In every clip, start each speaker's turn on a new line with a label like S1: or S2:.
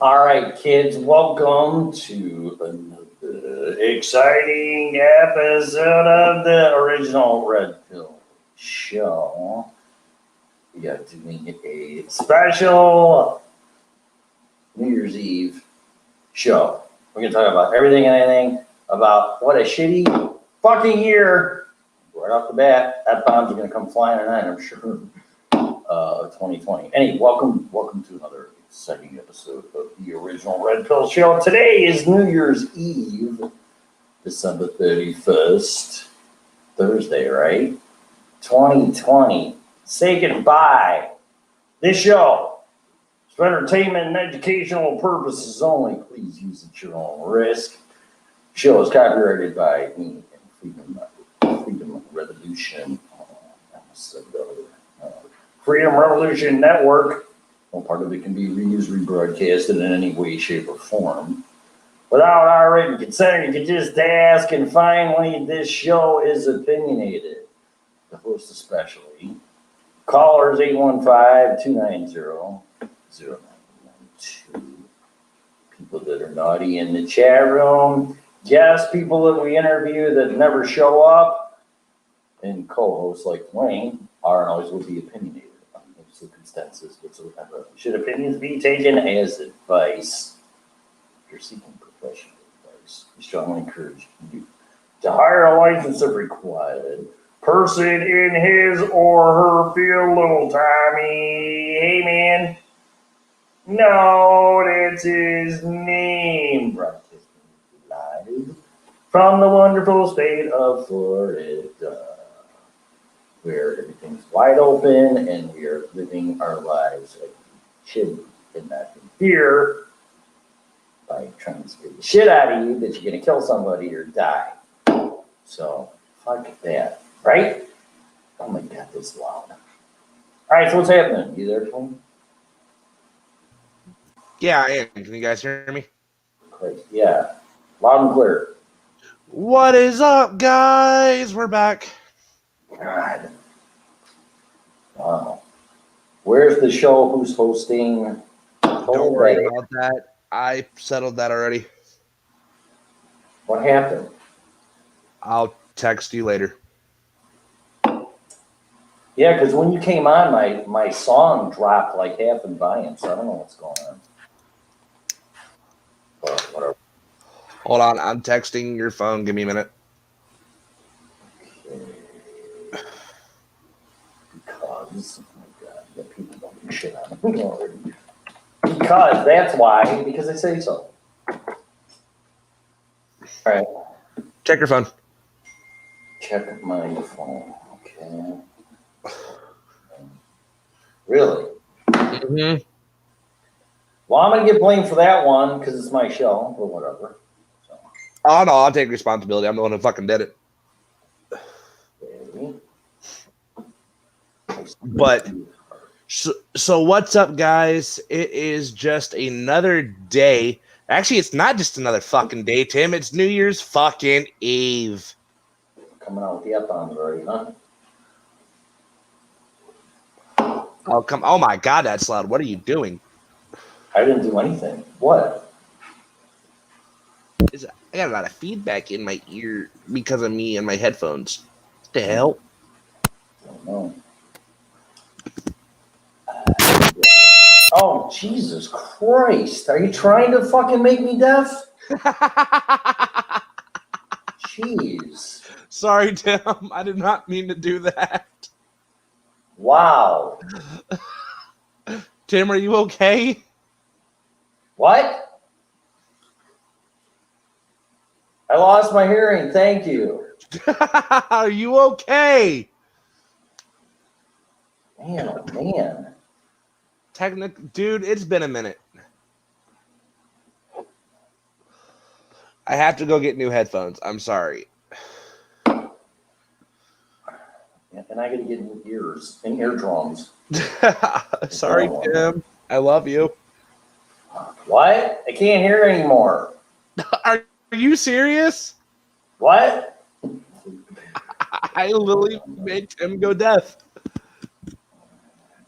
S1: All right, kids, welcome to another exciting episode of the original Red Pill Show. We are doing a special New Year's Eve show. We're going to talk about everything and anything about what a shitty fucking year. Right off the bat, that bombs are going to come flying tonight, I'm sure, of 2020. Anyway, welcome to another exciting episode of the original Red Pill Show. Today is New Year's Eve, December 31st, Thursday, right? 2020. Say goodbye. This show is for entertainment and educational purposes only. Please use it at your own risk. The show is copyrighted by me and Freedom Revolution. Freedom Revolution Network. No part of it can be reused, rebroadcasted in any way, shape, or form. Without our written consent, you can just ask. And finally, this show is opinionated. The host especially. Callers 815-290-0912. People that are naughty in the chat room. Yes, people that we interview that never show up. And co-hosts like Wayne are and always will be opinionated. Circumstances whatsoever. Should opinions be taken as advice? If you're seeking professional advice, we strongly encourage you to hire a license if required. Person in his or her field, little Tommy. Hey man. No, that's his name. Broadcasting live from the wonderful state of Florida, where everything's wide open and we are living our lives like we should and not in fear by trying to scare the shit out of you that you're going to kill somebody or die. So, fuck that, right? Oh my God, this is loud. All right, so what's happening? You there, Tony?
S2: Yeah, I am. Can you guys hear me?
S1: Great. Yeah, loud and clear.
S2: What is up, guys? We're back.
S1: God. Wow. Where's the show? Who's hosting?
S2: Don't worry about that. I settled that already.
S1: What happened?
S2: I'll text you later.
S1: Yeah, because when you came on, my song dropped like half in volume, so I don't know what's going on. But whatever.
S2: Hold on. I'm texting your phone. Give me a minute.
S1: Because, oh my God, the people don't do shit on me already. Because, that's why, because I say so. All right.
S2: Check your phone.
S1: Check my phone. Okay. Really?
S2: Mm-hmm.
S1: Well, I'm going to get blamed for that one because it's my show, or whatever. So.
S2: Oh, no, I'll take responsibility. I'm the one who fucking did it.
S1: Okay.
S2: But, so what's up, guys? It is just another day. Actually, it's not just another fucking day, Tim. It's New Year's fucking Eve.
S1: Coming out with the F-bombs already, huh?
S2: Oh, come. Oh, my God, that's loud. What are you doing?
S1: I didn't do anything. What?
S2: I got a lot of feedback in my ear because of me and my headphones. What the hell?
S1: I don't know. Oh, Jesus Christ. Are you trying to fucking make me deaf? Jeez.
S2: Sorry, Tim. I did not mean to do that.
S1: Wow.
S2: Tim, are you okay?
S1: What? I lost my hearing. Thank you.
S2: Are you okay?
S1: Man, oh man.
S2: Dude, it's been a minute. I have to go get new headphones. I'm sorry.
S1: And I gotta get new ears and eardrums.
S2: Sorry, Tim. I love you.
S1: What? I can't hear anymore.
S2: Are you serious?
S1: What?
S2: I literally made Tim go deaf.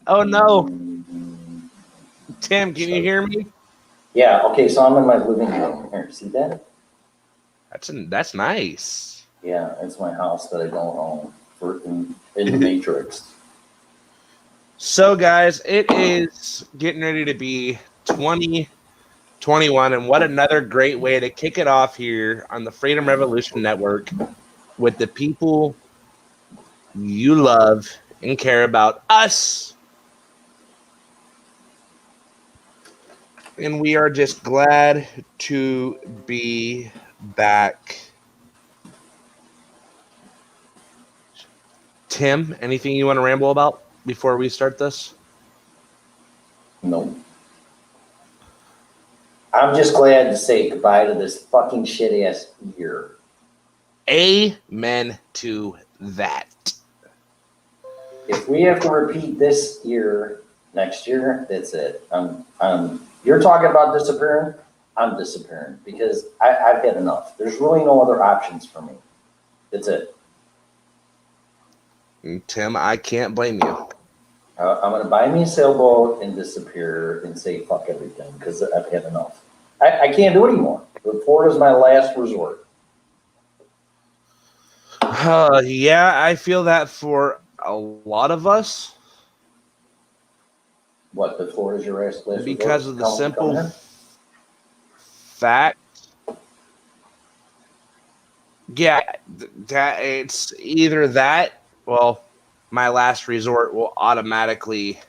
S2: Oh no. Tim, can you hear me?
S1: Yeah, okay, so I'm in my living room. Here, see that?
S2: That's nice.
S1: Yeah, it's my house that I don't own in the Matrix.
S2: So, guys, it is getting ready to be 2021, and what another great way to kick it off here on the Freedom Revolution Network with the people you love and care about, us. And we are just glad to be back. Tim, anything you want to ramble about before we start this?
S1: No. I'm just glad to say goodbye to this fucking shit ass year.
S2: Amen to that.
S1: If we have to repeat this year next year, that's it. You're talking about disappearing. I'm disappearing because I've had enough. There's really no other options for me. That's it.
S2: And Tim, I can't blame you.
S1: I'm gonna buy me a sailboat and disappear and say fuck everything because I've had enough. I can't do it anymore. Florida's my last resort.
S2: Yeah, I feel that for a lot of us.
S1: What, the Florida's your last resort?
S2: Because of the simple fact. Yeah, that it's either that, well, my last resort will automatically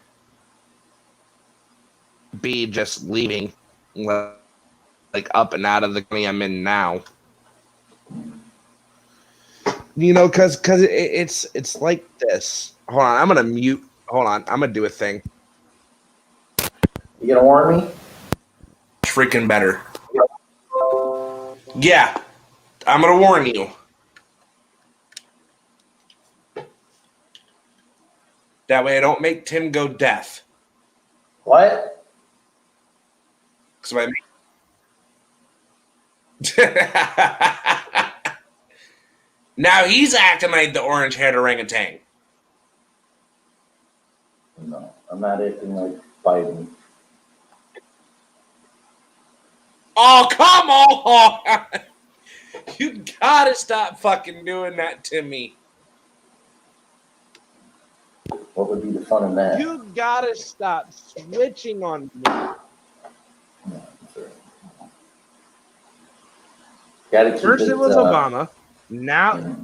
S2: be just leaving, like up and out of the county I'm in now. You know, because it's like this. Hold on, I'm gonna mute. Hold on, I'm gonna do a thing.
S1: You gonna warn me?
S2: Freaking better. Yeah, I'm gonna warn you. That way I don't make Tim go deaf.
S1: What?
S2: So I now he's acting like the orange-haired orangutan.
S1: No, I'm not acting like Biden.
S2: Oh, come on! You gotta stop fucking doing that to me.
S1: What would be the fun in that?
S2: You gotta stop switching on me.
S1: No, sorry. Gotta keep
S2: First it was Obama. Now,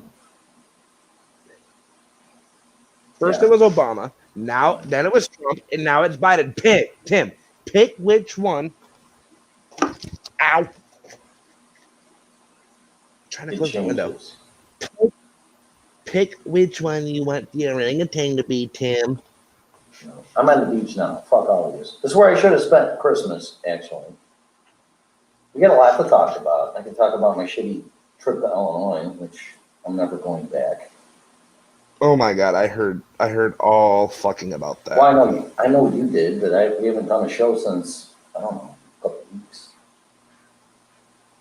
S2: first it was Obama. Now, then it was Trump, and now it's Biden. Pick, Tim. Pick which one. Ow! Trying to close the window. Pick which one you want the orangutan to be, Tim.
S1: No, I'm on the beach now. Fuck all of this. This is where I should have spent Christmas, actually. We got a lot to talk about. I can talk about my shitty trip to Illinois, which I'm never going back.
S2: Oh my god, I heard all fucking about that.
S1: Well, I know you did, but we haven't done a show since, I don't know, a couple of weeks.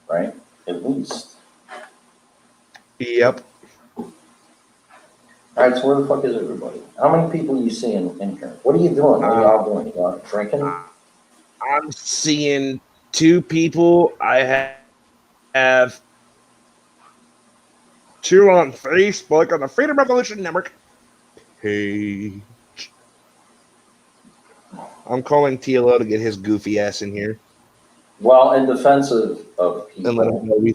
S1: Right? At least.
S2: Yep.
S1: All right, so where the fuck is everybody? How many people are you seeing in here? What are you doing? What are y'all doing? You all drinking?
S2: I'm seeing two people. I have two on Facebook on the Freedom Revolution Network page. I'm calling TLO to get his goofy ass in here.
S1: Well, in defense of
S2: And let him
S1: people,
S2: know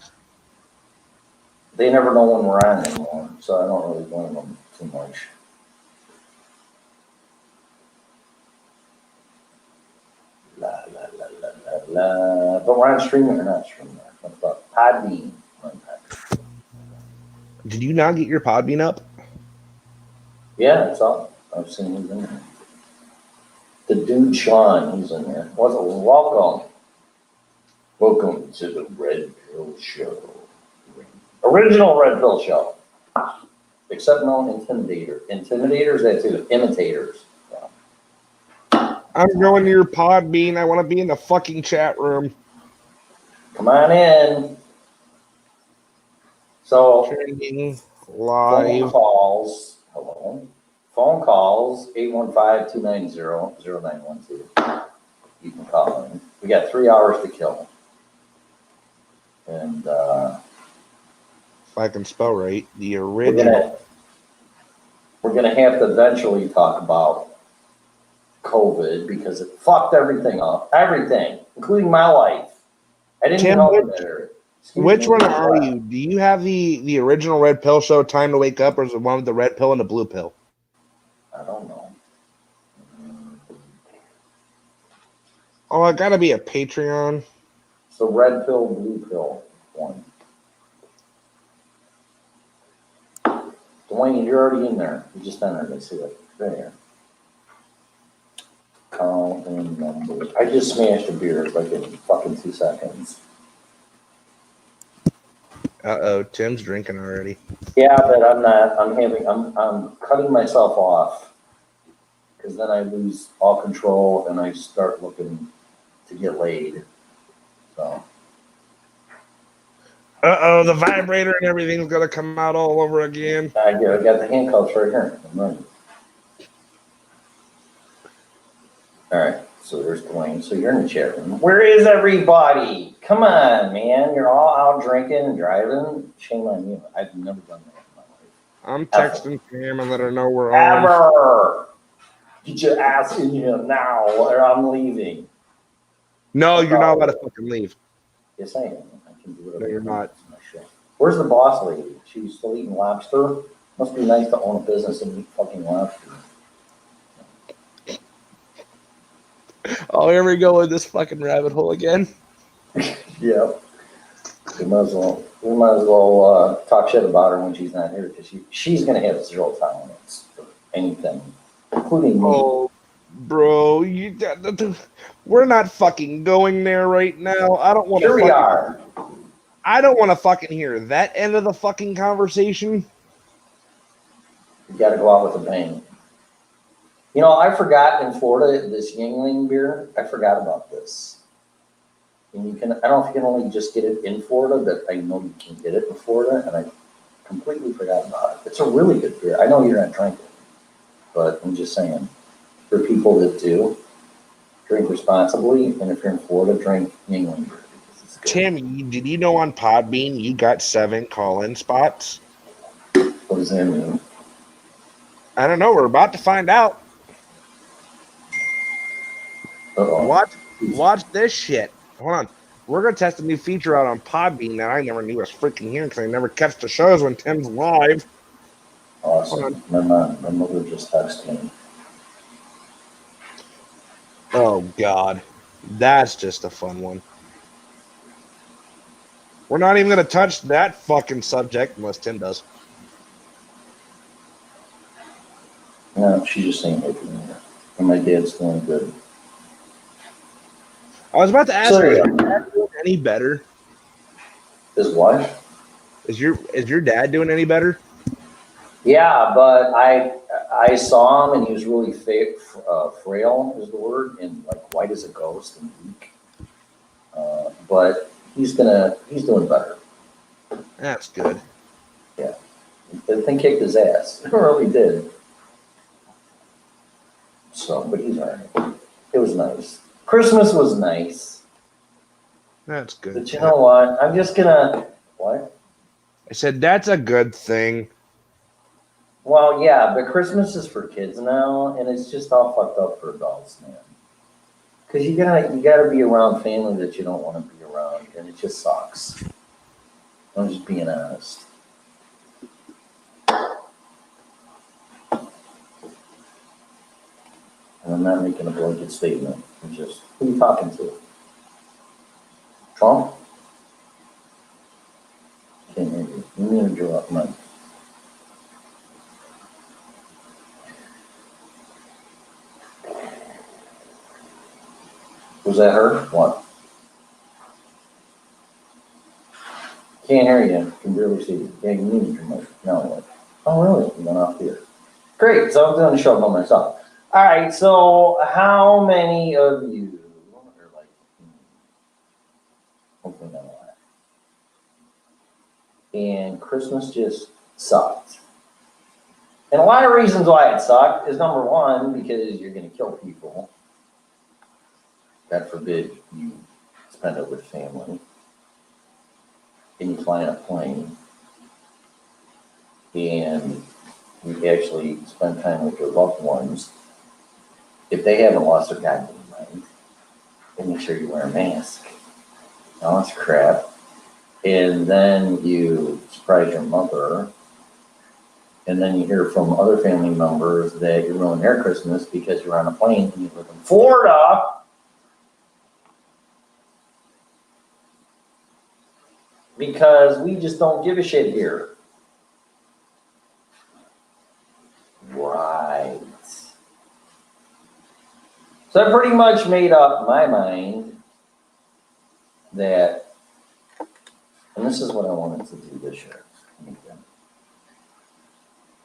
S1: they never know when we're on anymore, so I don't really blame them too much. La, la, la, la, la, la. But we're on streaming or not streaming? What about Podbean?
S2: Did you not get your Podbean up?
S1: Yeah, that's all. I've seen who's in there. The dude Sean, he's in there. Welcome. Welcome to the Red Pill Show. Original Red Pill Show. Except no intimidator. Intimidators, that's it. Imitators. Yeah.
S2: I'm going to your Podbean. I want to be in the fucking chat room.
S1: Come on in. So,
S2: Trending
S1: phone
S2: live.
S1: calls. Hello. Phone calls, 815-290-0912. you can call in. We got 3 hours to kill. And
S2: if I can spell right, the original.
S1: we're gonna have to eventually talk about COVID because it fucked everything up. Everything, including my life. I didn't
S2: Tim,
S1: know that.
S2: which one are you? Do you have the original red pill show, Time to Wake Up, or is it one with the red pill and the blue pill?
S1: I don't know.
S2: Oh, I gotta be a Patreon.
S1: So red pill, blue pill, one. Dwayne, you're already in there. You just entered. I see it. There. Call in number. I just smashed a beer like in fucking 2 seconds.
S2: Uh-oh, Tim's drinking already.
S1: Yeah, but I'm not. I'm cutting myself off because then I lose all control and I start looking to get laid. So.
S2: Uh-oh, the vibrator and everything's gonna come out all over again.
S1: I got the handcuffs right here. I'm ready. All right, so there's Dwayne. So you're in the chat room. Where is everybody? Come on, man. You're all out drinking and driving. Shame on you. I've never done that in my life.
S2: I'm texting Pam and let her know we're on.
S1: Ever. Get your ass in here now or I'm leaving.
S2: No, you're not allowed to fucking leave.
S1: Yes, I am. I can do whatever.
S2: No, you're not.
S1: Where's the boss lady? She's still eating lobster? Must be nice to own a business and eat fucking lobster.
S2: Oh, here we go with this fucking rabbit hole again.
S1: Yep. We might as well talk shit about her when she's not here because she's gonna have 0 tolerance for anything, including me.
S2: Oh, bro, we're not fucking going there right now. I don't want to.
S1: Sure we are.
S2: I don't want to fucking hear that end of the fucking conversation.
S1: You got to go out with a bang. You know, I forgot in Florida this Yingling beer. I forgot about this. And you can, I don't know if you can only just get it in Florida, but I know you can get it in Florida, and I completely forgot about it. It's a really good beer. I know you're not drinking, but I'm just saying, for people that do, drink responsibly, and if you're in Florida, drink Yingling beer.
S2: Tim, did you know on Podbean you got 7 call-in spots?
S1: What does that mean?
S2: I don't know. We're about to find out.
S1: Uh-oh.
S2: Watch this shit. Hold on. We're going to test a new feature out on Podbean that I never knew was freaking here because I never catch the shows when Tim's live.
S1: Awesome. My mother just texted me.
S2: Oh, God. That's just a fun one. We're not even going to touch that fucking subject unless Tim does.
S1: No, she's just saying happy New Year. And my dad's doing good.
S2: I was about to ask you, is your dad doing any better?
S1: His wife?
S2: Is your dad doing any better?
S1: Yeah, but I saw him and he was really frail is the word, and like white as a ghost and weak. But he's doing better.
S2: That's good.
S1: Yeah. The thing kicked his ass. It really did. So, but he's all right. It was nice. Christmas was nice.
S2: That's good.
S1: But you know what? I'm just gonna, what?
S2: I said, that's a good thing.
S1: Well, yeah, but Christmas is for kids now, and it's just all fucked up for adults, man. Because you gotta be around family that you don't want to be around, and it just sucks. I'm just being honest. And I'm not making a blanket statement. I'm just, who are you talking to? Trump? Can't hear you. You muted your mic. Was that her? What? Can't hear you. Can barely see you. Yeah, you muted your mic. Now what? Oh, really? You went off here. Great. So I'm doing the show by myself. All right. So how many of you are like, hopefully not a lot. And Christmas just sucked. And a lot of reasons why it sucked is number one, because you're going to kill people. God forbid you spend it with family, and you fly in a plane, and you actually spend time with your loved ones, if they haven't lost their goddamn mind, then make sure you wear a mask. All this crap. And then you surprise your mother, and then you hear from other family members that you're ruining their Christmas because you're on a plane and you live in Florida. Because we just don't give a shit here. Right. So I pretty much made up my mind that, and this is what I wanted to do this year.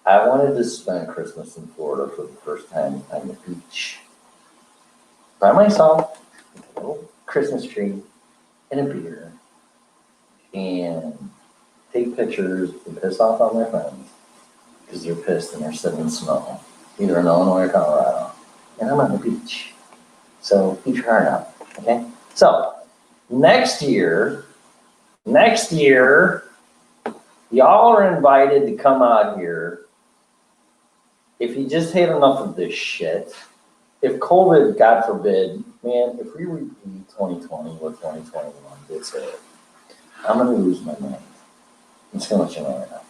S1: I wanted to spend Christmas in Florida for the first time on the beach. By myself, with a little Christmas tree and a beer. And take pictures and piss off all my friends. Because they're pissed and they're sitting in snow. Either in Illinois or Colorado. And I'm on the beach. So eat your heart out. Okay? So, next year, y'all are invited to come out here. If you just had enough of this shit, if COVID, God forbid, man, if we repeat 2020 or 2021, that's it. I'm going to lose my mind. I'm just going to let you know right now.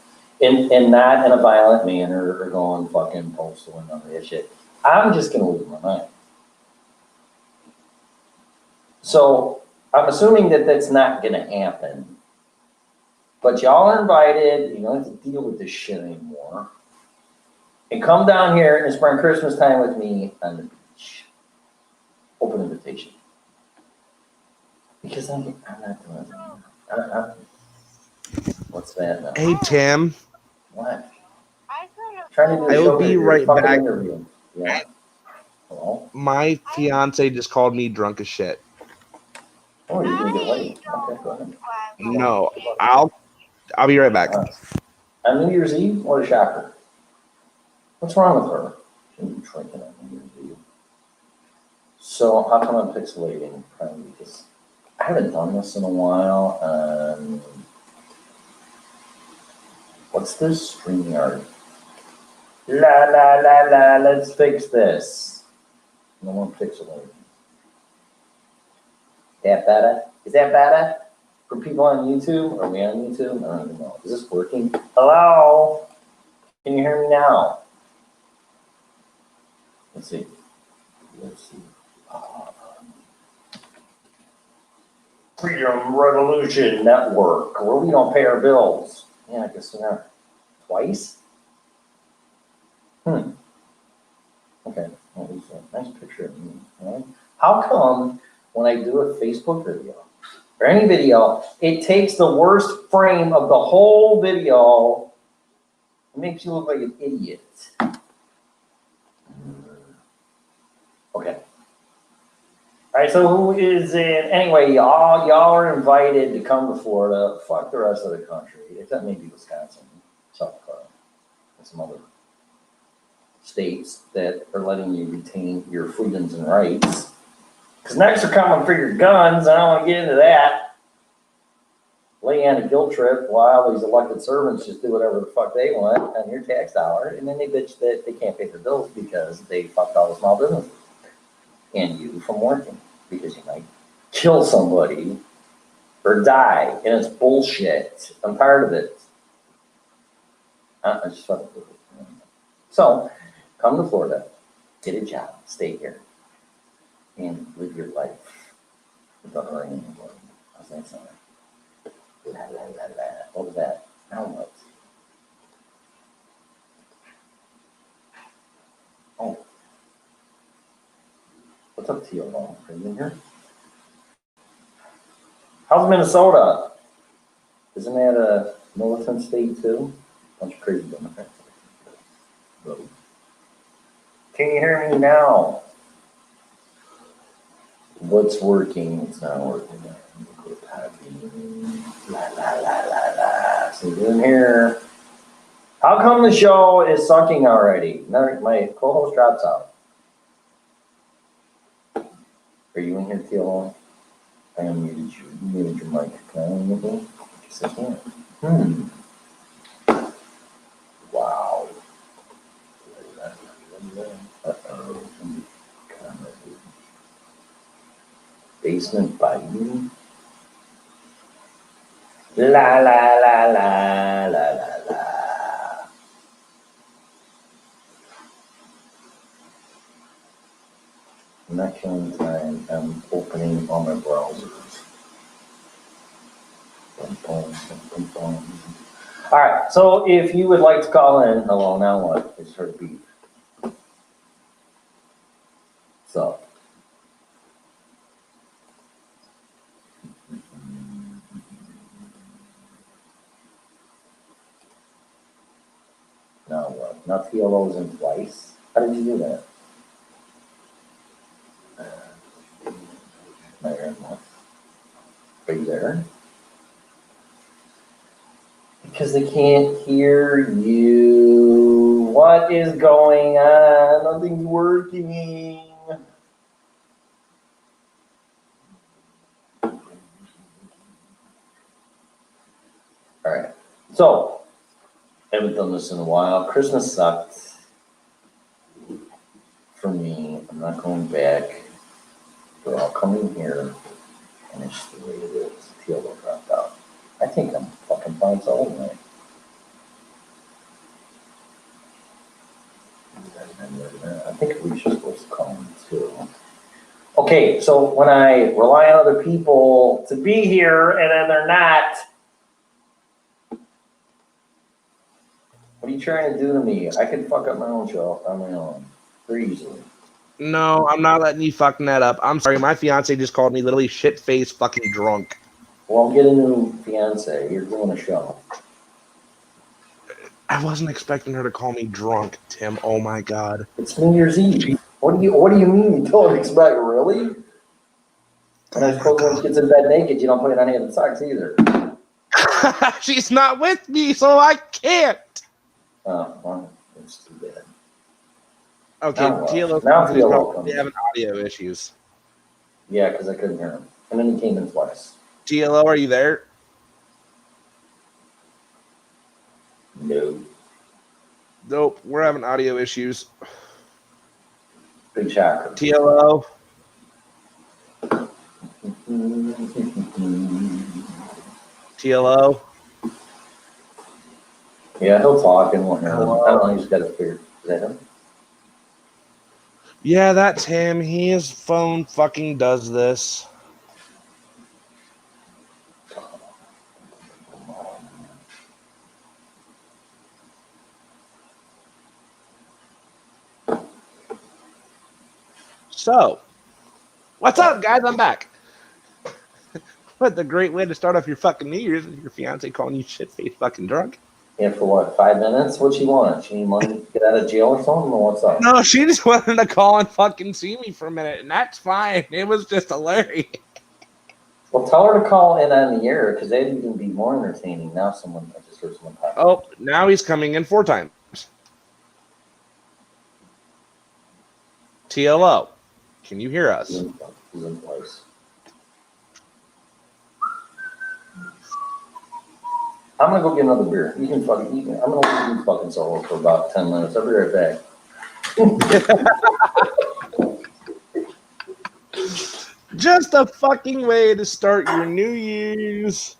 S1: And not in a violent manner or going fucking postal and none of that shit. I'm just going to lose my mind. So I'm assuming that that's not going to happen. But y'all are invited. You don't have to deal with this shit anymore. And come down here and spend Christmas time with me on the beach. Open invitation. Because I'm not doing it. What's that now?
S2: Hey, Tim.
S1: What? Trying to do a
S2: I will
S1: show
S2: be
S1: here.
S2: right
S1: Fucking
S2: back.
S1: Interview. Yeah. Hello?
S2: My fiance just called me drunk as shit.
S1: Oh, you're gonna get late. Okay, go ahead.
S2: No, I'll be right back.
S1: On New Year's Eve, what a shocker. What's wrong with her? Shouldn't be drinking on New Year's Eve. So how come I'm pixelating? Probably because I haven't done this in a while. What's this? StreamYard. Let's fix this. No more pixelating. That better? Is that better? For people on YouTube? Are we on YouTube? I don't even know. Is this working? Hello? Can you hear me now? Let's see. Freedom Revolution Network, where we don't pay our bills. Yeah, I guess we are. Twice? Okay. Well, there's a nice picture of me. Right? How come when I do a Facebook video or any video, it takes the worst frame of the whole video and makes you look like an idiot? Okay. All right, so who is in? Anyway, y'all are invited to come to Florida. Fuck the rest of the country, except maybe Wisconsin, South Dakota, and some other states that are letting you retain your freedoms and rights. Because next are coming for your guns. I don't want to get into that. Lay on a guilt trip while these elected servants just do whatever the fuck they want on your tax dollar, and then they bitch that they can't pay their bills because they fucked all the small businesses and you from working because you might kill somebody or die, and it's bullshit. I'm tired of it. I just fucking do it. So, come to Florida, get a job, stay here, and live your life without hurting anybody. How's that sound? What was that? I don't know. Oh. What's up, T.O.? Are you in here? How's Minnesota? Isn't that a militant state too? Bunch of crazy Democrats. Can you hear me now? What's working? It's not working. So you're in here. How come the show is sucking already? My co-host drops out. Are you in here, Teal? I unmuted you. You muted your mic. Can I unmute you? Yes, I can. Wow. Uh-oh. Basement biting. La la la la la la la. I'm not killing time. I'm opening all my browsers. Boom, boom, boom, boom. All right. So if you would like to call in, hello. Now what? It's her beep. So. Now what? Now TLO's in twice. How did you do that? Are you there? Because they can't hear you. What is going on? Nothing's working. All right. So, haven't done this in a while. Christmas sucked for me. I'm not going back. They're all coming here. And it's the way it is. TLO dropped out. I think I'm fucking fine all night. I think we should supposed to call them too. Okay, so when I rely on other people to be here and then they're not, what are you trying to do to me? I can fuck up my own show on my own very easily.
S2: No, I'm not letting you fucking that up. I'm sorry, my fiance just called me literally shit-faced fucking drunk.
S1: Well, get a new fiance. You're doing a show.
S2: I wasn't expecting her to call me drunk, Tim. Oh my god.
S1: It's New Year's Eve. What do you mean you don't expect really? And I suppose when she gets in bed naked, you don't put it on any of the socks either.
S2: She's not with me, so I can't.
S1: Oh, well, it's too bad.
S2: Okay,
S1: Now TLO comes.
S2: having audio issues.
S1: Yeah, because I couldn't hear him. And then he came in twice.
S2: TLO, are you there?
S1: No.
S2: Nope, we're having audio issues.
S1: Big shocker.
S2: TLO. TLO.
S1: Yeah, he'll talk and won't hear him. I don't know, he's got a figure. Is that him?
S2: Yeah, that's him. His phone fucking does this. So, what's up, guys? I'm back. What a great way to start off your fucking New Year's with your fiance calling you shit-faced fucking drunk.
S1: Yeah, for what, 5 minutes? What'd she want? She need money to get out of jail or something, or what's up?
S2: No, she just wanted to call and fucking see me for a minute, and that's fine. It was just hilarious.
S1: Well, tell her to call in on the air, because that'd even be more entertaining. Now I just heard someone talking.
S2: Oh, now he's coming in 4 times. TLO, can you hear us?
S1: He's in place. I'm gonna go get another beer. I'm gonna leave you fucking solo for about 10 minutes. I'll be right back.
S2: Just a fucking way to start your New Year's.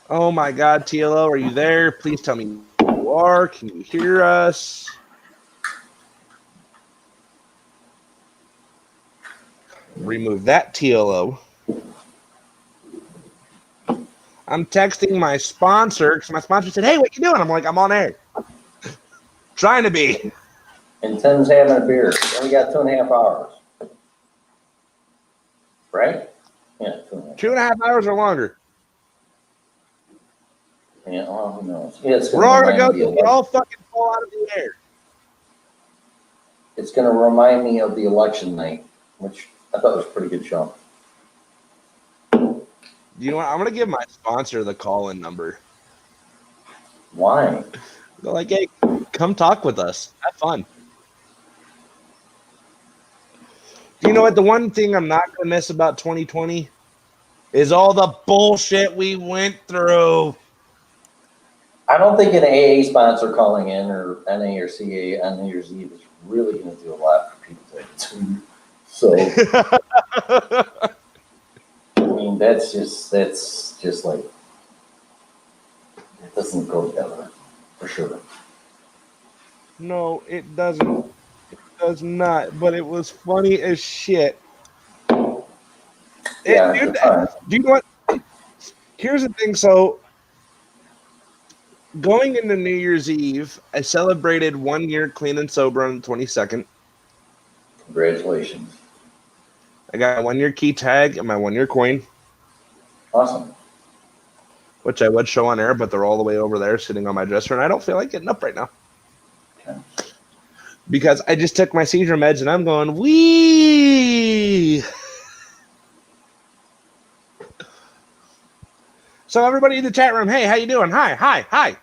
S2: Oh my god, TLO, are you there? Please tell me you are. Can you hear us? Remove that, TLO. I'm texting my sponsor because my sponsor said, hey, what you doing? I'm like, I'm on air. Trying to be.
S1: And Tim's having a beer. And we got 2.5 hours. Right? Yeah, 2.5.
S2: 2.5 hours or longer.
S1: Yeah, well, who knows? Yeah,
S2: we're all going to go till we all fucking fall out of the air.
S1: It's going to remind me of the election night, which I thought was a pretty good show.
S2: You know what? I'm gonna give my sponsor the call-in number.
S1: Why?
S2: They're like, hey, come talk with us. Have fun. Do you know what? The one thing I'm not gonna miss about 2020 is all the bullshit we went through.
S1: I don't think an AA sponsor calling in or NA or CA on New Year's Eve is really going to do a lot for people to So, I mean, that's just like, it doesn't go together for sure.
S2: No, it doesn't. It does not. But it was funny as shit.
S1: Yeah,
S2: Dude,
S1: fine.
S2: do you know what? Here's the thing. So, going into New Year's Eve, I celebrated 1 year clean and sober on the 22nd.
S1: Congratulations.
S2: I got my 1 year key tag and my 1 year coin.
S1: Awesome.
S2: Which I would show on air, but they're all the way over there sitting on my dresser, and I don't feel like getting up right now.
S1: Okay.
S2: Because I just took my seizure meds and I'm going, wee. So everybody in the chat room, hey, how you doing? Hi.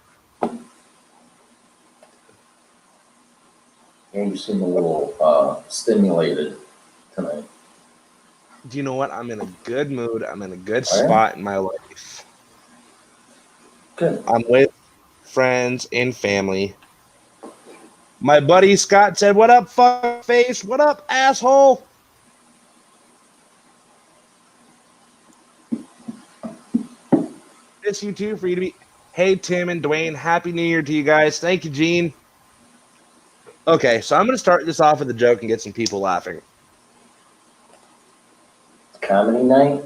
S1: Yeah, you seem a little stimulated tonight.
S2: Do you know what? I'm in a good mood. I'm in a good spot in my life.
S1: Good.
S2: I'm with friends and family. My buddy Scott said, what up, fuck face? What up, asshole? Miss you too for you to be. Hey, Tim and Dwayne, Happy New Year to you guys. Thank you, Gene. Okay, so I'm going to start this off with a joke and get some people laughing.
S1: Comedy night?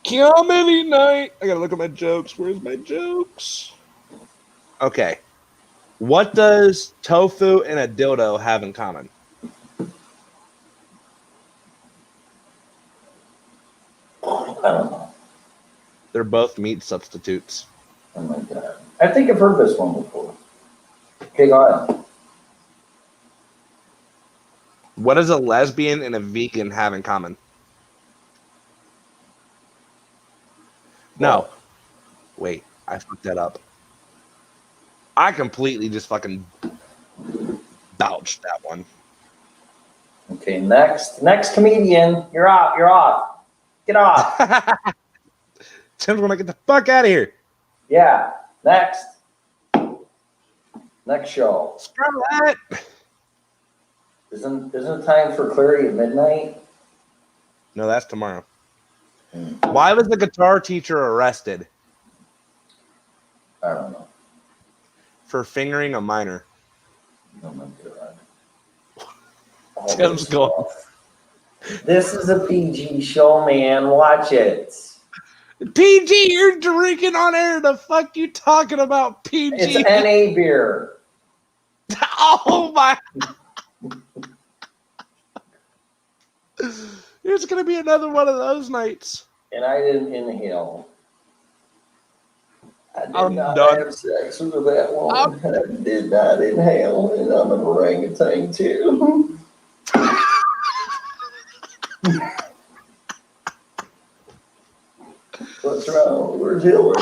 S2: Comedy night. I got to look at my jokes. Where's my jokes? Okay. What does tofu and a dildo have in common?
S1: I don't know.
S2: They're both meat substitutes.
S1: Oh my God. I think I've heard this one before. Okay, go ahead.
S2: What does a lesbian and a vegan have in common? No. Wait, I fucked that up. I completely just fucking bouched that one.
S1: Okay, next comedian. You're off. Get off.
S2: Tim's gonna get the fuck out of here.
S1: Yeah, next show.
S2: Scarlett.
S1: Isn't it time for Clary at midnight?
S2: No, that's tomorrow. Why was the guitar teacher arrested?
S1: I don't know.
S2: For fingering a minor.
S1: Oh my God.
S2: Tim's going.
S1: This is a PG show, man. Watch it.
S2: PG, you're drinking on air. The fuck you talking about, PG?
S1: It's NA beer.
S2: Oh my. It's gonna be another one of those nights.
S1: And I didn't inhale. I did
S2: I'm
S1: not
S2: done.
S1: have sex with that woman. I did not inhale, and I'm an orangutan too. What's wrong? Where's Hillary?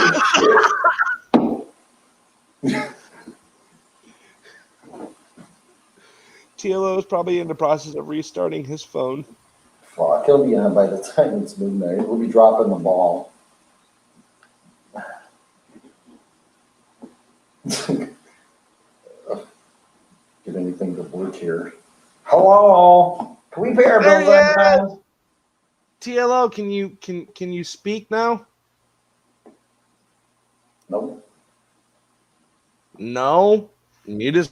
S2: TLO is probably in the process of restarting his phone.
S1: Fuck, he'll be on by the time it's midnight. We'll be dropping the ball. Get anything to work here. Hello? Can we pay our bills on time?
S2: TLO, can you speak now?
S1: Nope.
S2: No? Mute his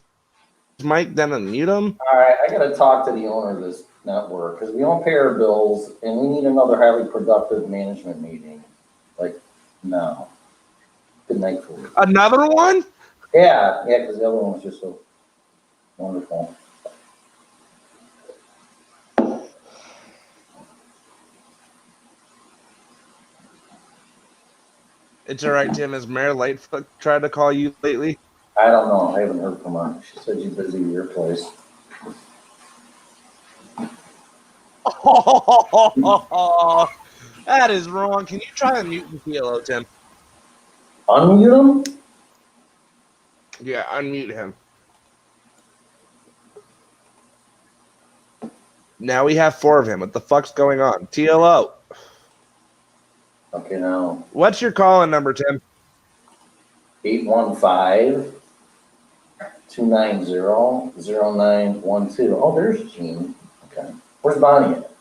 S2: mic, then unmute him?
S1: All right, I got to talk to the owner of this network because we don't pay our bills and we need another highly productive management meeting. Like, no. Good night for you.
S2: Another one?
S1: Yeah, because the other one was just so wonderful.
S2: It's all right, Tim. Has Mayor Lightfoot tried to call you lately?
S1: I don't know. I haven't heard from her. She said she's busy at your place.
S2: That is wrong. Can you try and mute the PLO, Tim?
S1: Unmute him?
S2: Yeah, unmute him. Now we have 4 of him. What the fuck's going on? TLO.
S1: Okay, now.
S2: What's your calling number, Tim?
S1: 815-290-0912. Oh, there's Gene. Okay. Where's Bonnie at?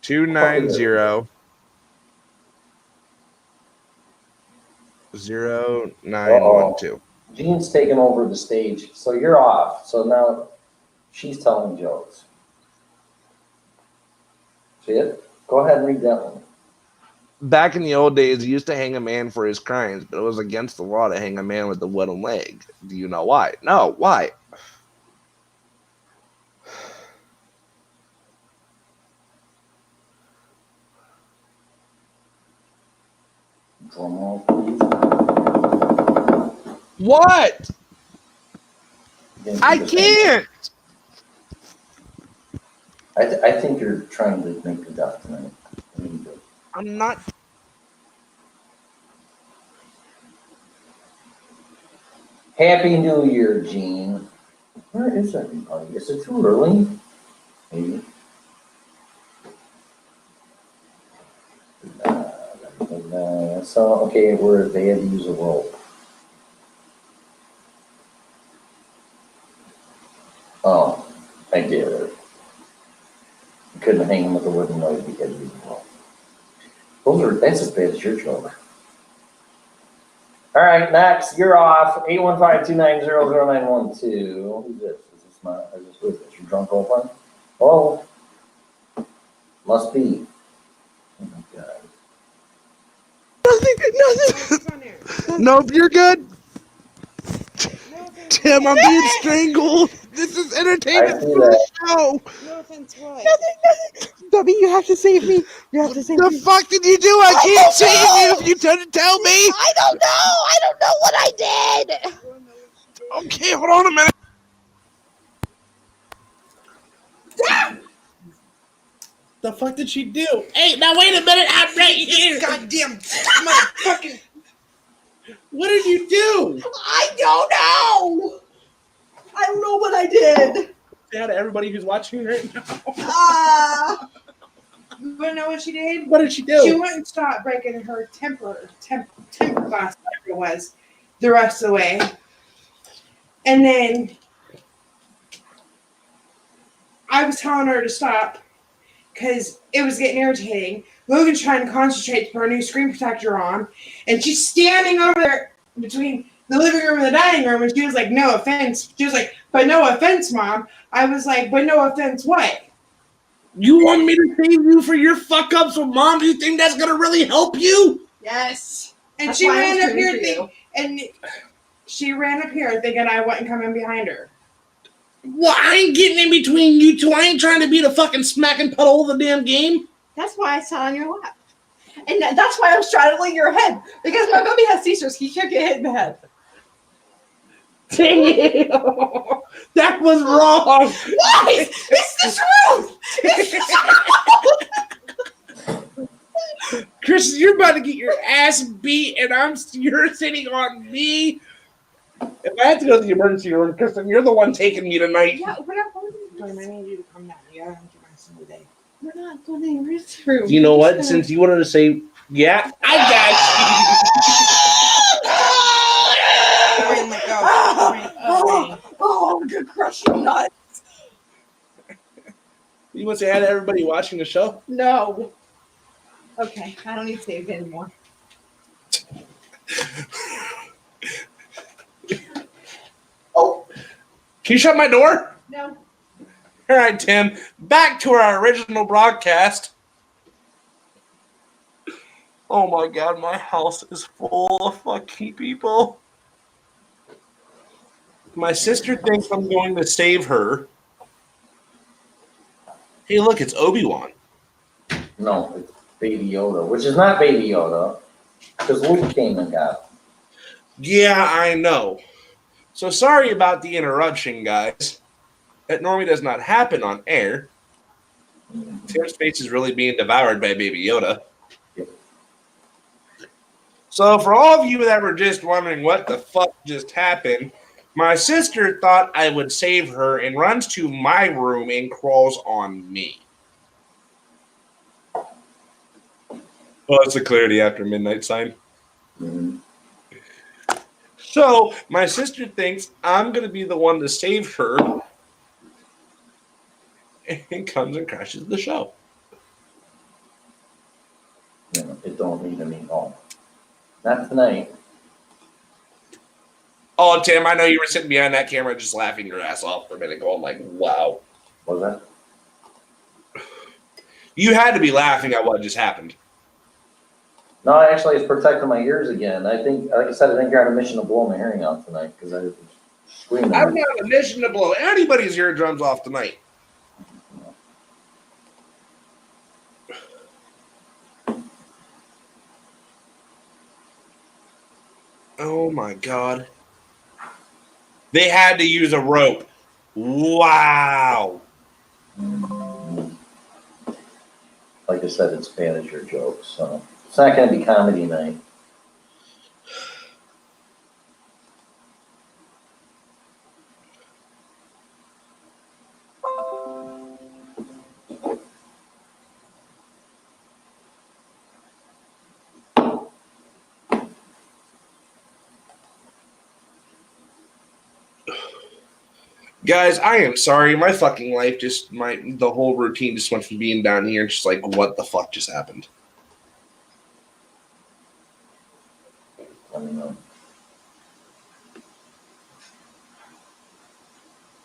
S2: 290 0912.
S1: Gene's taking over the stage, so you're off. So now she's telling jokes. See it? Go ahead and read that one.
S2: Back in the old days, you used to hang a man for his crimes, but it was against the law to hang a man with a wooden leg. Do you know why? No, why?
S1: Drum roll, please.
S2: What? I can't.
S1: I think you're trying to make the duck tonight.
S2: I'm not.
S1: Happy New Year, Gene. Where is everybody? Is it too early? Maybe. So, okay, they had to use a rope. Oh, I get it. You couldn't hang him with a wooden leg because you rope. That's as bad as your joke. All right, next, you're off. 815-290-0912. Who's this? Is this who is this? Your drunk old one? Oh, must be. Oh my God.
S2: Nothing. Nope, you're good. Tim, I'm being strangled. This is entertainment for the show.
S3: No offense, what?
S4: Nothing. Debbie, you have to save me. You have to save me.
S2: The fuck did you do? I can't save you if you don't tell me.
S4: I don't know. I don't know what I did.
S2: Okay, hold on a minute.
S3: The fuck did she do? Hey, now wait a minute. I'm right here.
S4: Goddamn motherfucking.
S3: What did you do?
S4: I don't know. I don't know what I did.
S3: Say hi to everybody who's watching right now.
S5: You want to know what she did?
S3: What did she do?
S5: She went and stopped breaking her temper glass, whatever it was, the rest of the way. And then I was telling her to stop because it was getting irritating. Logan's trying to concentrate to put her new screen protector on, and she's standing over there between the living room and the dining room, and she was like, no offense. She was like, but no offense, Mom. I was like, but no offense what?
S3: You want me to save you for your fuck ups with Mom? Do you think that's gonna really help you?
S5: Yes. And
S4: That's
S5: she
S4: why I
S5: ran
S4: was
S5: up here
S4: rooting for
S5: she ran up here thinking I wasn't coming behind her.
S3: Well, I ain't getting in between you two. I ain't trying to be the fucking smacking puddle of the damn game.
S4: That's why I sat on your lap. And that's why I'm straddling your head. Because my baby has seizures. He can't get hit in the head.
S3: Damn. That was wrong.
S4: Why? It's the truth. It's the truth.
S3: Chris, you're about to get your ass beat, and you're sitting on me. If I have to go to the emergency room, Kristen, you're the one taking me tonight.
S4: Yeah, we're not going to the
S5: I
S4: emergency
S5: need you to come down. You gotta get my son today.
S4: We're not going to the emergency room.
S3: You know what? Since you wanted to say, yeah, I got
S5: Wait, let go.
S4: Oh, I'm going to crush your nuts.
S3: you. You want to say hi to everybody watching the show?
S4: No. Okay, I don't need to save anymore.
S3: Oh, can you shut my door?
S4: No.
S3: All right, Tim. Back to our original broadcast. Oh my God, my house is full of fucking people. My sister thinks I'm going to save her. Hey, look, it's Obi-Wan.
S1: No, it's Baby Yoda, which is not Baby Yoda, because Luke came and got him.
S3: Yeah, I know. So sorry about the interruption, guys. That normally does not happen on air. Tim's face is really being devoured by Baby Yoda.
S1: Yep.
S3: So for all of you that were just wondering what the fuck just happened, my sister thought I would save her and runs to my room and crawls on me. Well, it's a clarity after midnight sign.
S1: Mhm.
S3: So my sister thinks I'm going to be the one to save her and comes and crashes the show.
S1: It don't need to mean home. Not tonight.
S3: Oh, Tim, I know you were sitting behind that camera just laughing your ass off for a minute going like, wow.
S1: Was that?
S3: You had to be laughing at what just happened.
S1: No, actually, it's protecting my ears again. I think, like I said, I think you're on a mission to blow my hearing out tonight because I was screaming.
S3: I'm not on a mission to blow anybody's eardrums off tonight. Oh my God. They had to use a rope. Wow.
S1: Like I said, it's manager jokes, so it's not going to be comedy night.
S3: Guys, I am sorry. My fucking life the whole routine just went from being down here just like, what the fuck just happened?
S1: Let me know.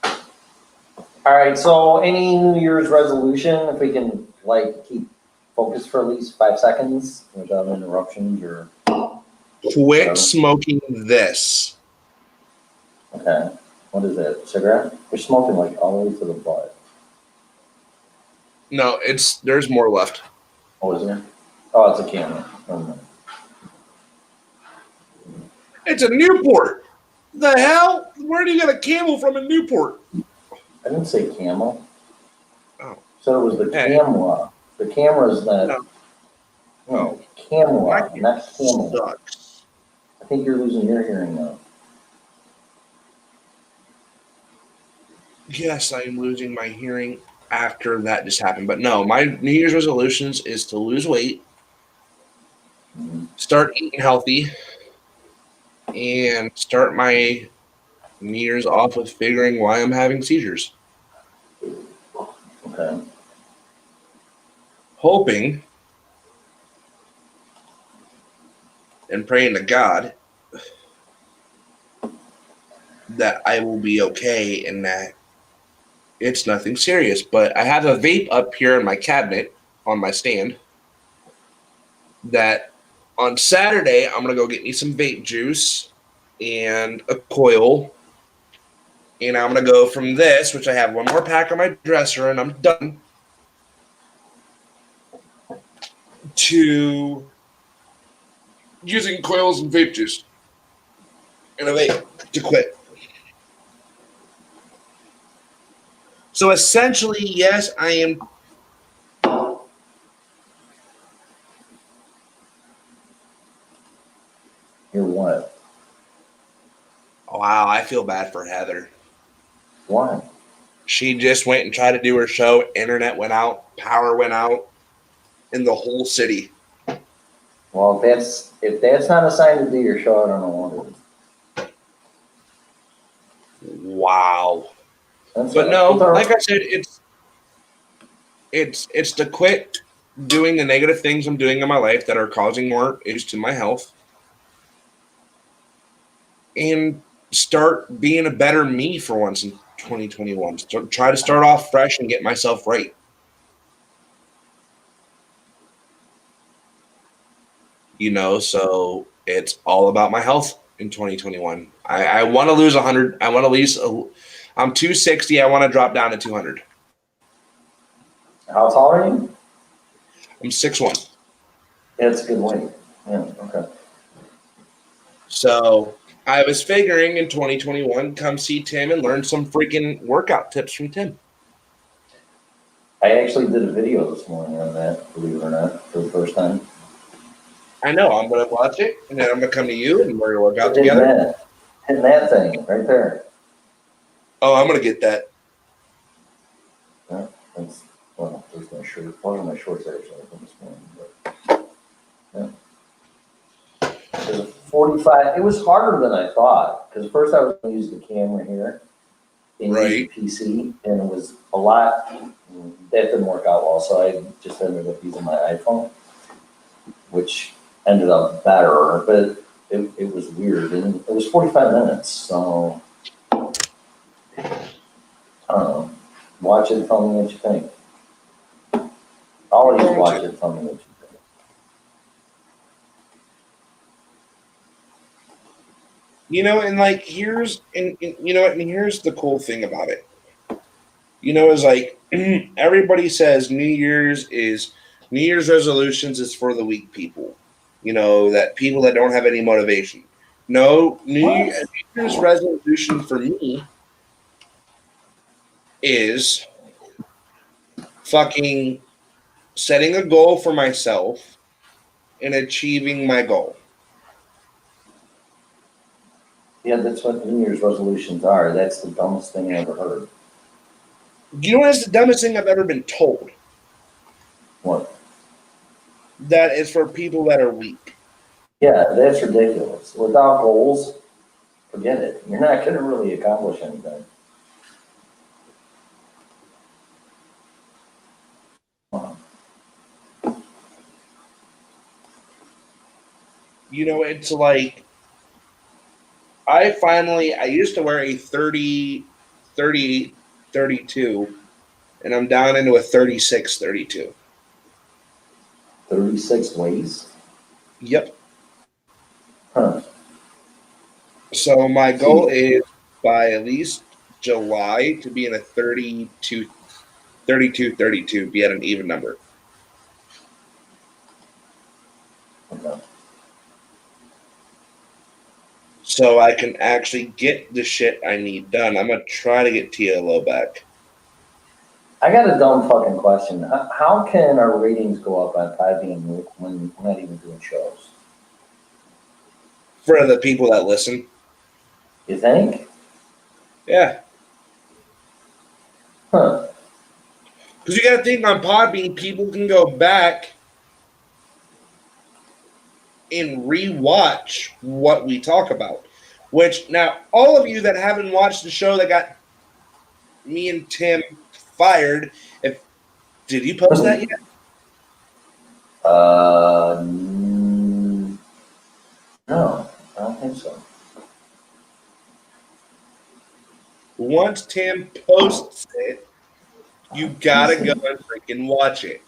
S1: All right, so any New Year's resolution, if we can like keep focused for at least 5 seconds without interruptions or
S3: Quit smoking this.
S1: okay. What is it? Cigarette? You're smoking like all the way to the butt.
S3: No, there's more left.
S1: Oh, is there? Oh, it's a camera. Never mind.
S3: It's a Newport. The hell? Where do you get a Camel from in Newport?
S1: I didn't say camel.
S3: Oh.
S1: So it was the
S3: Hey.
S1: camera. The camera's that.
S3: No.
S1: No, camera,
S3: My
S1: not camel.
S3: Sucks.
S1: I think you're losing your hearing now.
S3: Yes, I am losing my hearing after that just happened. But no, my New Year's resolutions is to lose weight,
S1: Mhm.
S3: start eating healthy, and start my New Year's off with figuring why I'm having seizures.
S1: Okay.
S3: Hoping and praying to God that I will be okay and that it's nothing serious. But I have a vape up here in my cabinet on my stand that on Saturday I'm going to go get me some vape juice and a coil. And I'm going to go from this, which I have one more pack on my dresser and I'm done, to using coils and vape juice and a vape to quit. So essentially, yes, I am.
S1: You're what?
S3: Wow, I feel bad for Heather.
S1: Why?
S3: She just went and tried to do her show. Internet went out, power went out in the whole city.
S1: Well, if that's not a sign to do your show, I don't know what is.
S3: Wow.
S1: That's
S3: But
S1: all-
S3: no,
S1: that's all right.
S3: like I said, it's to quit doing the negative things I'm doing in my life that are causing more issues to my health and start being a better me for once in 2021. Try to start off fresh and get myself right. You know, so it's all about my health in 2021. I want to lose 100. I want to lose. I'm 260. I want to drop down to 200.
S1: How tall are you?
S3: I'm 6'1".
S1: Yeah, it's a good weight. Yeah, okay.
S3: So I was figuring in 2021, come see Tim and learn some freaking workout tips from Tim.
S1: I actually did a video this morning on that, believe it or not, for the first time.
S3: I know. I'm gonna watch it, and then I'm gonna come to you, and we're gonna work out
S1: Hitting
S3: together.
S1: that thing right there.
S3: Oh, I'm gonna get that.
S1: Yeah, that's, well, there's my shirt. One of my shorts actually from this morning. But, yeah. It was 45. It was harder than I thought because first I was going to use the camera here and
S3: Right.
S1: use the PC, and it was a lot. That didn't work out well, so I just ended up using my iPhone, which ended up better, but it was weird. And it was 45 minutes, so I don't know. Watch it, tell me what you think. Always watch it, tell me what you think.
S3: You know, and like here's and you know what, and here's the cool thing about it. You know, is like everybody says New Year's resolutions is for the weak people. You know, that people that don't have any motivation. No, New Year's resolution for me is fucking setting a goal for myself and achieving my goal.
S1: Yeah, that's what New Year's resolutions are. That's the dumbest thing I ever heard.
S3: You know what is the dumbest thing I've ever been told?
S1: What?
S3: That is for people that are weak.
S1: Yeah, that's ridiculous. Without goals, forget it. You're not going to really accomplish anything. Wow.
S3: You know, it's like I used to wear a 30, 30, 32, and I'm down into a 36, 32.
S1: 36 ways?
S3: Yep.
S1: Huh.
S3: So my goal
S1: See,
S3: is by at least July to be in a 32, 32, 32, be at an even number.
S1: okay.
S3: So I can actually get the shit I need done. I'm going to try to get TLO back.
S1: I got a dumb fucking question. How can our ratings go up on Podbean when we're not even doing shows?
S3: For the people that listen.
S1: You think?
S3: Yeah.
S1: Huh.
S3: Because you got to think on Podbean, people can go back and rewatch what we talk about. Which now, all of you that haven't watched the show that got me and Tim fired, did you post that yet?
S1: No, I don't think so.
S3: Once Tim posts it, you gotta go and freaking watch it.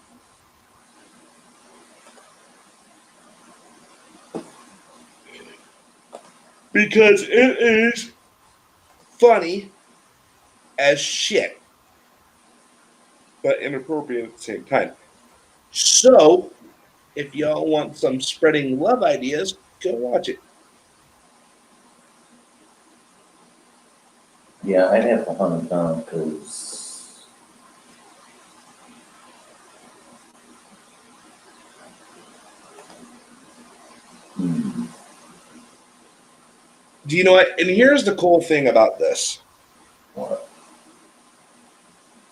S3: Because it is funny as shit, but inappropriate at the same time. So, if y'all want some spreading love ideas, go watch it.
S1: Yeah, I'd have to hunt it down because
S3: Do you know what? And here's the cool thing about this
S1: what?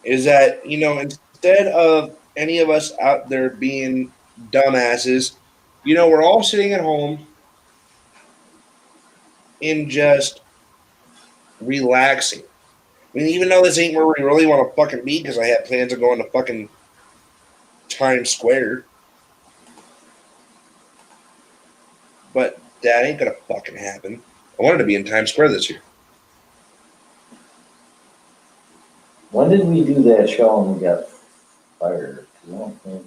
S3: is that, you know, instead of any of us out there being dumbasses, you know, we're all sitting at home and just relaxing. I mean, even though this ain't where we really want to fucking be because I had plans of going to fucking Times Square. But that ain't gonna fucking happen. I wanted to be in Times Square this year.
S1: When did we do that show and we got fired? 'Cause I don't think.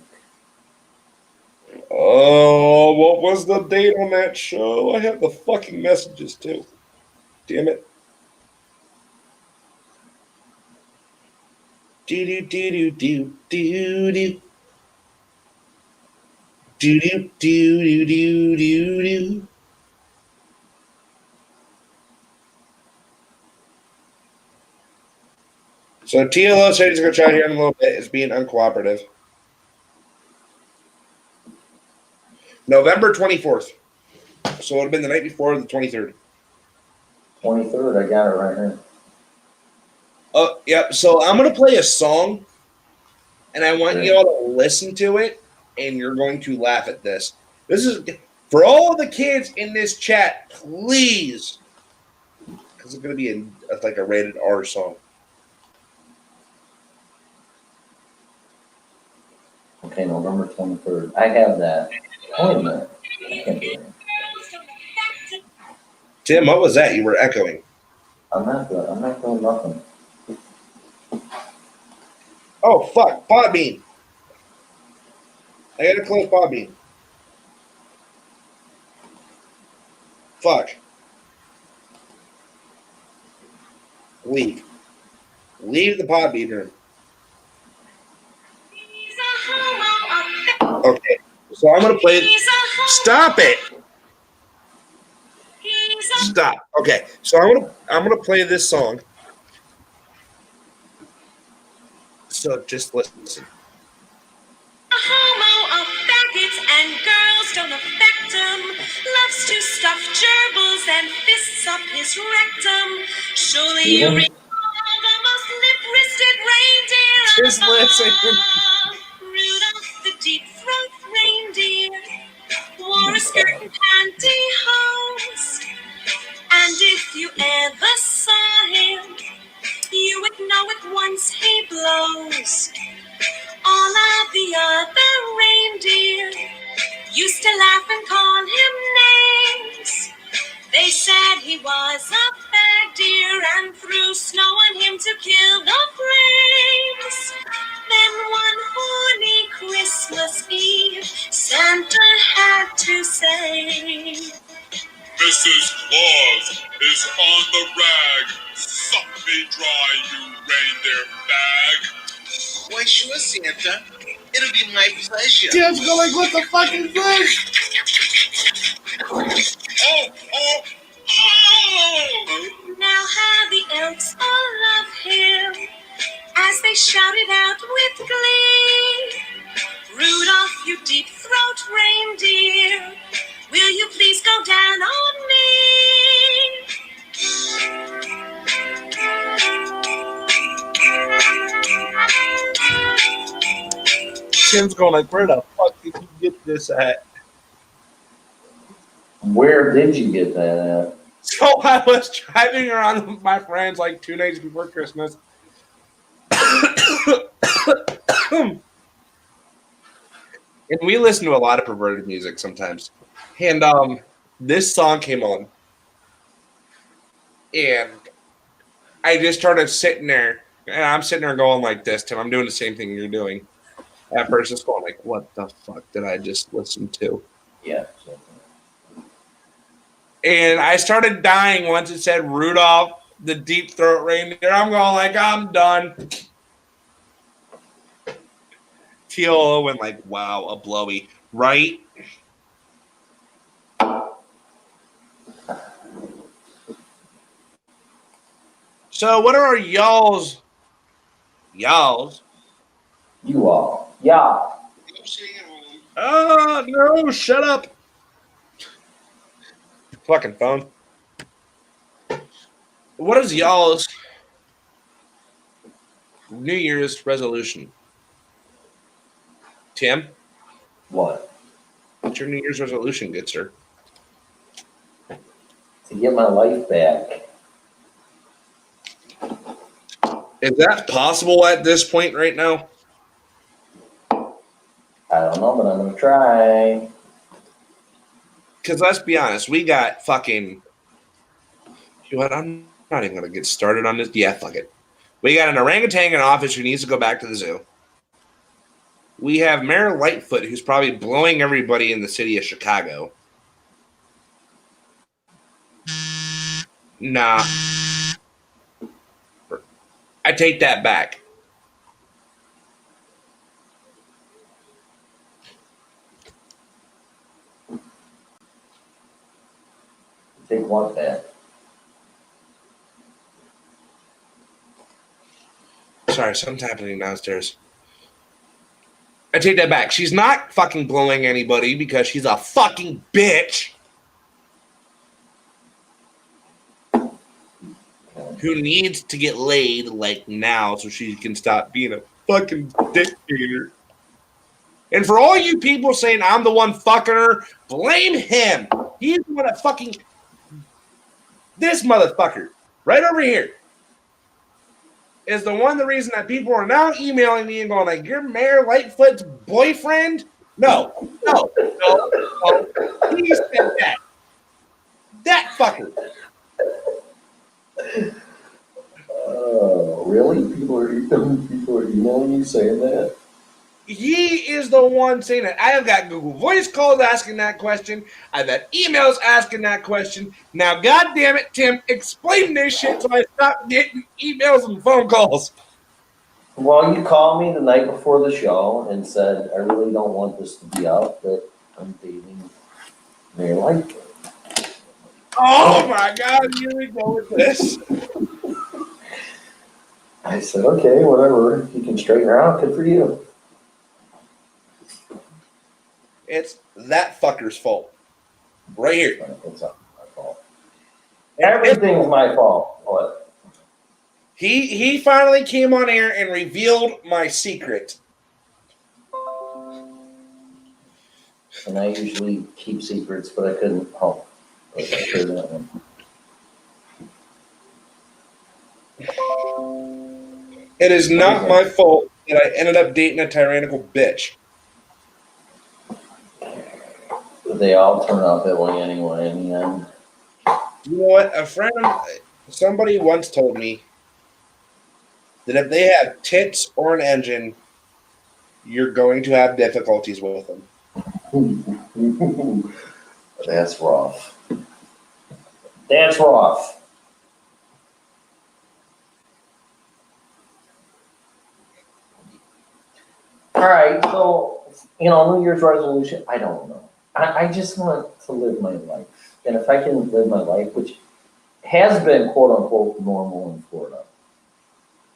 S3: Oh, what was the date on that show? I have the fucking messages too. Damn it. Do do do do do do do. Do do do do do do do. So TLO said he's going to try here in a little bit. It's being uncooperative. November 24th. So it would have been the night before the 23rd.
S1: 23rd, I got it right here.
S3: Oh, yep. So I'm going to play a song, and I want you all to listen to it, and you're going to laugh at this. This is for all the kids in this chat, please, because it's going to be like a rated R song.
S1: Okay, November 23rd. I have that. Wait a minute. I can't do it.
S3: Tim, what was that? You were echoing.
S1: I'm not doing nothing.
S3: Oh, fuck. Podbean. I got to close Podbean. Fuck. Leave. Leave the Podbean room. Okay. So I'm going to play. Stop it. Stop. Okay. So I'm gonna play this song. So just listen.
S6: A homo of faggots and girls don't affect him. Loves to stuff gerbils and fists up his rectum. Surely you recall the most lip-wristed reindeer
S3: Just
S6: of all.
S3: listen.
S6: Rudolph the deep-throat reindeer wore a skirt and pantyhose. And if you ever saw him, you would know at once he blows. All of the other reindeer used to laugh and call him names. They said he was a fag deer and threw snow on him to kill the flames. Then one horny Christmas Eve, Santa had to say,
S7: Mrs. Claus is on the rag. Suck me dry, you reindeer bag.
S8: Why, sure, Santa. It'll be my pleasure.
S3: Tim's going, what the fuck is this?
S7: Oh!
S6: now how the elves all love him as they shouted out with glee. Rudolph, you deep-throat reindeer, will you please go down on me?
S3: Tim's going like, where the fuck did you get this at?
S1: Where did you get that at?
S3: So I was driving around with my friends like 2 days before Christmas. And we listen to a lot of perverted music sometimes. And this song came on. And I just started sitting there. And I'm sitting there going like this, Tim. I'm doing the same thing you're doing. At first, it's going like, what the fuck did I just listen to?
S1: Yeah.
S3: And I started dying once it said Rudolph, the deep throat reindeer. I'm going like, I'm done. TLO went like, wow, a blowy. Right? So what are our y'all's? Y'all's?
S1: You all. Yeah.
S8: I'm sitting at home.
S3: Oh, no, shut up. Fucking phone. What is y'all's New Year's resolution? Tim?
S1: What?
S3: What's your New Year's resolution, good sir?
S1: To get my life back.
S3: Is that possible at this point right now?
S1: I don't know, but I'm going to try.
S3: Because let's be honest, we got fucking. You know what? I'm not even going to get started on this. Yeah, fuck it. We got an orangutan in office who needs to go back to the zoo. We have Mayor Lightfoot, who's probably blowing everybody in the city of Chicago. Nah. I take that back.
S1: Take what back?
S3: Sorry, something's happening downstairs. I take that back. She's not fucking blowing anybody because she's a fucking bitch who needs to get laid like now so she can stop being a fucking dictator. And for all you people saying I'm the one fucking her, blame him. He's the one that fucking this motherfucker right over here is the reason that people are now emailing me and going like, "You're Mayor Lightfoot's boyfriend?" No. He said that. That fucker.
S1: Oh, really? People are emailing you saying that?
S3: He is the one saying that. I have got Google Voice calls asking that question. I've had emails asking that question. Now, God damn it, Tim, explain this shit so I stop getting emails and phone calls.
S1: Well, you called me the night before the show and said, I really don't want this to be out, but I'm dating Mayor Lightfoot.
S3: Oh my God, here we go with this.
S1: I said, okay, whatever. If you can straighten her out, good for you.
S3: It's that fucker's fault. Right here.
S1: It's not my fault. Everything's my fault. What?
S3: He finally came on air and revealed my secret.
S1: And I usually keep secrets, but I couldn't help. But I sure that one.
S3: It is not my fault that I ended up dating a tyrannical bitch.
S1: They all turn out that way anyway in the end.
S3: You know what? Somebody once told me that if they have tits or an engine, you're going to have difficulties with them.
S1: That's rough. That's rough. All right, so, New Year's resolution, I don't know. I just want to live my life. And if I can live my life, which has been quote unquote normal in Florida,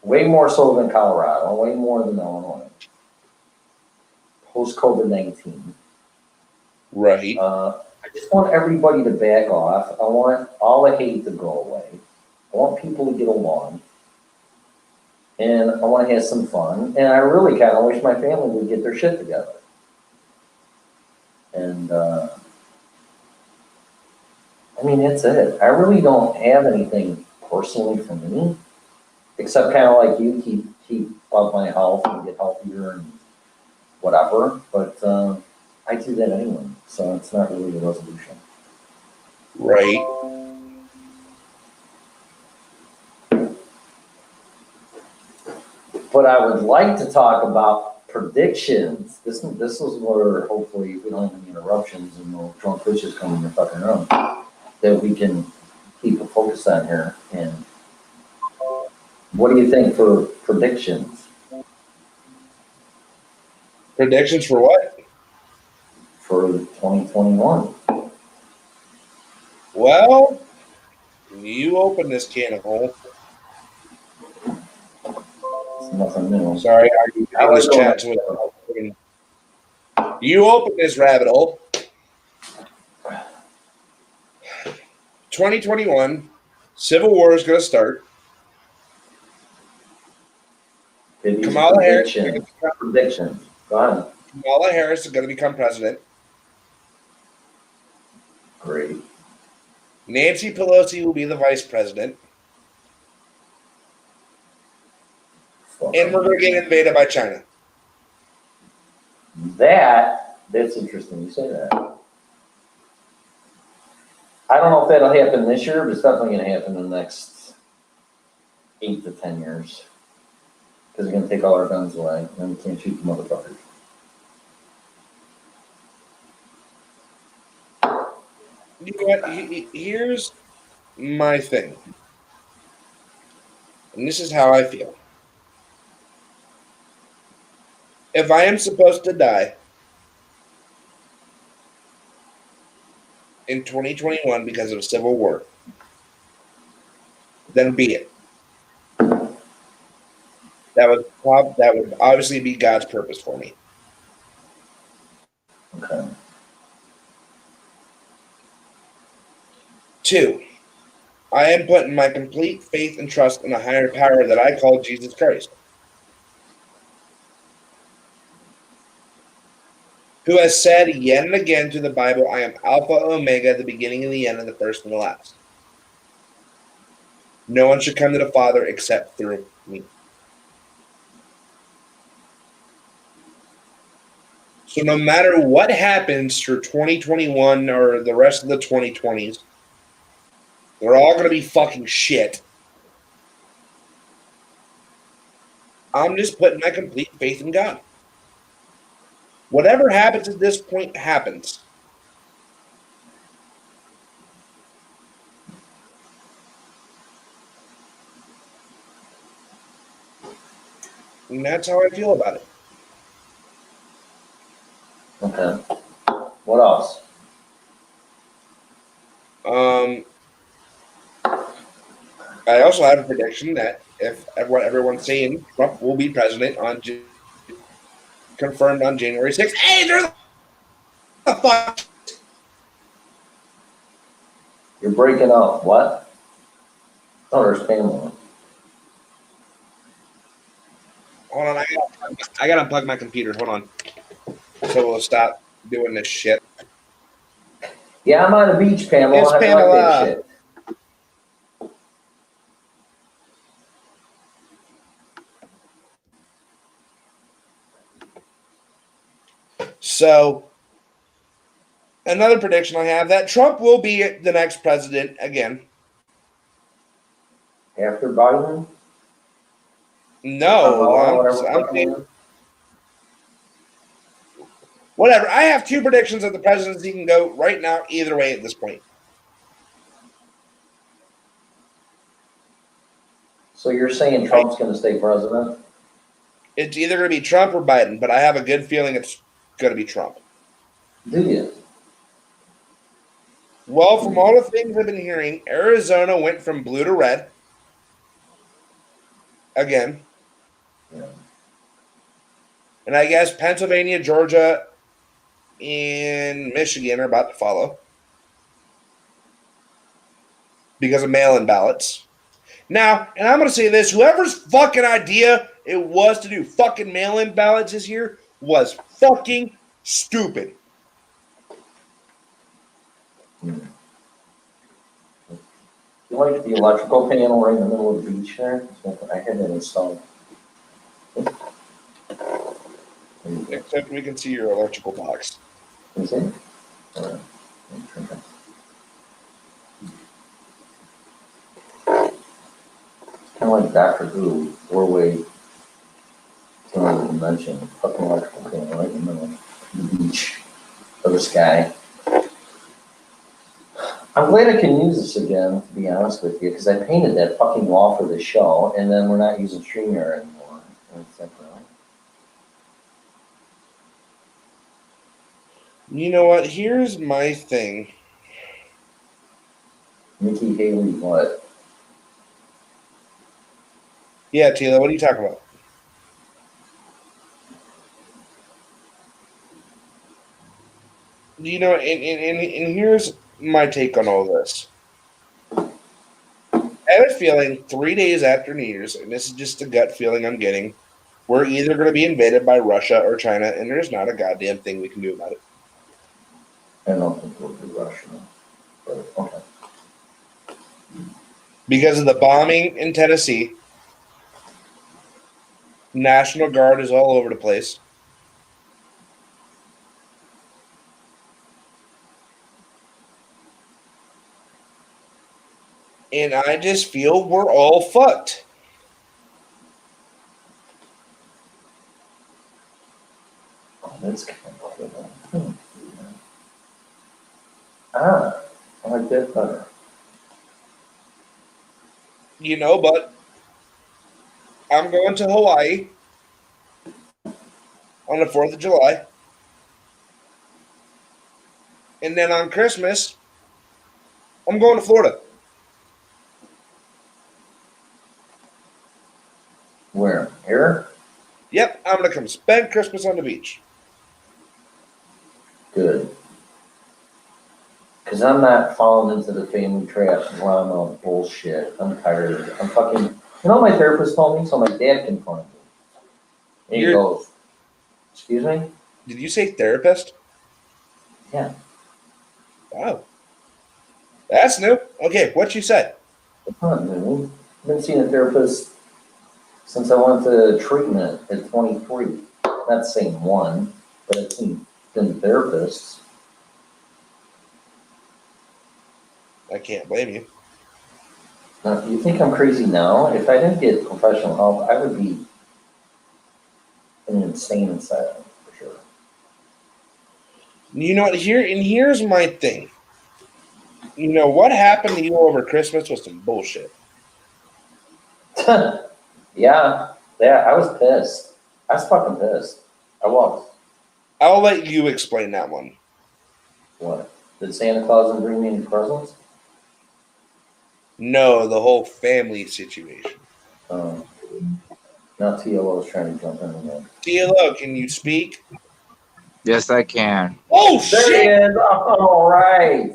S1: way more so than Colorado, way more than Illinois, post COVID-19.
S3: Right.
S1: I just want everybody to back off. I want all the hate to go away. I want people to get along. And I want to have some fun. And I really kind of wish my family would get their shit together. And, that's it. I really don't have anything personally for me, except kind of like you, keep up my health and get healthier and whatever. But I do that anyway, so it's not really a resolution.
S3: Right.
S1: But I would like to talk about predictions. This is where hopefully we don't have any interruptions and no drunk bitches come in the fucking room, that we can keep a focus on here. And what do you think for predictions?
S3: Predictions for what?
S1: For 2021.
S3: Well, you open this can of hole.
S1: It's nothing new.
S3: Sorry, I was chatting with you. Open this rabbit hole. 2021, Civil War is going to start. Kamala Harris.
S1: Prediction. Go ahead.
S3: Kamala Harris is going to become president.
S1: Great.
S3: Nancy Pelosi will be the vice president. And we're going to get invaded by China.
S1: That's interesting you say that. I don't know if that'll happen this year, but it's definitely going to happen in the next 8 to 10 years. Because they're going to take all our guns away, and we can't shoot the motherfuckers.
S3: You know what? Here's my thing. And this is how I feel. If I am supposed to die in 2021 because of Civil War, then be it. That's that would obviously be God's purpose for me.
S1: Okay.
S3: 2, I am putting my complete faith and trust in a higher power that I call Jesus Christ, who has said yet and again through the Bible, I am Alpha and Omega, the beginning and the end, and the first and the last. No one should come to the Father except through me. So no matter what happens through 2021 or the rest of the 2020s, they're all going to be fucking shit. I'm just putting my complete faith in God. Whatever happens at this point happens. And that's how I feel about it.
S1: Okay. What else?
S3: I also have a prediction that if what everyone's saying, Trump will be president confirmed on January 6th. Hey, there's the fuck.
S1: You're breaking up. What? I don't understand one.
S3: Hold on, I gotta unplug my computer. Hold on. So we'll stop doing this shit.
S1: Yeah, I'm on the beach, Pamela.
S3: Yes,
S1: I like
S3: Pamela.
S1: that shit.
S3: So another prediction I have that Trump will be the next president again.
S1: After Biden?
S3: No, I'm saying whatever. I have 2 predictions that the presidency can go right now either way at this point.
S1: So you're saying Trump's going to stay president?
S3: It's either going to be Trump or Biden, but I have a good feeling it's going to be Trump.
S1: Do you?
S3: Well, from all the things I've been hearing, Arizona went from blue to red again.
S1: Yeah.
S3: And I guess Pennsylvania, Georgia, and Michigan are about to follow because of mail-in ballots. Now, and I'm going to say this, whoever's fucking idea it was to do fucking mail-in ballots this year was fucking stupid.
S1: You like the electrical panel right in the middle of the beach there? I had that installed.
S3: Except we can see your electrical box.
S1: You see? All right. Kind of like Doctor Who, four-way dimension, fucking electrical panel right in the middle of the beach of the sky. I'm glad I can use this again, to be honest with you, because I painted that fucking wall for the show, and then we're not using StreamYard anymore. And it's like, well,
S3: You know what? Here's my thing.
S1: Nikki Haley, what?
S3: Yeah, Tila, what are you talking about? You know, and here's my take on all this. I have a feeling 3 days after New Year's, and this is just a gut feeling I'm getting, we're either going to be invaded by Russia or China, and there's not a goddamn thing we can do about it.
S1: I don't think it'll be Russia, but okay.
S3: Because of the bombing in Tennessee, National Guard is all over the place. And I just feel we're all fucked.
S1: Oh, that's kind of cool. Ah, I like that better.
S3: You know, but I'm going to Hawaii on the 4th of July. And then on Christmas, I'm going to Florida.
S1: Where? Here?
S3: to come spend Christmas on the beach.
S1: Good. Because I'm not falling into the family trap drama bullshit. I'm tired of it. I'm fucking. You know what my therapist told me? So my dad confronted me. And he goes, excuse me?
S3: Did you say therapist?
S1: Yeah.
S3: Wow. That's new. Okay, what you said?
S1: Huh, dude. I've been seeing a therapist since I went to treatment at 23. Not saying one, but I've seen therapists.
S3: I can't blame you.
S1: Now, you think I'm crazy now? If I didn't get professional help, I would be in an insane asylum for sure.
S3: You know what? Here's my thing. You know what happened to you over Christmas was some bullshit.
S1: Yeah, I was pissed. I was fucking pissed. I was.
S3: I'll let you explain that one.
S1: What? Did Santa Claus didn't bring me any presents?
S3: No, the whole family situation.
S1: Um, now TLO is trying to jump in again.
S3: TLO, can you speak?
S9: Yes, I can.
S3: Oh
S1: There
S3: shit!
S1: he is. All right.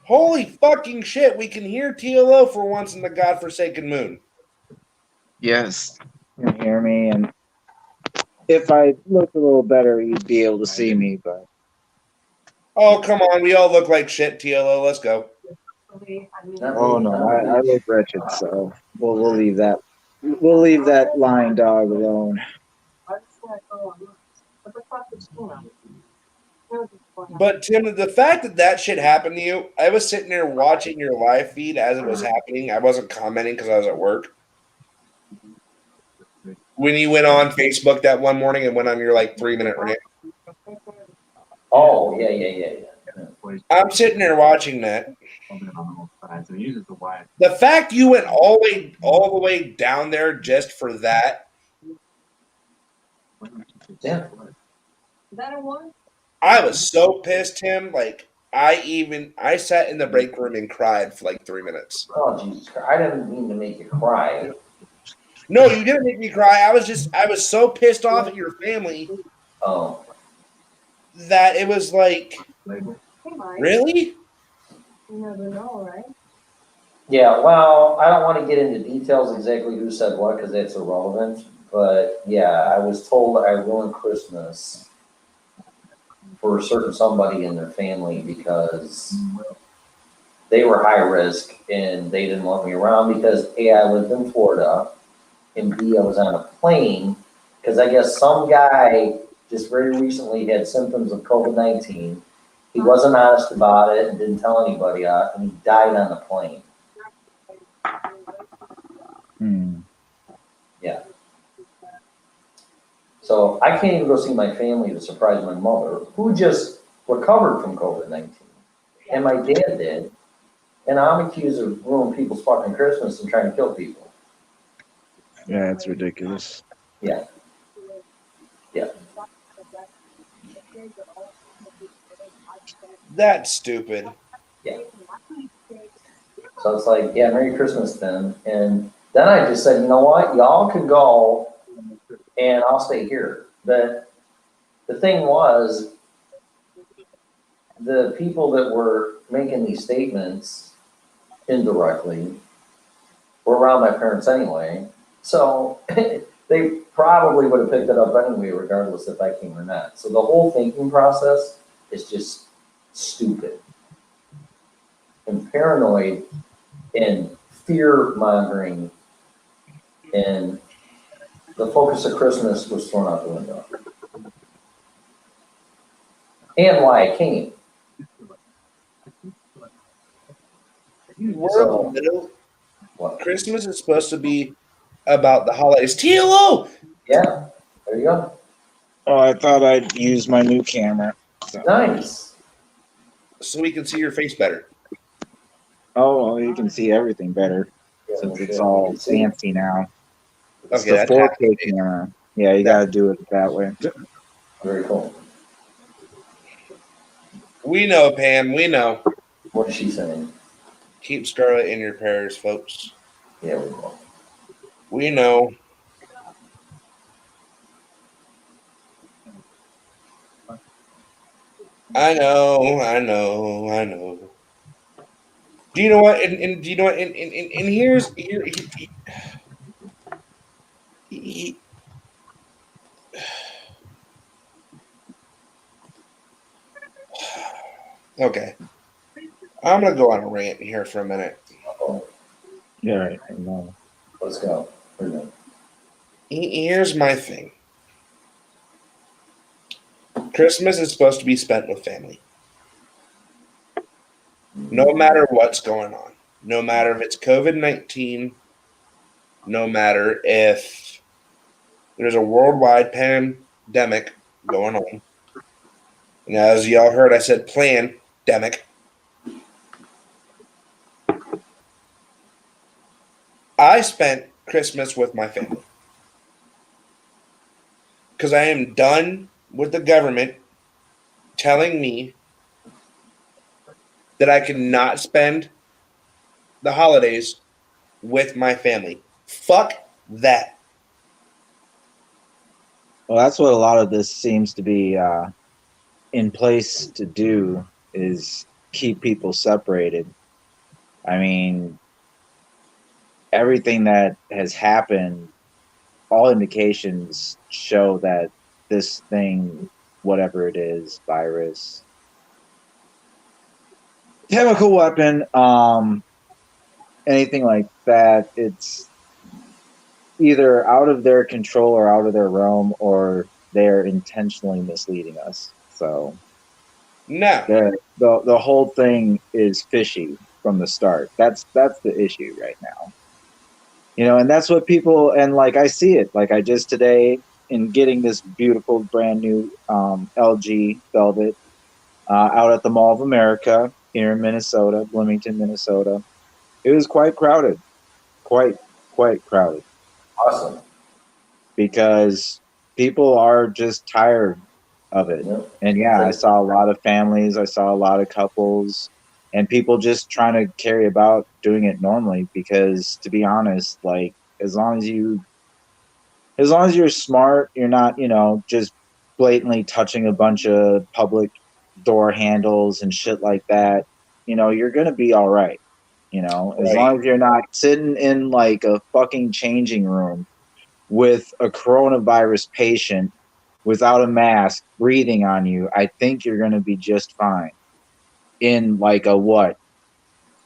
S3: Holy fucking shit! We can hear TLO for once in the godforsaken moon.
S9: Yes, you can hear me, and if I looked a little better, you'd be able to see me. But
S3: Oh come on, we all look like shit. TLO, let's go.
S9: oh no, I look wretched. So we'll leave that. We'll leave that lying dog alone.
S3: But Tim, the fact that that shit happened to you, I was sitting there watching your live feed as it was happening. I wasn't commenting because I was at work. When you went on Facebook that one morning and went on your like 3-minute rant,
S1: Oh, yeah.
S3: I'm sitting there watching that. The fact you went all the way down there just for that,
S1: Yeah.
S3: I was so pissed, Tim. Like I sat in the break room and cried for like 3 minutes.
S1: Oh, Jesus Christ. I didn't mean to make you cry.
S3: No, you didn't make me cry. I was so pissed off at your family
S1: Oh.
S3: that it was like, really?
S1: Yeah, well, I don't want to get into details exactly who said what because that's irrelevant. But yeah, I was told I ruined Christmas for a certain somebody in their family because they were high risk and they didn't want me around because A, I lived in Florida, and B, I was on a plane because I guess some guy just very recently had symptoms of COVID-19. He wasn't honest about it and didn't tell anybody, and he died on the plane. Yeah. So I can't even go see my family to surprise my mother, who just recovered from COVID-19. And my dad did. And I'm accused of ruining people's fucking Christmas and trying to kill people.
S9: Yeah, it's ridiculous.
S1: Yeah.
S3: That's stupid.
S1: Yeah. So it's like, yeah, Merry Christmas then. And then I just said, you know what? Y'all can go and I'll stay here. But the thing was, the people that were making these statements indirectly were around my parents anyway. So they probably would have picked it up anyway, regardless if I came or not. So the whole thinking process is just stupid and paranoid and fear mongering, and the focus of Christmas was thrown out the window. And why I came.
S3: We're in the middle.
S1: What?
S3: Christmas is supposed to be about the holidays. TLO!
S1: Yeah, there you go.
S9: Oh, I thought I'd use my new camera. So.
S1: Nice.
S3: So we can see your face better.
S9: Oh, well, you can see everything better
S1: Yeah,
S9: since
S1: no
S9: it's
S1: shit.
S9: all
S1: You can see.
S9: fancy now. It's
S3: Okay,
S9: the
S3: that's
S9: 4K camera. Yeah, you got to do it that way.
S1: Very cool.
S3: We know, Pam. We know.
S1: What is she saying?
S3: Keep Scarlet in your prayers, folks.
S1: Yeah, we will.
S3: We know. I know. Do you know what? And do you know what? And here's here. He- okay, I'm gonna go on a rant here for a minute.
S1: Oh,
S9: Yeah, right. I know.
S1: let's go.
S3: Here's my thing. Christmas is supposed to be spent with family. No matter what's going on. No matter if it's COVID-19, no matter if there's a worldwide pandemic going on. And as y'all heard, I said pandemic. I spent Christmas with my family. Because I am done with the government telling me that I cannot spend the holidays with my family. Fuck that.
S9: Well, that's what a lot of this seems to be in place to do, is keep people separated. I mean, everything that has happened, all indications show that this thing, whatever it is, virus, chemical weapon, anything like that, it's either out of their control or out of their realm, or they're intentionally misleading us. So
S3: No.
S9: the whole thing is fishy from the start. That's the issue right now. You know, and that's what people, and like I see it, like I just today in getting this beautiful brand new LG Velvet out at the Mall of America here in Minnesota, Bloomington, Minnesota. It was quite crowded, quite crowded,
S1: Awesome.
S9: because people are just tired of it.
S1: Yep.
S9: And yeah, I saw a lot of families, I saw a lot of couples, and people just trying to carry about doing it normally, because to be honest, like as long as you're smart, you're not, just blatantly touching a bunch of public door handles and shit like that, you're going to be all right. As long as you're not sitting in like a fucking changing room with a coronavirus patient without a mask breathing on you, I think you're going to be just fine in like a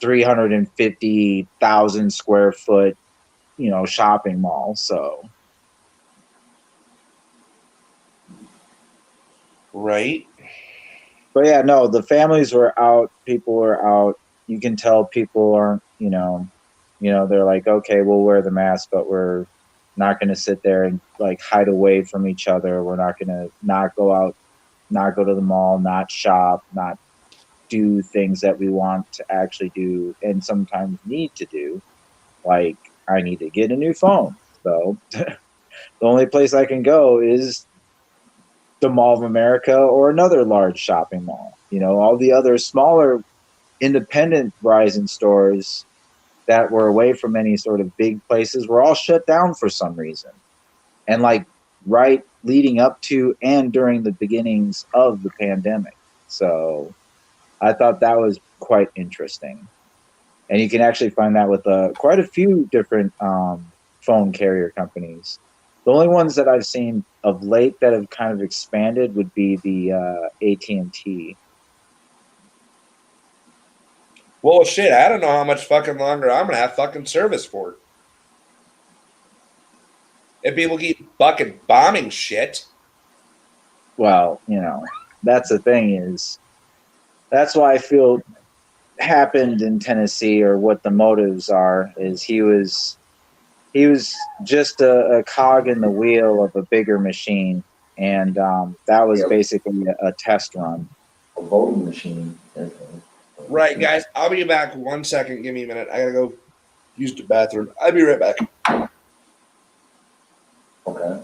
S9: 350,000 square foot, shopping mall. So,
S3: Right.
S9: but yeah, no, the families were out, people were out. You can tell people aren't, they're like, okay, we'll wear the mask, but we're not going to sit there and like hide away from each other. We're not going to not go out, not go to the mall, not shop, not do things that we want to actually do and sometimes need to do. Like, I need to get a new phone. So the only place I can go is the Mall of America or another large shopping mall. All the other smaller independent Verizon stores that were away from any sort of big places were all shut down for some reason. And like right leading up to and during the beginnings of the pandemic. So I thought that was quite interesting. And you can actually find that with quite a few different phone carrier companies. The only ones that I've seen of late that have kind of expanded would be the AT&T.
S3: Well, shit, I don't know how much fucking longer I'm gonna have fucking service for. If people keep fucking bombing shit.
S9: Well, that's the thing, is that's why I feel happened in Tennessee, or what the motives are, is he was just a cog in the wheel of a bigger machine, and that was basically a test run.
S1: A voting machine.
S3: Right, guys. I'll be back 1 second. Give me a minute. I gotta go use the bathroom. I'll be right back.
S1: Okay.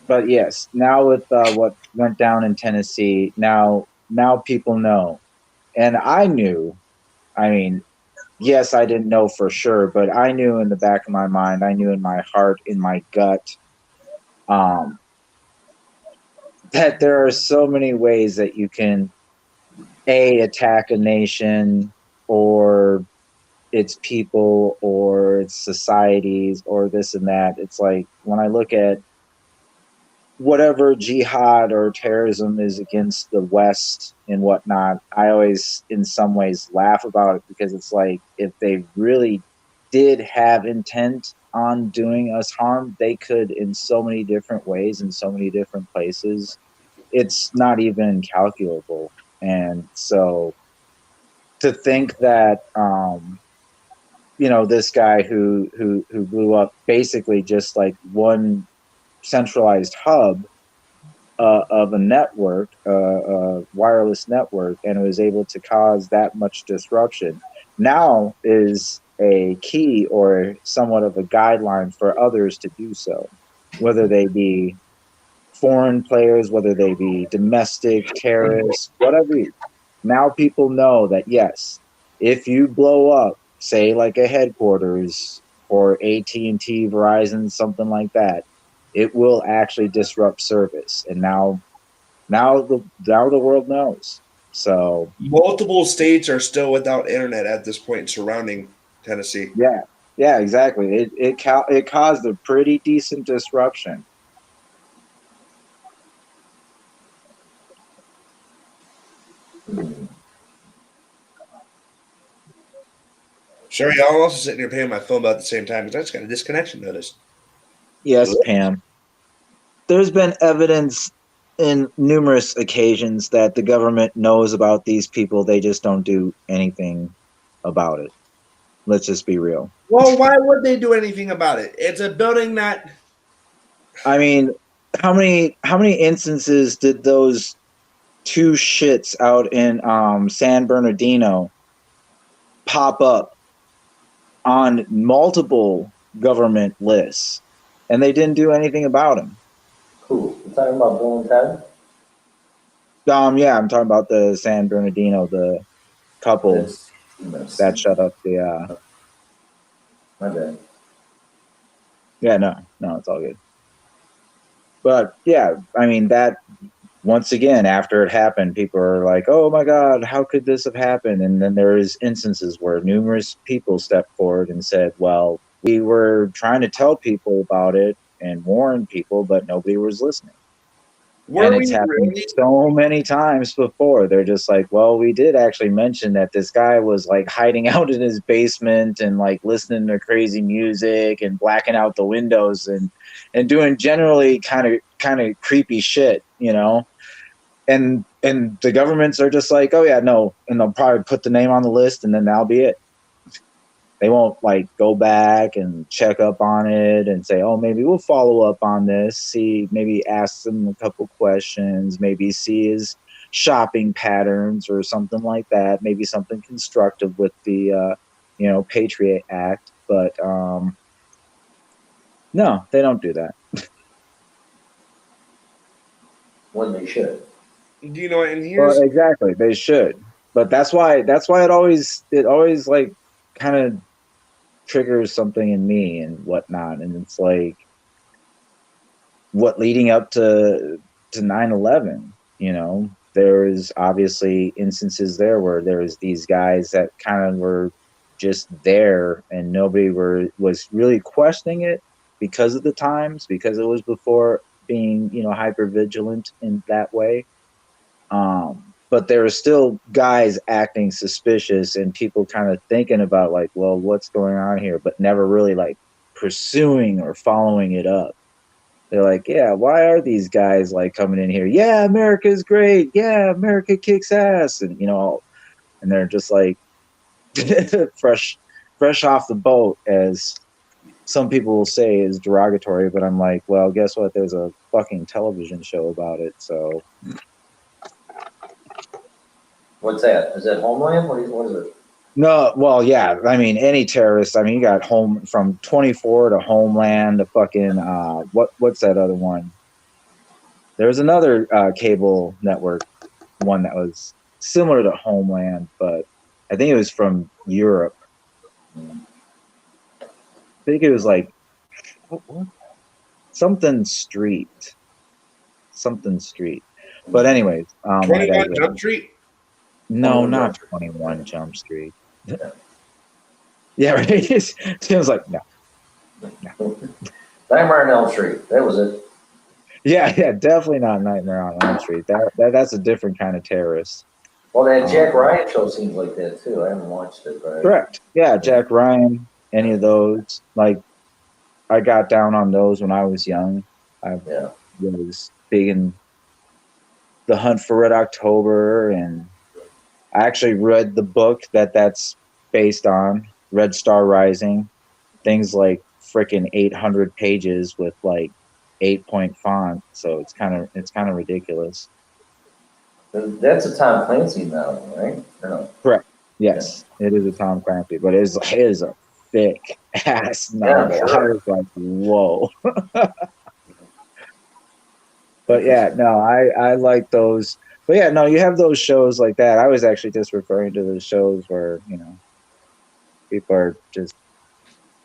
S9: But yes, now with what went down in Tennessee, now people know, and I knew. I mean, yes, I didn't know for sure, but I knew in the back of my mind, I knew in my heart, in my gut, um, that there are so many ways that you can attack a nation or its people or its societies or this and that. It's like when I look at whatever jihad or terrorism is against the West and whatnot, I always, in some ways, laugh about it because it's like if they really did have intent on doing us harm, they could in so many different ways, in so many different places. It's not even calculable. And so to think that, this guy who blew up basically just like one centralized hub of a network, a wireless network, and was able to cause that much disruption, now is a key or somewhat of a guideline for others to do so, whether they be foreign players, whether they be domestic terrorists, whatever. Now people know that yes, if you blow up, say like a headquarters or AT&T, Verizon, something like that, it will actually disrupt service. And now the world knows. So
S3: Multiple states are still without internet at this point surrounding Tennessee.
S9: yeah, exactly. It caused a pretty decent disruption.
S3: Sure, y'all also sitting here paying my phone bill at the same time because I just got a disconnection notice.
S9: Yes, Pam. There's been evidence in numerous occasions that the government knows about these people. They just don't do anything about it. Let's just be real.
S3: Well, why would they do anything about it? It's a building that.
S9: I mean, how many instances did those two shits out in San Bernardino pop up on multiple government lists, and they didn't do anything about them?
S1: Cool. You talking about Bill and Ted?
S9: Yeah, I'm talking about the San Bernardino, the couple that shut up the.
S1: My bad.
S9: Yeah, no, it's all good. But yeah, I mean that. Once again, after it happened, people are like, "Oh my God, how could this have happened?" And then there is instances where numerous people stepped forward and said, "Well, we were trying to tell people about it and warn people, but nobody was listening." And it's happened so many times before. They're just like, "Well, we did actually mention that this guy was like hiding out in his basement and like listening to crazy music and blacking out the windows and doing generally kind of creepy shit, you know." And the governments are just like, "Oh yeah, no," and they'll probably put the name on the list, and then that'll be it. They won't like go back and check up on it and say, "Oh, maybe we'll follow up on this." See, maybe ask him a couple questions, maybe see his shopping patterns or something like that. Maybe something constructive with the Patriot Act, but no, they don't do that.
S1: When they should.
S3: Do you know? And
S9: Well,
S3: here's
S9: exactly, they should, but that's why it always like kind of triggers something in me and whatnot. And it's like what leading up to 9/11, there's obviously instances there where there was these guys that kind of were just there and nobody was really questioning it because of the times, because it was before being, hyper vigilant in that way. But there are still guys acting suspicious and people kind of thinking about like, well, what's going on here, but never really like pursuing or following it up. They're like, yeah, why are these guys like coming in here? Yeah, America's great. Yeah, America kicks ass. And, and they're just like fresh off the boat, as some people will say is derogatory. But I'm like, well, guess what? There's a fucking television show about it. So.
S1: What's that? Is that Homeland? What is it?
S9: No, well, yeah. I mean, any terrorist. I mean, you got home from 24 to Homeland to fucking what's that other one? There was another cable network one that was similar to Homeland, but I think it was from Europe. I think it was like what? Something Street. Something Street. But anyways, I
S3: 21
S9: digress.
S3: Jump Street.
S9: No,
S1: 21
S9: not
S1: Jump
S9: 21 Jump Street. Yeah, right. Tim's like, no.
S1: Nightmare on Elm Street. That was it.
S9: Yeah, definitely not Nightmare on Elm Street. That's a different kind of terrorist.
S1: Well, that Jack Ryan show seems like that too. I haven't watched it, but
S9: Correct. Yeah, Jack Ryan, any of those. Like, I got down on those when I was young. I
S1: yeah.
S9: was big in The Hunt for Red October, and I actually read the book that's based on, Red Star Rising. Things like freaking 800 pages with like 8-point font, so it's kind of ridiculous.
S1: That's a Tom Clancy novel, right? Or no?
S9: Correct. Yes, it is a Tom Clancy, but it is a thick ass novel.
S1: Yeah, sure.
S9: I was like, whoa. But yeah, no, I like those. But yeah, no, you have those shows like that. I was actually just referring to the shows where, people are just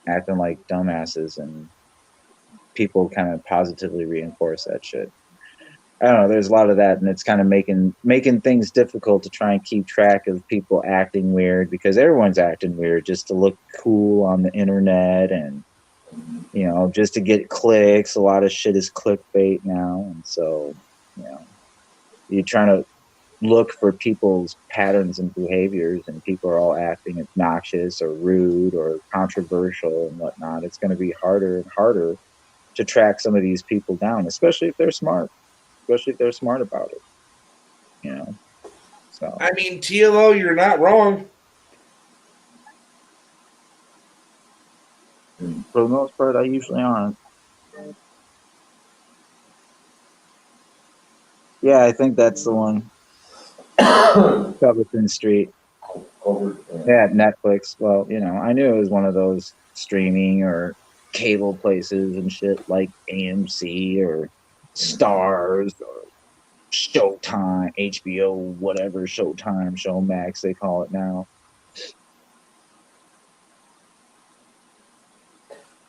S9: acting like dumbasses and people kind of positively reinforce that shit. I don't know, there's a lot of that, and it's kind of making things difficult to try and keep track of people acting weird, because everyone's acting weird just to look cool on the internet and just to get clicks. A lot of shit is clickbait now, and so you're trying to look for people's patterns and behaviors, and people are all acting obnoxious or rude or controversial and whatnot. It's going to be harder and harder to track some of these people down, especially if they're smart. Especially if they're smart about it, So
S3: I mean, TLO, you're not wrong.
S9: For the most part, I usually aren't. Yeah, I think that's the one. Covington Street. Yeah, Netflix. Well, I knew it was one of those streaming or cable places and shit like AMC or Stars or Showtime, HBO, whatever, Showtime, Showmax, they call it now.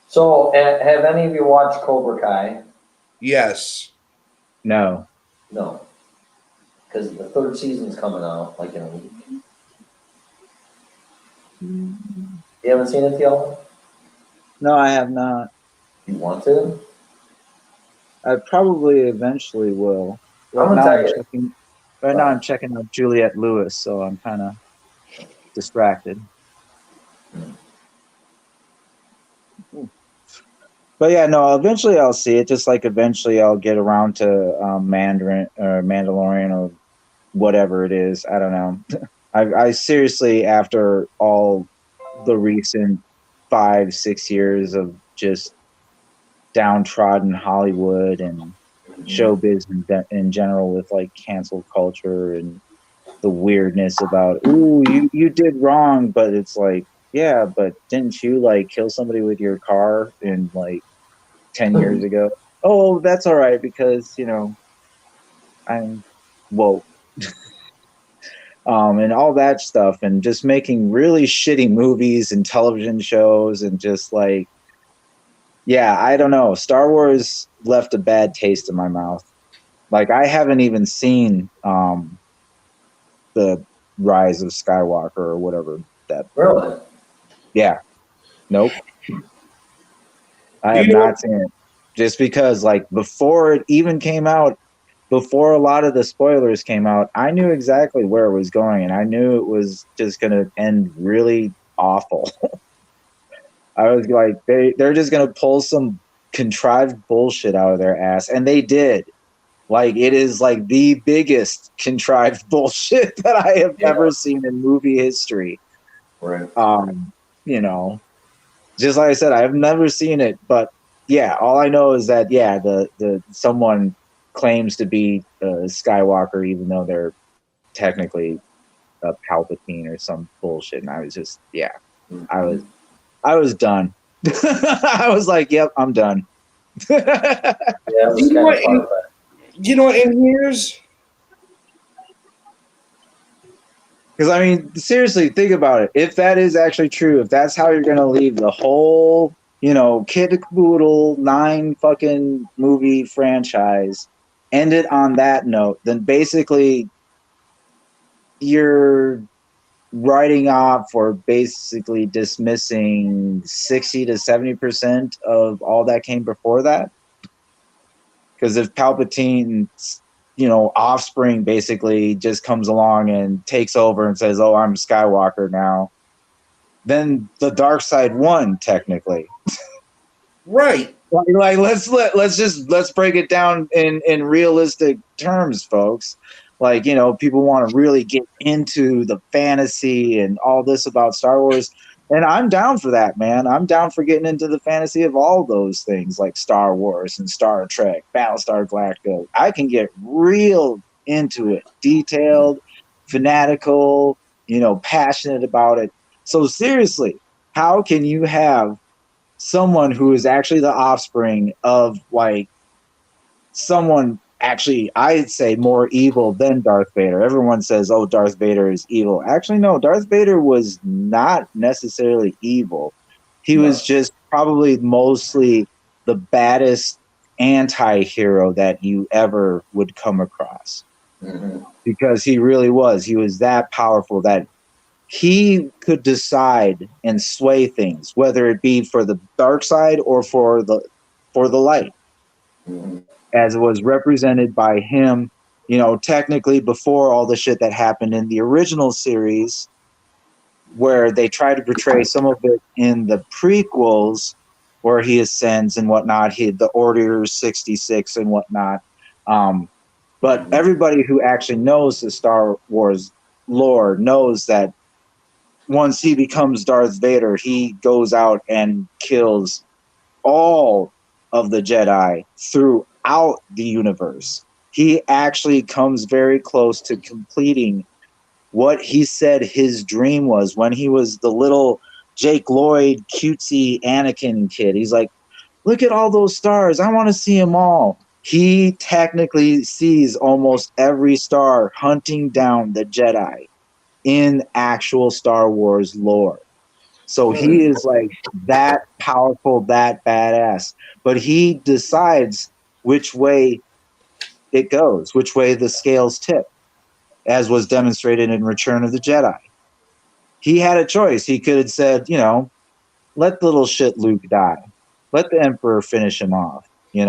S1: So, have any of you watched Cobra Kai?
S3: Yes.
S9: No.
S1: No. Because the third season's coming out like in a week. You haven't seen it, Theo?
S9: No, I have not.
S1: You want to?
S9: I probably eventually will.
S1: I'm gonna tell you.
S9: Right now I'm checking out Juliette Lewis, so I'm kind of distracted. But yeah, no, eventually I'll see it. Just like eventually I'll get around to Mandarin or Mandalorian or whatever it is. I don't know. I seriously, after all the recent 5-6 years of just downtrodden Hollywood and showbiz in general, with like cancel culture and the weirdness about, ooh, you did wrong, but it's like, yeah, but didn't you like kill somebody with your car in like 10 years ago? Oh, that's all right because I'm woke. And all that stuff, and just making really shitty movies and television shows, and just like, yeah, I don't know. Star Wars left a bad taste in my mouth. Like, I haven't even seen the Rise of Skywalker or whatever that.
S1: Really?
S9: Yeah. Nope. I have not seen it. Just because, like, before it even came out, before a lot of the spoilers came out, I knew exactly where it was going, and I knew it was just going to end really awful. I was like, they're just going to pull some contrived bullshit out of their ass, and they did. Like, it is like the biggest contrived bullshit that I have ever seen in movie history.
S1: Right.
S9: Just like I said, I have never seen it, but yeah, all I know is that the someone claims to be Skywalker, even though they're technically a Palpatine or some bullshit. And I was just, I was done. I was like, yep, I'm done.
S3: You know what? And here's
S9: Because I mean, seriously, think about it. If that is actually true, if that's how you're gonna leave the whole, Kid to Caboodle 9 fucking movie franchise, end it on that note, then basically you're writing off or basically dismissing 60 to 70% of all that came before that. Because if Palpatine's, offspring basically just comes along and takes over and says, "Oh, I'm Skywalker now," then the dark side won technically.
S3: Right.
S9: Like let's break it down in realistic terms, folks. Like, people want to really get into the fantasy and all this about Star Wars. And I'm down for that, man. I'm down for getting into the fantasy of all those things like Star Wars and Star Trek, Battlestar Galactica. I can get real into it, detailed, fanatical, passionate about it. So seriously, how can you have someone who is actually the offspring of like someone actually, I'd say, more evil than Darth Vader? Everyone says, "Oh, Darth Vader is evil." Actually, no, Darth Vader was not necessarily evil. He was just probably mostly the baddest anti-hero that you ever would come across. Because he really was. He was that powerful that he could decide and sway things, whether it be for the dark side or for the light, as it was represented by him. Technically before all the shit that happened in the original series, where they try to portray some of it in the prequels, where he ascends and whatnot, the Order 66 and whatnot. But everybody who actually knows the Star Wars lore knows that once he becomes Darth Vader, he goes out and kills all of the Jedi throughout the universe. He actually comes very close to completing what he said his dream was when he was the little Jake Lloyd cutesy Anakin kid. He's like, "Look at all those stars. I want to see them all." He technically sees almost every star hunting down the Jedi in actual Star Wars lore. So he is like that powerful, that badass. But he decides which way it goes, which way the scales tip, as was demonstrated in Return of the Jedi. He had a choice. He could have said, let the little shit Luke die. Let the Emperor finish him off. He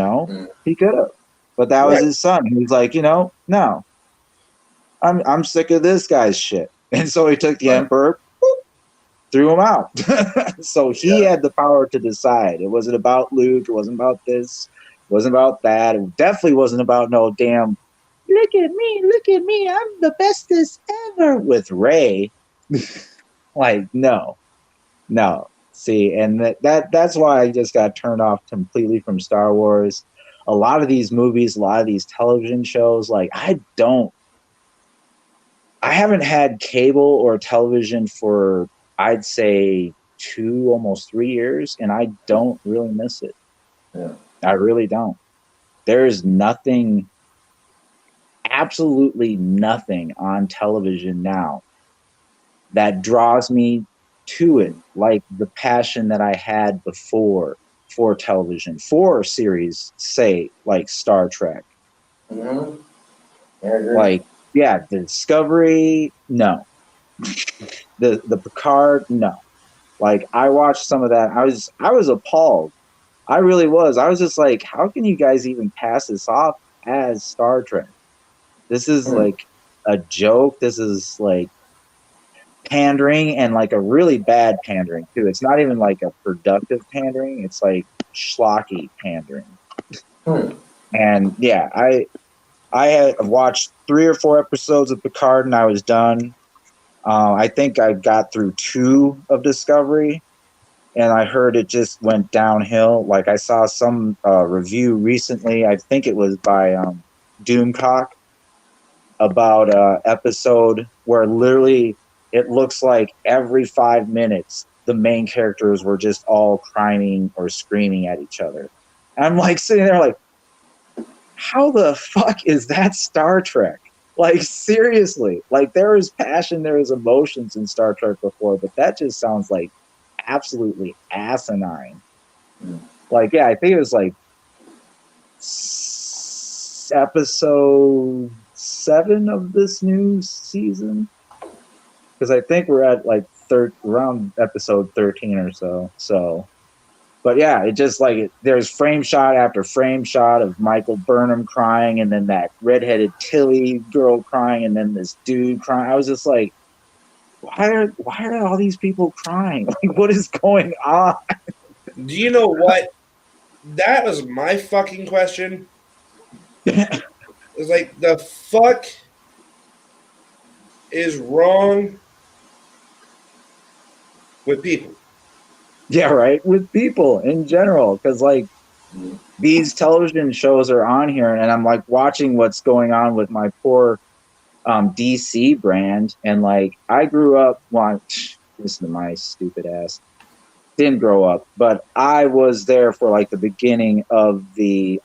S9: could have. But that was his son. He was like, no, I'm sick of this guy's shit. And so he took the Emperor, threw him out. So he had the power to decide. It wasn't about Luke. It wasn't about this. It wasn't about that. It definitely wasn't about no damn, look at me, I'm the bestest ever with Rey. Like, no. See, and that's why I just got turned off completely from Star Wars. A lot of these movies, a lot of these television shows, like I haven't had cable or television for, I'd say, 2, almost 3 years, and I don't really miss it.
S1: Yeah.
S9: I really don't. There's nothing, absolutely nothing on television now that draws me to it like the passion that I had before for television, for series, say, like Star Trek.
S1: Mm-hmm. Yeah, I agree.
S9: Like, yeah, the Discovery, no. The Picard, no. Like, I watched some of that. I was appalled. I really was. I was just like, how can you guys even pass this off as Star Trek? This is like a joke. This is like pandering, and like a really bad pandering too. It's not even like a productive pandering. It's like schlocky pandering. And yeah, I had watched 3 or 4 episodes of Picard and I was done. I think I got through 2 of Discovery, and I heard it just went downhill. Like I saw some review recently, I think it was by Doomcock, about an episode where literally it looks like every 5 minutes the main characters were just all crying or screaming at each other. And I'm like sitting there like, how the fuck is that Star Trek? Like, seriously. Like, there is passion, there is emotions in Star Trek before, but that just sounds like absolutely asinine. Like, yeah, I think it was like episode 7 of this new season. Because I think we're at like around episode 13 or so. So, but yeah, it just like there's frame shot after frame shot of Michael Burnham crying, and then that redheaded Tilly girl crying, and then this dude crying. I was just like, why are all these people crying? Like, what is going on?
S3: Do you know what? That was my fucking question. It's like, the fuck is wrong with people?
S9: Yeah, right. With people in general, because like these television shows are on here, and I'm like watching what's going on with my poor DC brand, and like I grew up. Well, listen to my stupid ass. Didn't grow up, but I was there for like the beginning of the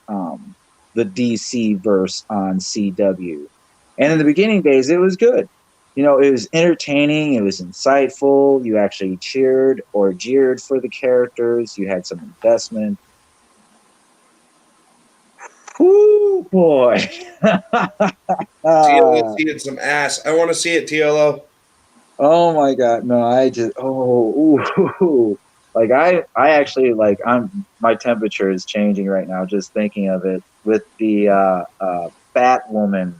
S9: DC verse on CW, and in the beginning days, it was good. You know, it was entertaining, it was insightful. You actually cheered or jeered for the characters. You had some investment. Whoo, boy!
S3: TLO seeing some ass. I want to see it, TLO.
S9: Oh my god, no! I just like I actually like my temperature is changing right now just thinking of it with the Batwoman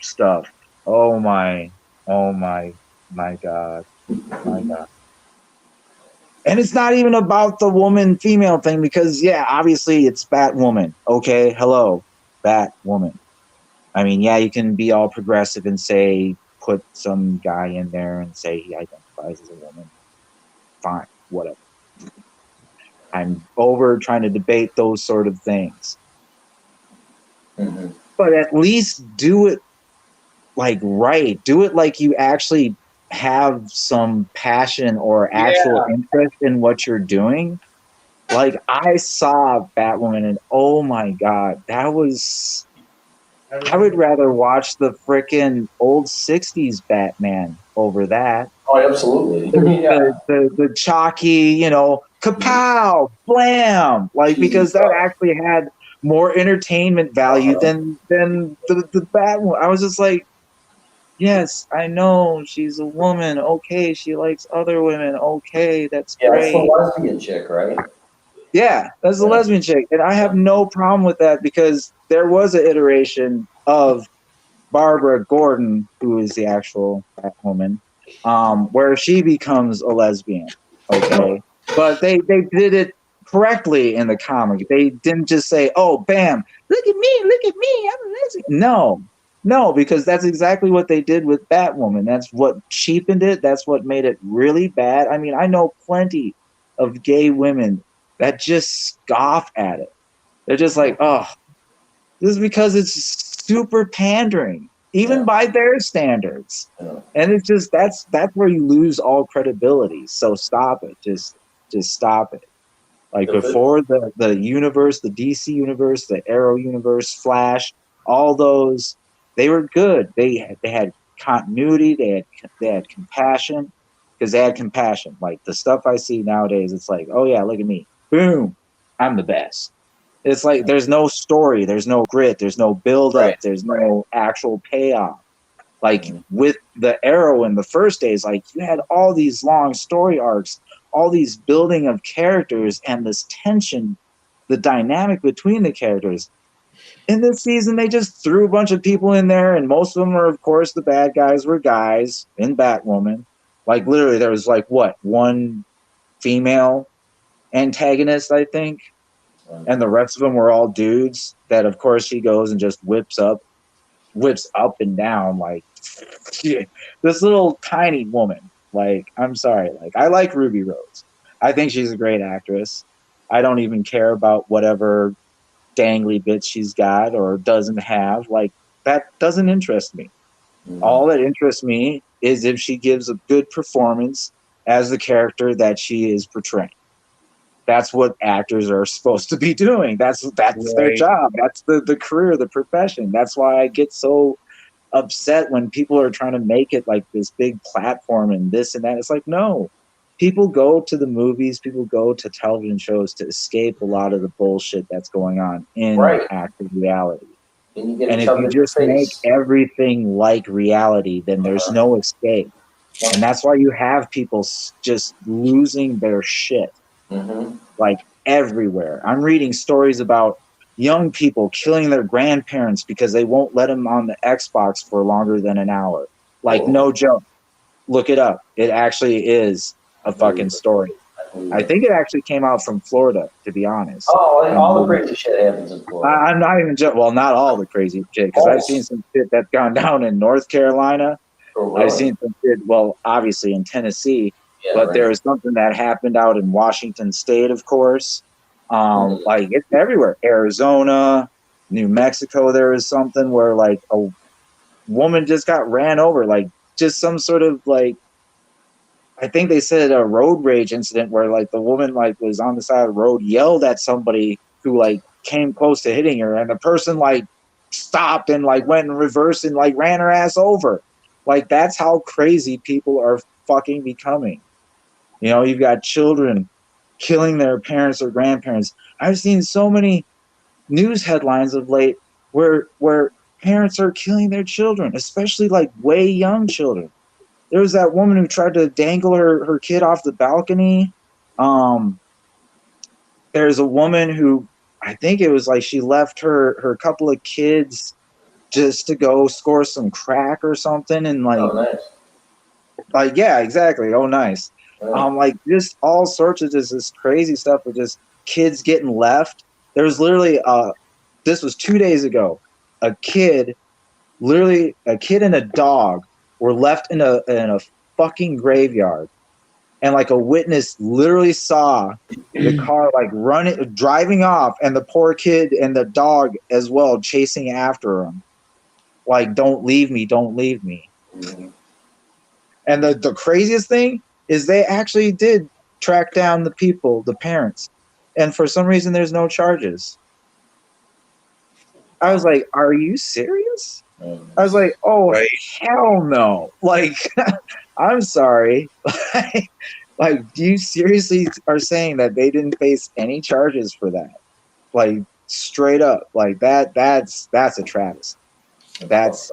S9: stuff. Oh my god, my god! And it's not even about the woman female thing because yeah, obviously it's Batwoman. Okay, hello, Batwoman. I mean, yeah, you can be all progressive and say put some guy in there and say he identifies as a woman. Fine, whatever. I'm over trying to debate those sort of things.
S1: Mm-hmm.
S9: But at least do it like right. Do it like you actually have some passion or actual interest in what you're doing. Like I saw Batwoman and oh my god, that was I would rather watch the frickin' old 60s Batman over that.
S1: Oh, absolutely.
S9: The chalky, you know, kapow, blam, like because that actually had more entertainment value than the Batwoman. I was just like, yes, I know she's a woman. Okay, she likes other women. Okay, that's
S1: That's the
S9: great.
S1: lesbian chick, right?
S9: Yeah, that's the lesbian chick. And I have no problem with that because there was an iteration of Barbara Gordon, who is the actual Batwoman, where she becomes a lesbian. Okay. But they did it correctly in the comic. They didn't just say, oh, bam, look at me, I'm a lesbian. No, because that's exactly what they did with Batwoman. That's what cheapened it. That's what made it really bad. I mean, I know plenty of gay women that just scoff at it. They're just like, oh, this is because it's super pandering, even by their standards. And it's just that's where you lose all credibility. So stop it. Just stop it. Like before the universe, the DC universe, the Arrow universe, Flash, all those, they were good. They had continuity. They had compassion because they had compassion. Like the stuff I see nowadays, it's like, oh yeah, look at me, boom, I'm the best. It's like there's no story, there's no grit, there's no build up, there's no actual payoff. Like with the Arrow in the first days, like you had all these long story arcs, all these building of characters and this tension, the dynamic between the characters. In this season, they just threw a bunch of people in there, and most of them are, of course, the bad guys were guys in Batwoman. Like literally, there was like one female antagonist, I think. And the rest of them were all dudes that, of course, she goes and just whips up and down like this little tiny woman. Like, I'm sorry. Like, I like Ruby Rose. I think she's a great actress. I don't even care about whatever dangly bits she's got or doesn't have. Like, that doesn't interest me. All that interests me is if she gives a good performance as the character that she is portraying. that's what actors are supposed to be doing. That's their
S3: Right.
S9: job. That's the career, the profession. That's why I get so upset when people are trying to make it like this big platform and this and that. It's like, no. People go to the movies, people go to television shows to escape a lot of the bullshit that's going on in
S1: Right.
S9: active reality.
S1: And you get
S9: And
S1: it
S9: if
S1: shoved
S9: you
S1: in your
S9: just make
S1: face.
S9: everything like reality, then there's no escape. And that's why you have people just losing their shit,
S1: Mm-hmm.
S9: like everywhere. I'm reading stories about young people killing their grandparents because they won't let them on the Xbox for longer than an hour. Like, no joke. Look it up. It actually is a fucking story. I think it actually came out from Florida, to be honest.
S1: Oh, and all the crazy shit happens in Florida.
S9: I'm not even well, not all the crazy shit, because I've seen some shit that's gone down in North Carolina.
S1: Oh, really?
S9: I've seen some shit, well, obviously in Tennessee,
S1: Yeah,
S9: but
S1: right.
S9: there was something that happened out in Washington State, of course. Like, it's everywhere. Arizona, New Mexico, there was something where like a woman just got ran over, like just some sort of like, I think they said a road rage incident where like the woman like was on the side of the road, yelled at somebody who like came close to hitting her, and the person like stopped and like went in reverse and like ran her ass over. Like, that's how crazy people are fucking becoming. You know, you've got children killing their parents or grandparents. I've seen so many news headlines of late where parents are killing their children, especially like way young children. There was that woman who tried to dangle her kid off the balcony. There's a woman who, I think it was like she left her couple of kids just to go score some crack or something, and like,
S1: Oh, nice.
S9: like, yeah, exactly. Oh, nice.
S1: Yeah.
S9: Like, just all sorts of just this crazy stuff with just kids getting left. There was literally this was 2 days ago. A kid and a dog were left in a fucking graveyard, and like a witness literally saw the car like driving off, and the poor kid and the dog as well chasing after him, like, don't leave me.
S1: Mm-hmm.
S9: And the craziest thing is they actually did track down the parents, and for some reason there's no charges. I was like, are you serious? I was like, oh,
S3: Right.
S9: hell no. Like, I'm sorry. Like, you seriously are saying that they didn't face any charges for that? Like, straight up. Like, that's a travesty. That's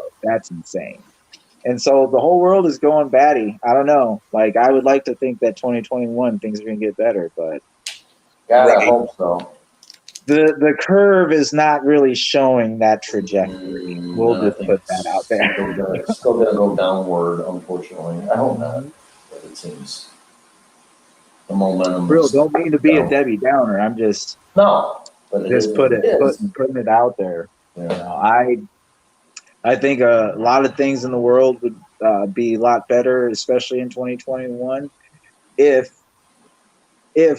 S9: insane. And so the whole world is going batty. I don't know. Like, I would like to think that 2021 things are going to get better, but
S1: God, I
S3: Right.
S1: hope so.
S9: the curve is not really showing that trajectory. We'll
S1: I
S9: just
S1: think
S9: put that out there.
S1: It's still gonna go downward, unfortunately. I hope not, but it seems the momentum.
S9: Real,
S1: is
S9: don't mean to be a
S1: down.
S9: Debbie Downer. I'm just
S1: No, but it is,
S9: putting
S1: is.
S9: it out there.
S1: Yeah.
S9: You know, I think a lot of things in the world would be a lot better, especially in 2021, if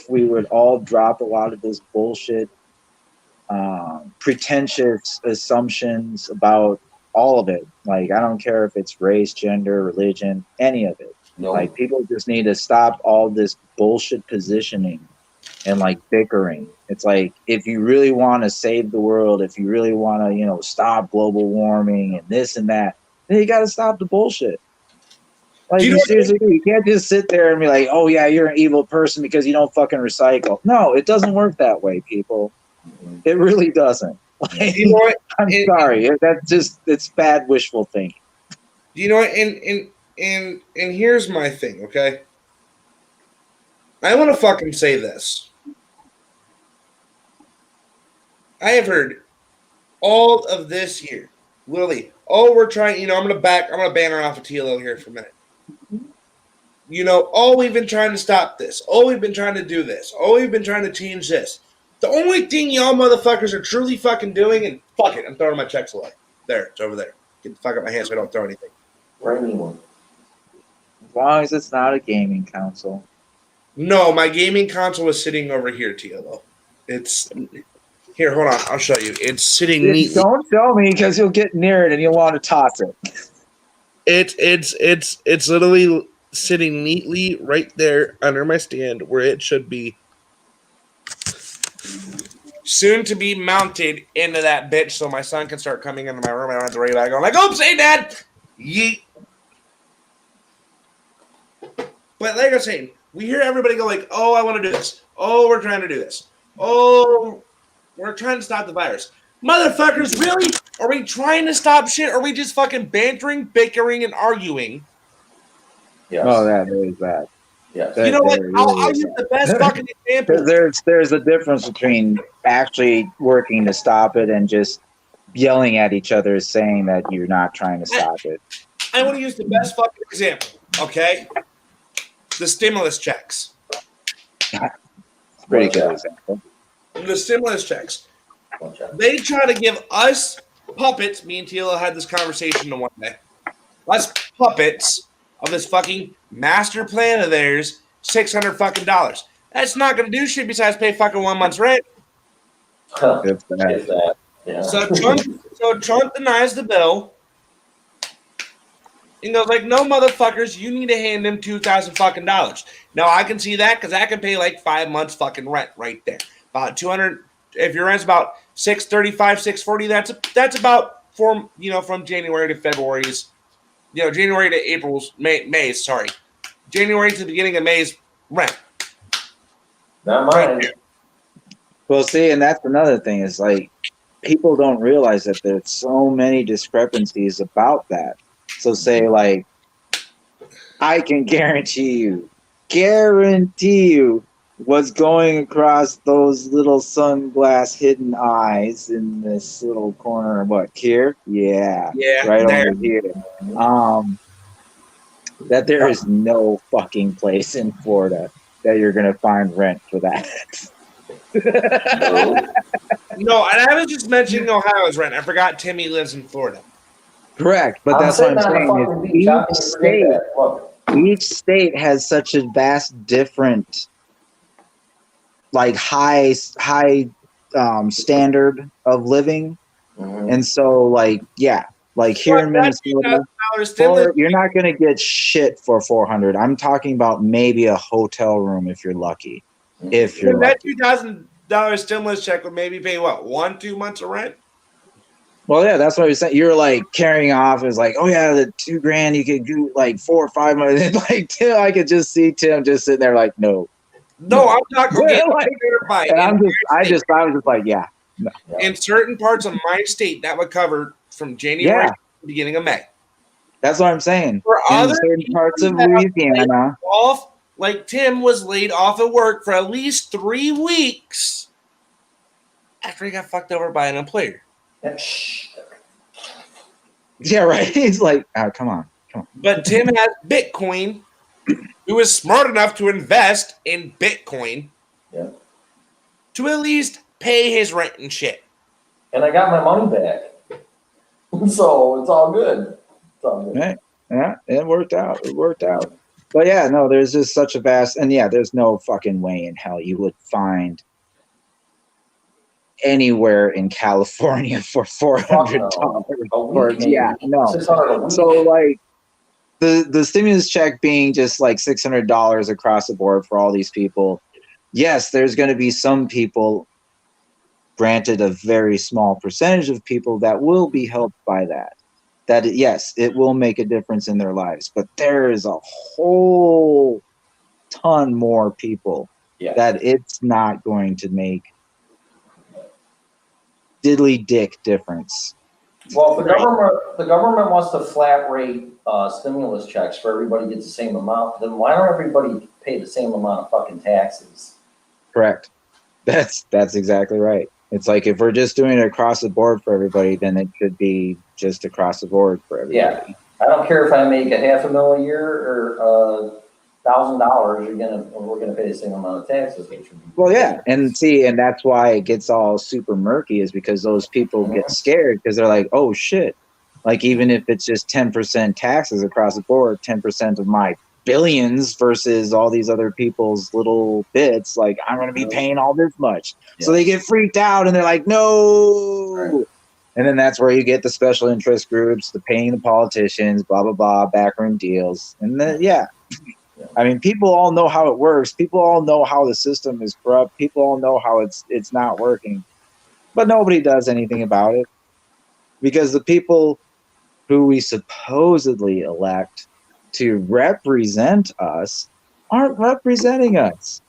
S9: we would all drop a lot of this bullshit, pretentious assumptions about all of it. Like, I don't care if it's race, gender, religion, any of it.
S1: No.
S9: Like, people just need to stop all this bullshit positioning and like bickering. It's like, if you really want to save the world, if you really want to, you know, stop global warming and this and that, then you got to stop the bullshit. Like,
S3: You know
S9: you
S3: what-
S9: seriously do. You can't just sit there and be like, oh yeah, you're an evil person because you don't fucking recycle. No, it doesn't work that way, people. It really doesn't. Like,
S3: You know what?
S9: I'm sorry. It's bad wishful thinking.
S3: You know what? And here's my thing, okay? I want to fucking say this. I have heard all of this year, literally. Oh, we're trying. You know, I'm gonna ban her off of TLO here for a minute. You know, oh, we've been trying to stop this. Oh, we've been trying to do this. Oh, we've been trying to change this. The only thing y'all motherfuckers are truly fucking doing, and fuck it, I'm throwing my checks away. There, it's over there. Get the fuck out of my hands so I don't throw anything.
S1: Bring me one.
S9: As long as it's not a gaming console.
S3: No, my gaming console is sitting over here, TLO. It's here. Hold on, I'll show you. It's sitting neatly.
S9: Don't show me, because you'll get near it and you'll want to toss it.
S3: It's literally sitting neatly right there under my stand where it should be. soon to be mounted into that bitch so my son can start coming into my room and I don't have to worry about it going like, oops, hey, Dad. Yeet. But like I was saying, we hear everybody go like, oh, I want to do this. Oh, we're trying to do this. Oh, we're trying to stop the virus. Motherfuckers, really? Are we trying to stop shit? Or are we just fucking bantering, bickering, and arguing?
S1: Yes.
S9: Oh, that is bad.
S1: Yes.
S3: You know what?
S9: There
S3: I'll
S9: really
S3: use
S9: is
S3: the best fucking example.
S9: Because there's a difference between actually working to stop it and just yelling at each other, saying that you're not trying to stop it.
S3: I want to use the best fucking example, okay? The stimulus checks.
S9: Pretty good example.
S3: The stimulus checks.
S1: Watch out.
S3: They try to give us puppets. Me and Tila had this conversation the one day. Us puppets of this fucking master plan of theirs, $600 fucking dollars. That's not going to do shit besides pay fucking 1 month's rent.
S9: It's bad.
S1: Is that? Yeah.
S3: So Trump denies the bill and goes like, "No, motherfuckers, you need to hand them $2,000 fucking dollars." Now I can see that because I can pay like 5 months fucking rent right there. About 200. If your rent's about $635, $640, that's about from January to February's, January to April's, May's. Sorry, January to the beginning of May's rent.
S1: Not mine.
S9: Well, see, and that's another thing is like people don't realize that there's so many discrepancies about that. So say like, I can guarantee you what's going across those little sunglass hidden eyes in this little corner. What, here? Yeah, right there. Over here. That there is no fucking place in Florida that you're gonna find rent for that.
S3: No, and I was just mentioning Ohio's rent. I forgot Timmy lives in Florida.
S9: Correct, but that's what I'm saying. Each state has such a vast different, like high standard of living, and so like like here in Minnesota, you're not gonna get shit for $400. I'm talking about maybe a hotel room if you're lucky. If you're lucky.
S3: That $2,000 stimulus check would maybe pay what, 1-2 months of rent?
S9: Well, yeah, that's what I was saying. You're like carrying off. It's like, oh yeah, the $2,000 you could do like 4 or 5 months. Like Tim, I could just see Tim just sitting there like, no.
S3: I'm not going to
S9: I was just like, yeah. No.
S3: In certain parts of my state, that would cover from January to the beginning of May.
S9: That's what I'm saying.
S3: For
S9: in
S3: other
S9: certain parts of Louisiana,
S3: like Tim was laid off of work for at least 3 weeks after he got fucked over by an employer.
S9: Yeah, right. He's like, oh, come on.
S3: But Tim has Bitcoin. He was smart enough to invest in Bitcoin to at least pay his rent and shit.
S1: And I got my money back. So it's all good.
S9: Right. Yeah, it worked out. But yeah, no, there's just such a vast, and yeah, there's no fucking way in hell you would find anywhere in California for $400. Yeah, no. So like the stimulus check being just like $600 across the board for all these people. Yes, there's going to be some people, granted a very small percentage of people, that will be helped by that. That yes, it will make a difference in their lives, but there is a whole ton more people that it's not going to make diddly dick difference.
S1: Well, if the government wants to flat rate stimulus checks for everybody gets the same amount, then why don't everybody pay the same amount of fucking taxes?
S9: Correct. That's exactly right. It's like if we're just doing it across the board for everybody, then it should be just across the board for everybody.
S1: Yeah, I don't care if I make $500,000 a year or $1,000. We're gonna pay the same amount of taxes.
S9: Well, yeah, and that's why it gets all super murky, is because those people get scared because they're like, oh shit, like even if it's just 10% taxes across the board, 10% of my billions versus all these other people's little bits, like I'm going to be paying all this much. Yeah. So they get freaked out and they're like, no. Right. And then that's where you get the special interest groups, the paying the politicians, blah, blah, blah, backroom deals. And then, I mean, people all know how it works. People all know how the system is corrupt. People all know how it's not working. but nobody does anything about it because the people who we supposedly elect to represent us aren't representing us.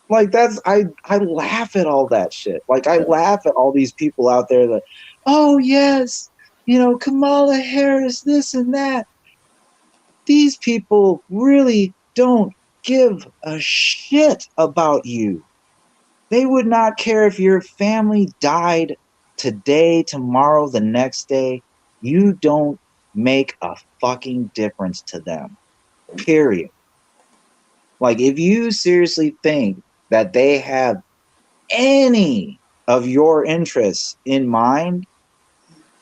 S9: Like that's I laugh at all that shit. Like I laugh at all these people out there that, oh yes, Kamala Harris, this and that. These people really don't give a shit about you. They would not care if your family died today, tomorrow, the next day. You don't make a fucking difference to them. Period. Like, if you seriously think that they have any of your interests in mind,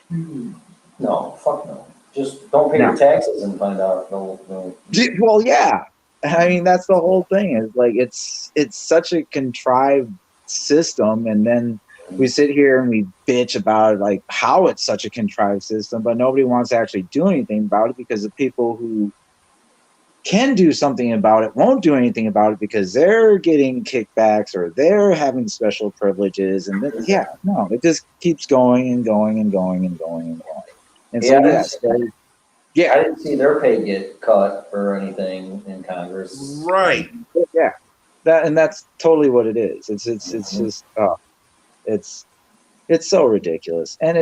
S1: No, fuck no. Just don't pay your taxes and find out. No.
S9: well, yeah. I mean, that's the whole thing. Is like it's such a contrived system, and then we sit here and we bitch about like how it's such a contrived system, but nobody wants to actually do anything about it because the people who can do something about it won't do anything about it because they're getting kickbacks or they're having special privileges, and it just keeps going and going and going and going and going. And so
S1: I didn't see their pay get cut or anything in Congress.
S3: Right.
S9: Yeah. That's totally what it is. It's just it's so ridiculous, and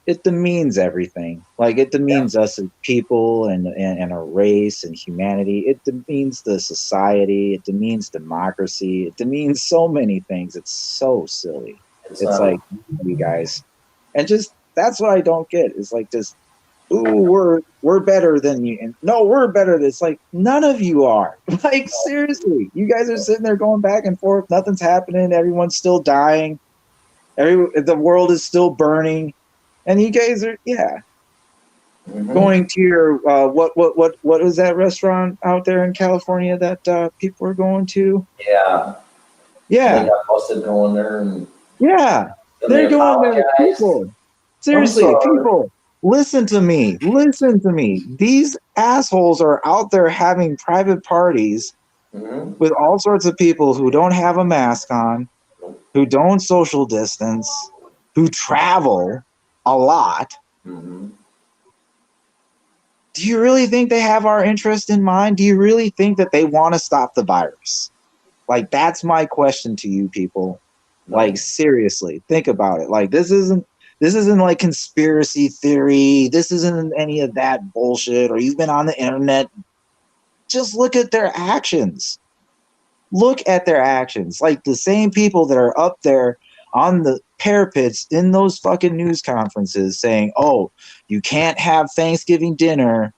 S9: it demeans everything. Like it demeans us as people and a race and humanity. It demeans the society. It demeans democracy. It demeans so many things. It's so silly. It's like you guys, and just that's what I don't get. It's like just, ooh, we're better than you, and no, we're better. It's like none of you are. Like seriously, you guys are sitting there going back and forth. Nothing's happening. Everyone's still dying. The world is still burning, and you guys are going to your what was that restaurant out there in California that people were going to?
S1: Yeah. They got busted going there, and
S9: they're going there. People, seriously, people, listen to me. Listen to me. These assholes are out there having private parties with all sorts of people who don't have a mask on, who don't social distance, who travel a lot. Do you really think they have our interest in mind? Do you really think that they want to stop the virus? Like, that's my question to you people. Like, seriously, think about it. Like, this isn't like conspiracy theory. This isn't any of that bullshit, or you've been on the internet. Just look at their actions. Look at their actions. Like the same people that are up there on the parapets in those fucking news conferences saying, oh, you can't have Thanksgiving dinner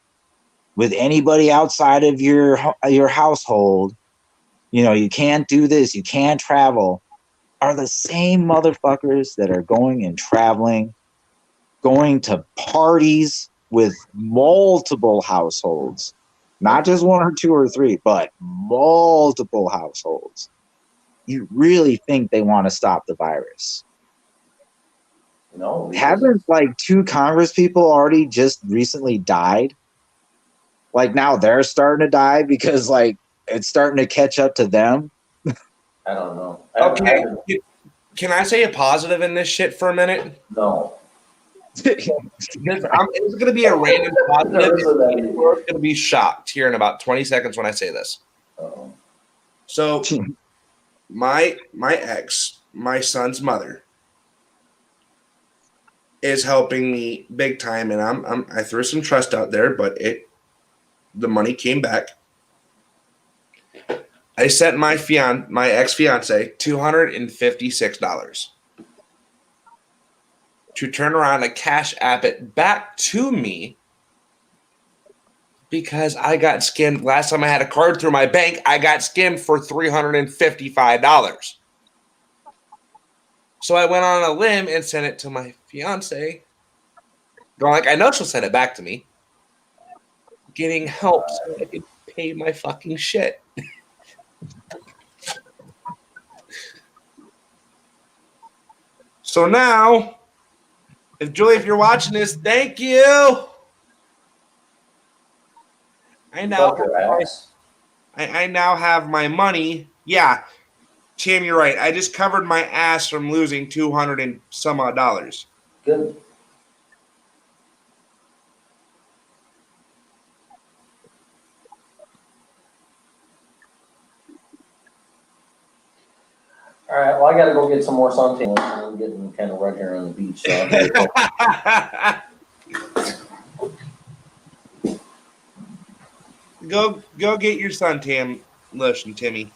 S9: with anybody outside of your household. You can't do this. You can't travel. Are the same motherfuckers that are going and traveling, going to parties with multiple households. Not just one or two or three, but multiple households. You really think they want to stop the virus?
S1: No.
S9: Haven't like 2 Congress people already just recently died? Like now they're starting to die because like it's starting to catch up to them?
S1: I don't know.
S3: Okay. Can I say a positive in this shit for a minute?
S1: No.
S3: It's going to be a random positive. We're going to be shocked here in about 20 seconds when I say this.
S1: Uh-oh.
S3: So, my ex, my son's mother, is helping me big time, and I threw some trust out there, but the money came back. I sent my ex-fiance $256. To turn around and cash app it back to me because I got skimmed. Last time I had a card through my bank, I got skimmed for $355. So I went on a limb and sent it to my fiance. Going like, I know she'll send it back to me. Getting help so I can pay my fucking shit. So now, Julie, if you're watching this, thank you. I now have my money. Yeah. Tim, you're right. I just covered my ass from losing $200 and some odd dollars.
S1: Good. All right, well, I gotta go get some more suntan. I'm getting kind of red here on the beach. So
S3: Go get your suntan lotion, Timmy.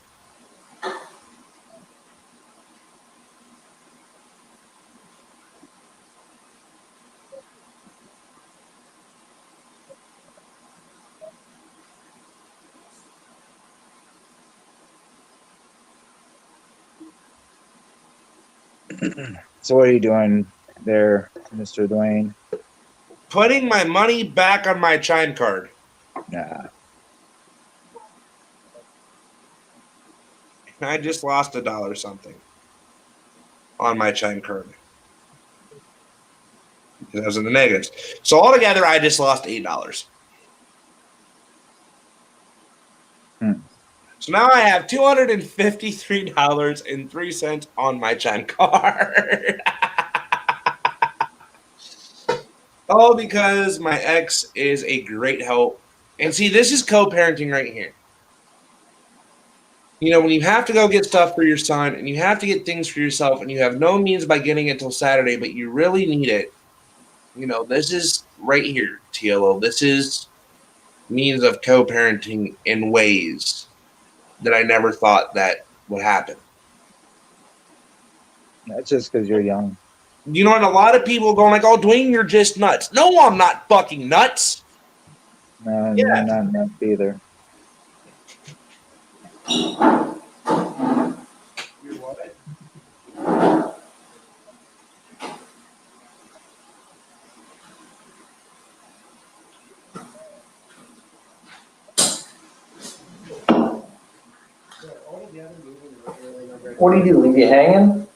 S9: So what are you doing there, Mr. Dwayne?
S3: Putting my money back on my Chime card.
S9: Nah.
S3: I just lost $1 something on my Chime card. Because I was in the negatives. So altogether, I just lost $8. So now I have $253.03 on my Chime card. All because my ex is a great help. And see, this is co-parenting right here. You know, when you have to go get stuff for your son and you have to get things for yourself and you have no means by getting it till Saturday, but you really need it. You know, this is right here, TLO. This is means of co-parenting in ways that I never thought that would happen.
S9: That's just because you're young.
S3: You know, and a lot of people going like, "Oh, Dwayne, you're just nuts." No, I'm not fucking nuts.
S9: No,
S3: Yeah.
S9: you're not nuts either.
S3: You're what?
S1: what do you do? Leave you hanging?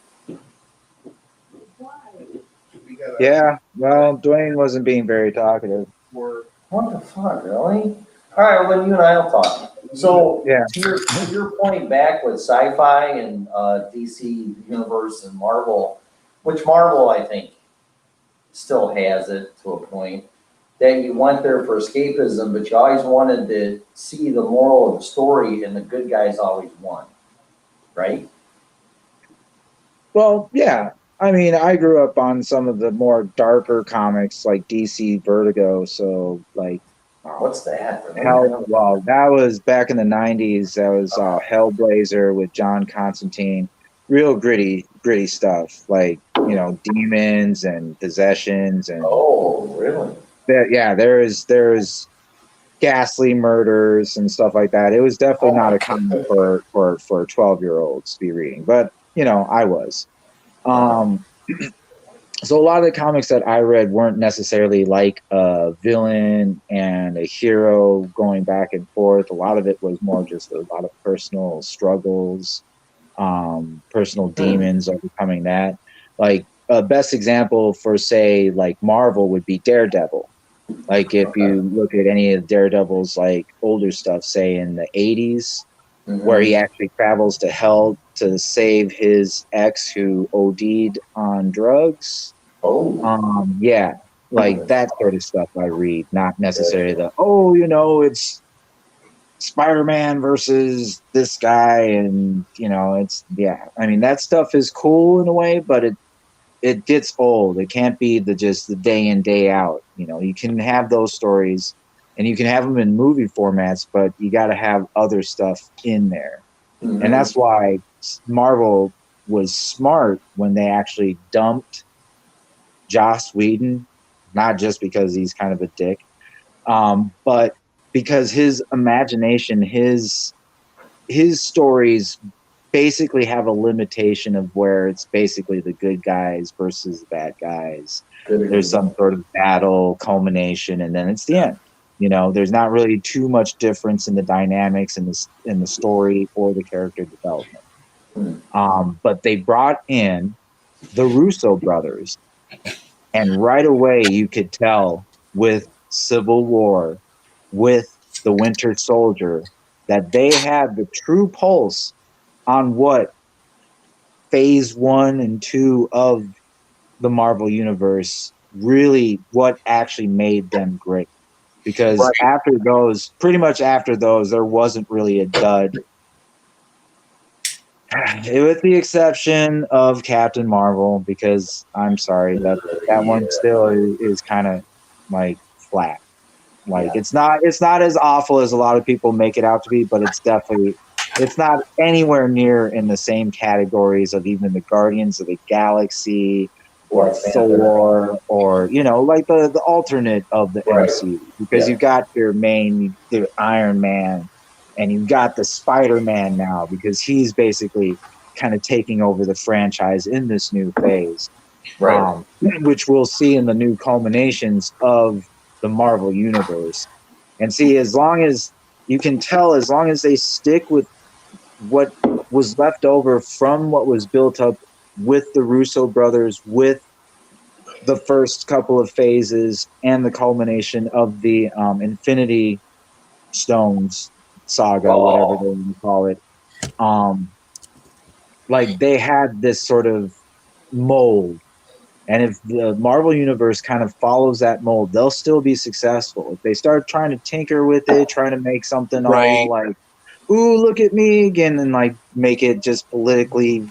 S9: Yeah, well, Dwayne wasn't being very talkative.
S1: What the fuck, really? All right, well, then you and I will talk. So,
S9: Yeah.
S1: to your point back with sci-fi and DC Universe and Marvel, which Marvel, I think, still has it to a point, that you went there for escapism, but you always wanted to see the moral of the story, and the good guys always won, right?
S9: Well, yeah. I mean, I grew up on some of the more darker comics like DC Vertigo, so like
S1: What's that?
S9: well, that was back in the 90s. That was Hellblazer with John Constantine. Real gritty stuff, like, you know, demons and possessions and
S1: Oh, really?
S9: there's ghastly murders and stuff like that. It was definitely not a comic for 12-year-olds to be reading, but you know, I was. So a lot of the comics that I read weren't necessarily like a villain and a hero going back and forth. A lot of it was more just a lot of personal struggles, personal demons, overcoming that. Like a best example for, say, like Marvel would be Daredevil. Like if you look at any of Daredevil's like older stuff, say in the 80s, where he actually travels to hell to save his ex who OD'd on drugs. Yeah, like that sort of stuff I read, not necessarily it's Spider-Man versus this guy, and you know, I mean, that stuff is cool in a way, but it gets old. It can't be just the day in, day out. You know, you can have those stories and you can have them in movie formats, but you got to have other stuff in there. And that's why Marvel was smart when they actually dumped Joss Whedon, not just because he's kind of a dick, but because his imagination, his stories basically have a limitation of where it's basically the good guys versus the bad guys. There's some sort of battle culmination, and then it's the end. You know, there's not really too much difference in the dynamics in the story or the character development. But they brought in the Russo brothers, and right away you could tell with Civil War, with the Winter Soldier, that they had the true pulse on what phase 1 and 2 of the Marvel Universe really what actually made them great. Because after those, pretty much after those, there wasn't really a dud. With the exception of Captain Marvel, because I'm sorry, that one still is kind of like flat. Like it's not as awful as a lot of people make it out to be, but it's not anywhere near in the same categories of even the Guardians of the Galaxy or Thor or like the alternate of the MCU, because you got your main the Iron Man and you've got the Spider-Man now, because he's basically kind of taking over the franchise in this new phase, which we'll see in the new culminations of the Marvel Universe. And see, as long as you can tell, as long as they stick with what was left over from what was built up with the Russo brothers, with the first couple of phases and the culmination of the Infinity Stones saga, whatever they want to call it, like they had this sort of mold. And if the Marvel Universe kind of follows that mold, they'll still be successful. If they start trying to tinker with it, trying to make something all like, ooh, look at me again, and like make it just politically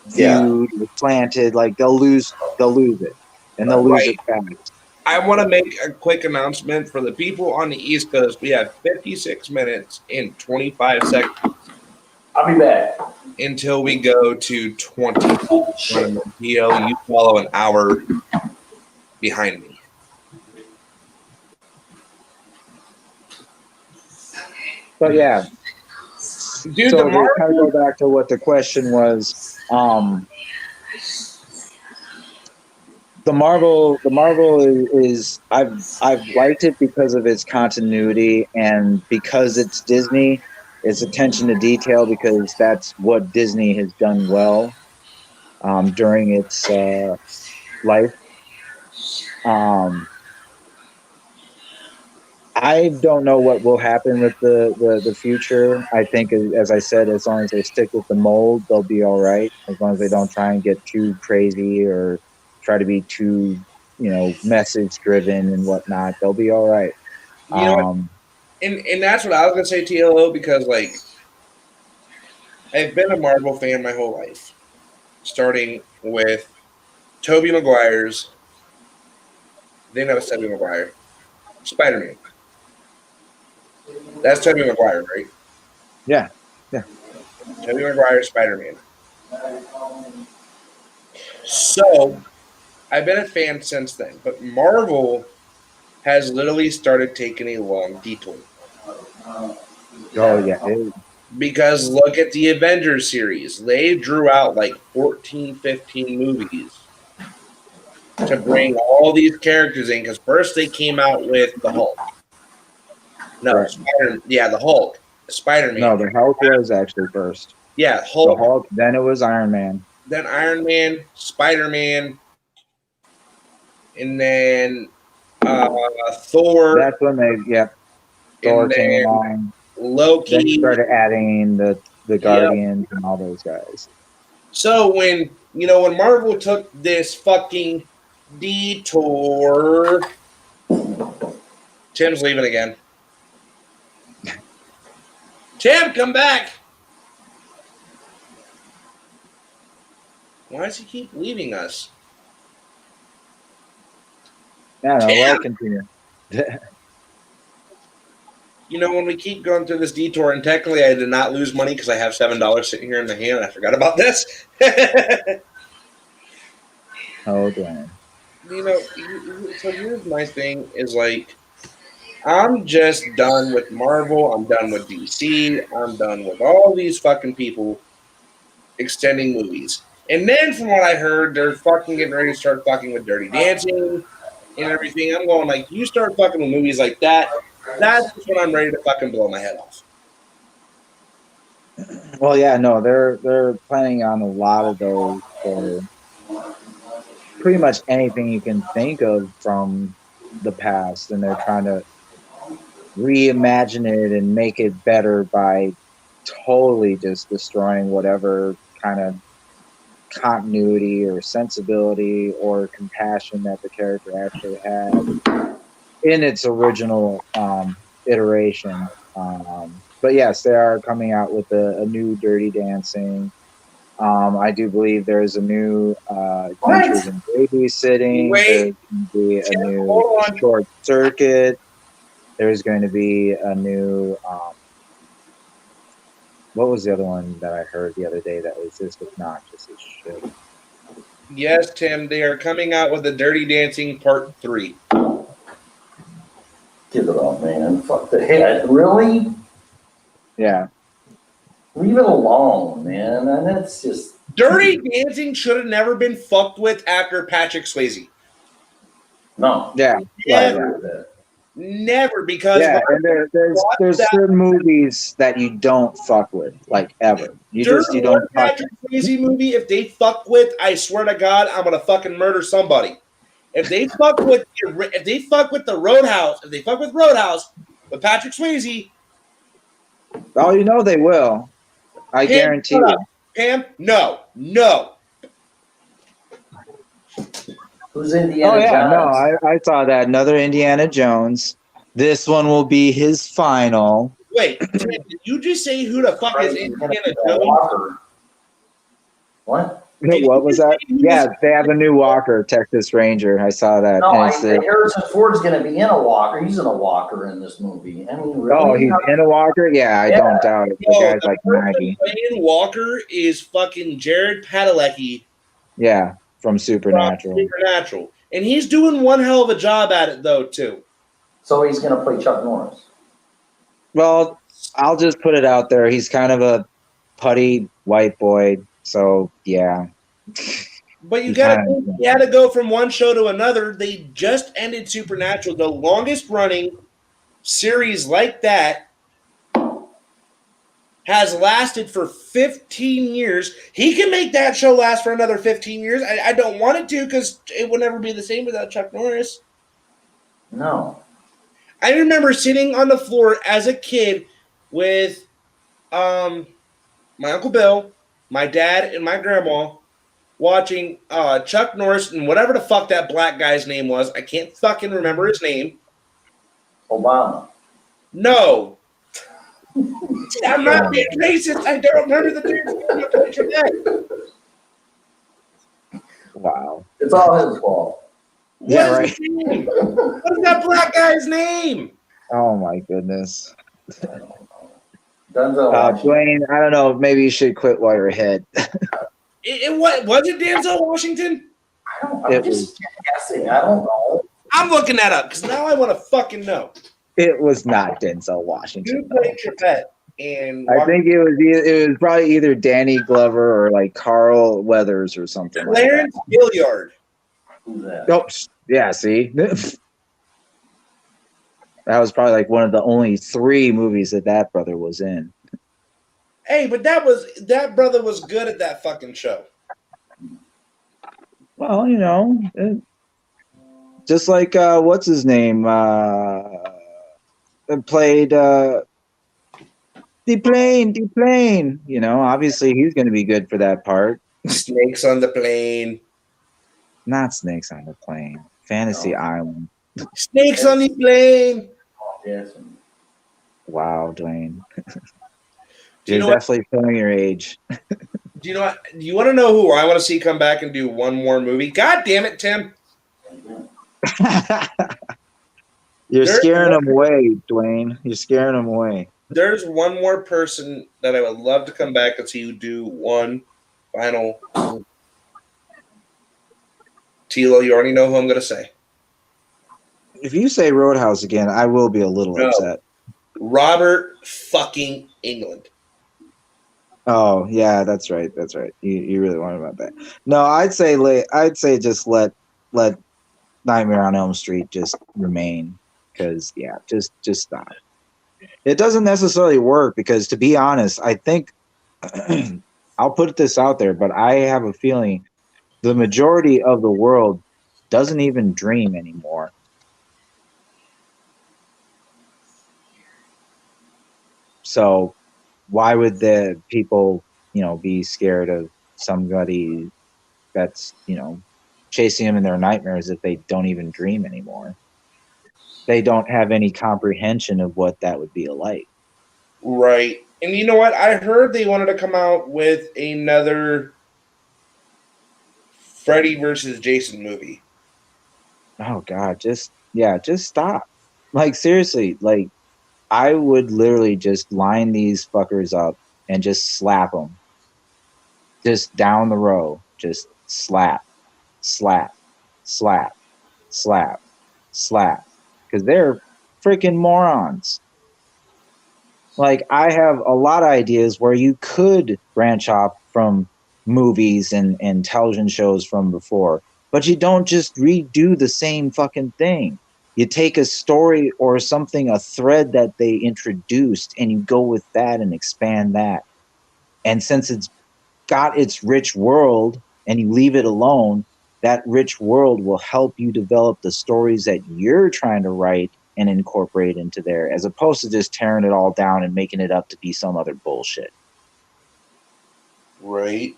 S9: viewed, planted, like they'll lose it. And they'll lose it fast.
S3: I want to make a quick announcement for the people on the East Coast. We have 56 minutes and 25 seconds.
S1: I'll be back.
S3: Until we go to 20. You follow an hour behind me.
S9: But yeah.
S3: Dude,
S9: so to kind of go back to what the question was, the Marvel is I've liked it because of its continuity and because it's Disney, its attention to detail, because that's what Disney has done well during its life. I don't know what will happen with the future. I think, as I said, as long as they stick with the mold, they'll be all right. As long as they don't try and get too crazy or try to be too, message driven and whatnot, they'll be all right.
S3: And that's what I was gonna say, TLO, because like I've been a Marvel fan my whole life, starting with Tobey Maguire's. They never said Tobey Maguire. Spider-Man. That's Tobey Maguire, right?
S9: Yeah.
S3: Tobey Maguire, Spider-Man. So I've been a fan since then, but Marvel has literally started taking a long detour.
S9: Oh yeah.
S3: Because look at the Avengers series. They drew out like 14, 15 movies to bring all these characters in, because first they came out with the Hulk. No, the Hulk. Spider-Man.
S9: No, the Hulk was actually first.
S3: Yeah, Hulk.
S9: The Hulk, then it was Iron Man.
S3: Then Iron Man, Spider-Man, and then Thor.
S9: That's when Thor came along.
S3: Loki.
S9: Then you started adding the Guardians and all those guys.
S3: So when Marvel took this fucking detour, Tim's leaving again. Tim, come back. Why does he keep leaving us?
S9: No, we'll continue.
S3: When we keep going through this detour, and technically I did not lose money because I have $7 sitting here in my hand. I forgot about this.
S9: Oh, damn.
S3: So here's my thing is like, I'm just done with Marvel. I'm done with DC. I'm done with all these fucking people extending movies. And then from what I heard, they're fucking getting ready to start fucking with Dirty Dancing and everything. I'm going like, you start fucking with movies like that, that's when I'm ready to fucking blow my head off.
S9: Well, yeah, no, they're planning on a lot of those for pretty much anything you can think of from the past, and they're trying to reimagine it and make it better by totally just destroying whatever kind of continuity or sensibility or compassion that the character actually had in its original iteration. But yes, they are coming out with a new Dirty Dancing. I do believe there's a new Adventures in Babysitting.
S3: Wait.
S9: There's going to be a new
S3: Hold on.
S9: Short Circuit. There's going to be a new. What was the other one that I heard the other day that was just obnoxious as shit?
S3: Yes, Tim, they are coming out with the Dirty Dancing Part 3.
S1: Give it up, man. Fuck the head. Really?
S9: Yeah.
S1: Leave it alone, man. And that's just.
S3: Dirty Dancing should have never been fucked with after Patrick Swayze.
S1: No.
S9: Yeah.
S3: Never. Never, because
S9: Yeah, and there's certain movies that you don't fuck with, like ever. You don't touch
S3: Patrick Swayze movie. If they fuck with, I swear to God, I'm gonna fucking murder somebody. If they fuck with the Roadhouse, if they fuck with Roadhouse with Patrick Swayze,
S9: Oh, you know they will. I
S3: Pam,
S9: guarantee
S3: shut
S9: you.
S3: up. Pam, no.
S1: Who's Indiana
S9: Oh yeah,
S1: Jones?
S9: no, I saw that. Another Indiana Jones. This one will be his final.
S3: Wait, Tim, did you just say who the fuck is Indiana Jones?
S1: Walker. What?
S9: What was that? Yeah, they have a new Walker, Texas Ranger. I saw that.
S1: No,
S9: And it's
S1: Harrison Ford's going to be in a Walker. He's in a Walker in this movie. I mean, really?
S9: oh, he's in a Walker? Yeah, I don't doubt it. The guy's like Maggie.
S3: Playing Walker is fucking Jared Padalecki
S9: Yeah, from Supernatural.
S3: And he's doing one hell of a job at it, though, too.
S1: So he's going to play Chuck Norris.
S9: Well, I'll just put it out there. He's kind of a putty white boy. So, yeah.
S3: But you had to go from one show to another. They just ended Supernatural, the longest running series like that has lasted for 15 years. He can make that show last for another 15 years. I don't want it to because it would never be the same without Chuck Norris.
S1: No.
S3: I remember sitting on the floor as a kid with my Uncle Bill, my dad, and my grandma watching Chuck Norris and whatever the fuck that black guy's name was. I can't fucking remember his name.
S1: Obama.
S3: No. I'm not being racist. I don't remember the dude's name.
S9: Wow.
S1: It's all his fault.
S3: What is his name? What is that black guy's name?
S9: Oh, my goodness.
S1: Denzel
S9: Dwayne, I don't know. Maybe you should quit while you're ahead.
S3: Was it Denzel Washington?
S1: I'm just guessing. I don't know.
S3: I'm looking that up because now I want to fucking know.
S9: It was not Denzel Washington.
S3: Who played Trebet? And
S9: I think it was probably either Danny Glover or like Carl Weathers or something.
S3: Clarence Gilliard.
S1: Who's that?
S9: Oh, yeah. See, that was probably like one of the only 3 movies that brother was in.
S3: Hey, but that brother was good at that fucking show.
S9: Well, you know, just like what's his name? Played Deplane. You know, obviously he's going to be good for that part.
S3: Snakes on the Plane.
S9: Not Snakes on the Plane. Fantasy Island.
S3: Snakes on the Plane.
S1: Yes.
S9: Wow, Dwayne.
S3: Do you
S9: You're
S3: know
S9: definitely showing your age.
S3: Do you know what? You want to know who I want to see come back and do one more movie? God damn it, Tim.
S9: You're scaring them away, Dwayne. You're scaring them away.
S3: There's one more person that I would love to come back and see you do one final. Tilo, you already know who I'm going to say.
S9: If you say Roadhouse again, I will be a little upset.
S3: Robert fucking England.
S9: Oh yeah, that's right. That's right. You really want about that? No, I'd say just let Nightmare on Elm Street just remain because just stop. It doesn't necessarily work because, to be honest, I think I'll put this out there, but I have a feeling the majority of the world doesn't even dream anymore. So why would the people, be scared of somebody that's, chasing them in their nightmares if they don't even dream anymore. They don't have any comprehension of what that would be like.
S3: Right. And you know what? I heard they wanted to come out with another Freddy versus Jason movie.
S9: Oh God, just stop. Like seriously, like I would literally just line these fuckers up and just slap them. Just down the row, just slap, slap, slap, slap, slap. Because they're freaking morons. Like I have a lot of ideas where you could branch off from movies and television shows from before, but you don't just redo the same fucking thing. You take a story or something, a thread that they introduced, and you go with that and expand that. And since it's got its rich world and you leave it alone, that rich world will help you develop the stories that you're trying to write and incorporate into there, as opposed to just tearing it all down and making it up to be some other bullshit.
S3: Right.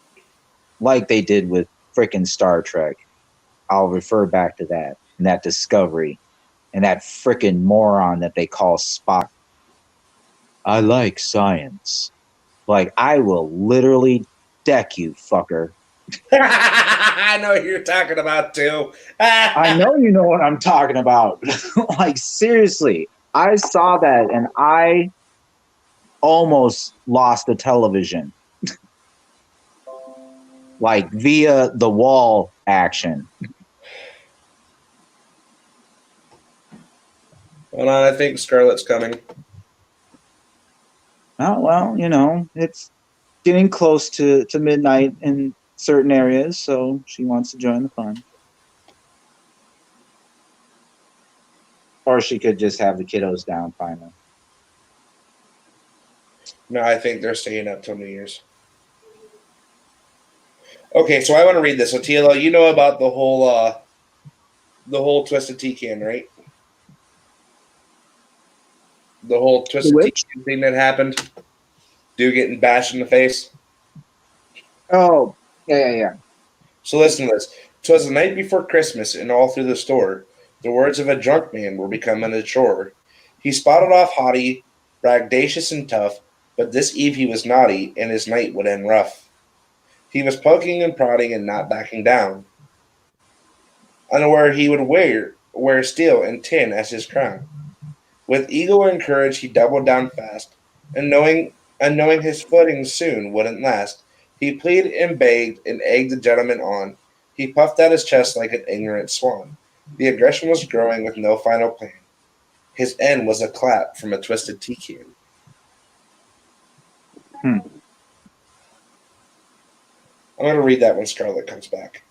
S9: Like they did with frickin' Star Trek. I'll refer back to that and that Discovery and that frickin' moron that they call Spock. I like science. Like, I will literally deck you, fucker.
S3: I know what you're talking about too.
S9: I know you know what I'm talking about. Like, seriously, I saw that and I almost lost the television. Like, via the wall action.
S3: Hold on, I think Scarlett's coming.
S9: Oh, well, it's getting close to midnight in certain areas, so she wants to join the fun. Or she could just have the kiddos down finally.
S3: No, I think they're staying up till New Year's. Okay, so I want to read this. So TLO, you know about the whole Twisted Tea can, right? The whole Twisted Tea can thing that happened. Dude getting bashed in the face.
S9: Oh, yeah.
S3: So listen to this. 'Twas the night before Christmas, and all through the store, the words of a drunk man were becoming a chore. He spotted off haughty, braggadocious and tough, but this eve he was naughty, and his night would end rough. He was poking and prodding and not backing down. Unaware he would wear steel and tin as his crown. With ego and courage he doubled down fast, and knowing his footing soon wouldn't last, he pleaded and begged and egged the gentleman on. He puffed out his chest like an ignorant swan. The aggression was growing with no final plan. His end was a clap from a twisted tea can. I'm going to read that when Scarlett comes back.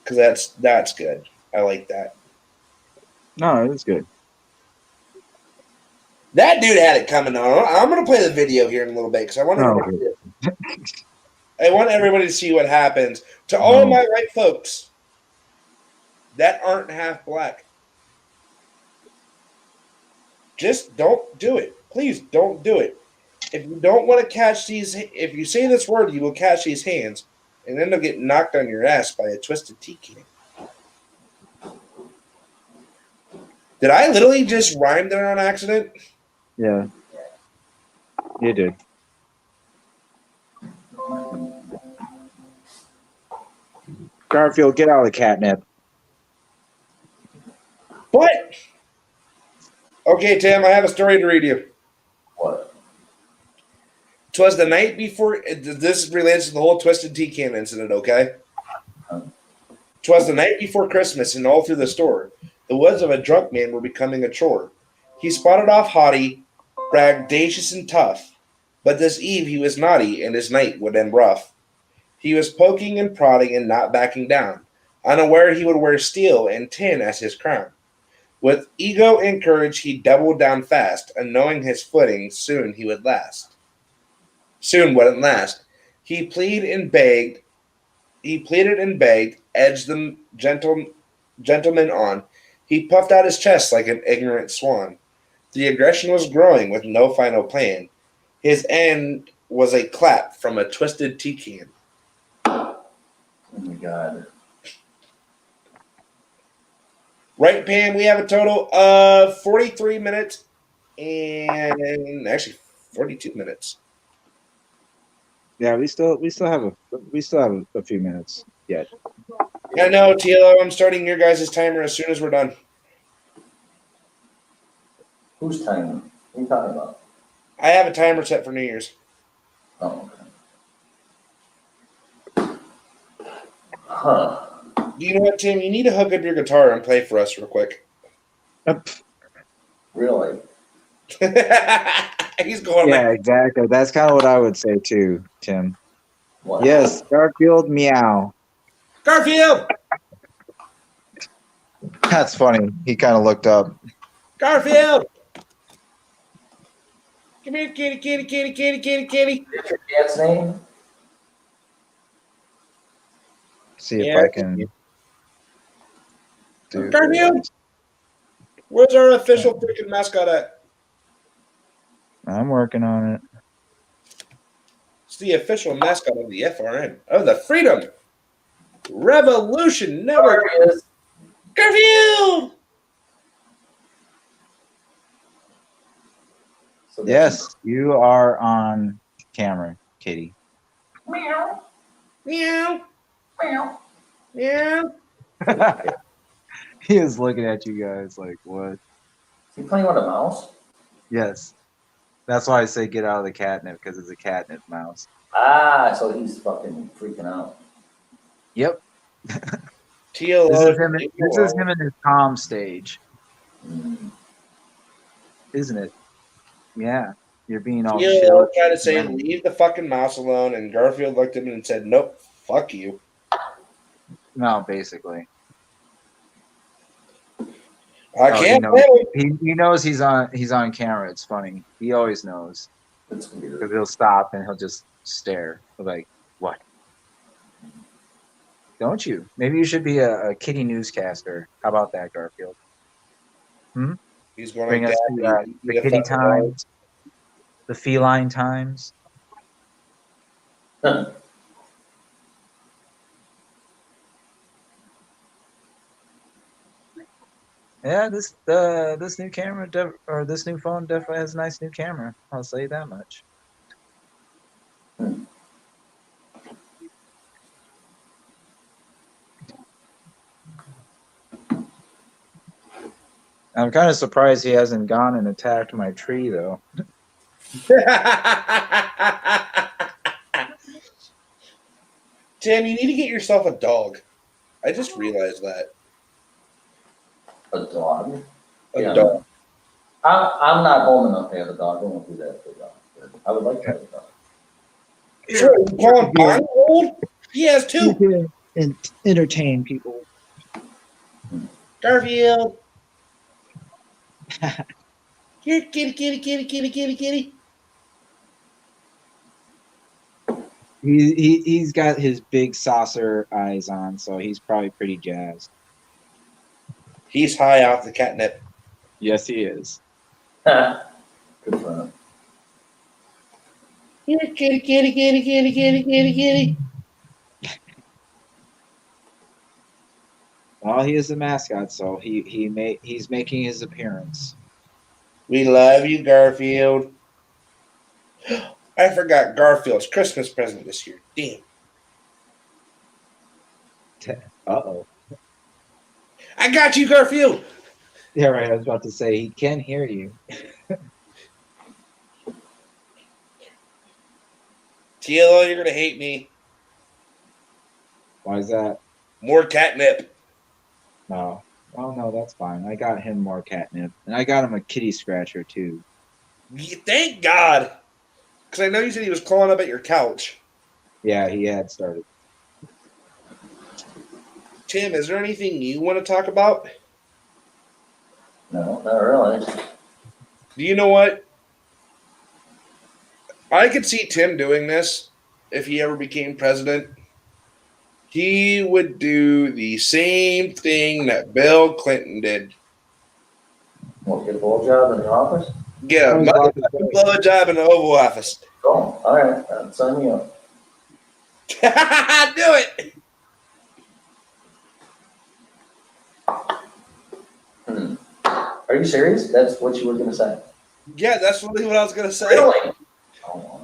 S3: Because that's good. I like that.
S9: No, it's good.
S3: That dude had it coming on. I'm going to play the video here in a little bit because I want everybody to see what happens to all my white folks that aren't half black. Just don't do it. Please don't do it. If you don't want to catch these, if you say this word, you will catch these hands, and then they'll get knocked on your ass by a twisted tea can. Did I literally just rhyme there on accident?
S9: Yeah. You did. Garfield, get out of the catnip.
S3: What? Okay, Tim, I have a story to read you.
S1: What?
S3: 'Twas the night before. This relates to the whole Twisted Tea Can incident, okay? 'Twas the night before Christmas, and all through the store, the words of a drunk man were becoming a chore. He spotted off haughty, braggadocious and tough, but this eve he was naughty, and his night would end rough. He was poking and prodding and not backing down, unaware he would wear steel and tin as his crown. With ego and courage he doubled down fast, and knowing his footing soon he would last. Soon wouldn't last. He pleaded and begged, edged the gentleman on. He puffed out his chest like an ignorant swan. The aggression was growing with no final plan. His end was a clap from a twisted tea can.
S1: Oh my God.
S3: Right, Pam, we have a total of 43 minutes and actually 42 minutes.
S9: Yeah, we still have a few minutes yet.
S3: I know, TLO, I'm starting your guys' timer as soon as we're done.
S1: Whose time? What are you talking about?
S3: I have a timer set for New Year's.
S1: Oh, okay. Huh.
S3: You know what, Tim? You need to hook up your guitar and play for us real quick.
S1: Really?
S3: He's going
S9: Yeah,
S3: like,
S9: exactly. That's kind of what I would say too, Tim.
S1: What?
S9: Yes, Garfield, meow.
S3: Garfield!
S9: That's funny. He kind of looked up.
S3: Garfield! Come here, kitty, kitty, kitty, kitty, kitty, kitty.
S1: What's your cat's name?
S9: See if
S3: Yeah,
S9: I can do
S3: Garfield!
S9: this.
S3: Where's our official freaking mascot at?
S9: I'm working on it.
S3: It's the official mascot of the FRN, of the Freedom Revolution Network.
S1: There he is.
S3: Garfield!
S1: So that's-
S9: Yes, you are on camera, Kitty.
S1: Meow.
S3: Meow,
S1: Meow.
S3: meow.
S9: He is looking at you guys like, what?
S1: Is he playing with a mouse?
S9: Yes. That's why I say get out of the catnip, because it's a catnip mouse.
S1: Ah, so he's fucking freaking out.
S9: Yep.
S3: TLO.
S9: This is him in his calm stage,
S1: Mm.
S9: isn't it? Yeah. You're being all
S3: TLO
S9: chill.
S3: tried to say, leave the fucking mouse alone, and Garfield looked at him and said, nope, fuck you.
S9: No, basically.
S3: I
S9: Oh,
S3: can't
S9: he
S3: play
S9: knows,
S3: with
S9: he knows he's on camera. It's funny. He always knows.
S1: That's weird.
S9: Because he'll stop and he'll just stare. Like, what? Don't you? Maybe you should be a kitty newscaster. How about that, Garfield?
S3: He's going
S9: Bring
S3: like
S9: us
S3: that.
S9: to the kitty times, the feline times.
S1: Huh.
S9: Yeah, this new camera or this new phone definitely has a nice new camera. I'll say that much. I'm kind of surprised he hasn't gone and attacked my tree though.
S3: Tim, you need to get yourself a dog. I just realized that.
S1: A dog?
S3: A
S1: Yeah.
S3: dog.
S1: I'm not old enough to have a dog. I won't do that for a dog. I would like to have a dog.
S3: Sure, you call him Bonnie old? He has two.
S10: And entertain people.
S3: Garfield. Here, kitty, kitty, kitty, kitty, kitty, kitty.
S9: He's got his big saucer eyes on, so he's probably pretty jazzed.
S3: He's high off the catnip.
S9: Yes, he is.
S1: Good for him.
S3: Here, kitty, kitty, kitty, kitty, kitty, kitty, kitty.
S9: Well, he is the mascot, so he's making his appearance.
S3: We love you, Garfield. I forgot Garfield's Christmas present this year. Damn.
S9: Uh-oh.
S3: I got you, Garfield.
S9: Yeah, right. I was about to say he can hear you.
S3: TLO, you're going to hate me.
S9: Why is that?
S3: More catnip.
S9: No. Oh, no, that's fine. I got him more catnip. And I got him a kitty scratcher, too.
S3: Thank God. Because I know you said he was clawing up at your couch.
S9: Yeah, he had started.
S3: Tim, is there anything you want to talk about?
S1: No, not really.
S3: Do you know what? I could see Tim doing this if he ever became president. He would do the same thing that Bill Clinton did.
S1: Won't get a blowjob in the office?
S3: Get a motherfucking blowjob in the Oval Office.
S1: Oh, all right. Sign me up.
S3: Do it.
S1: Are you serious? That's what you were going to say?
S3: Yeah, that's really what I was gonna say.
S1: Really? Oh,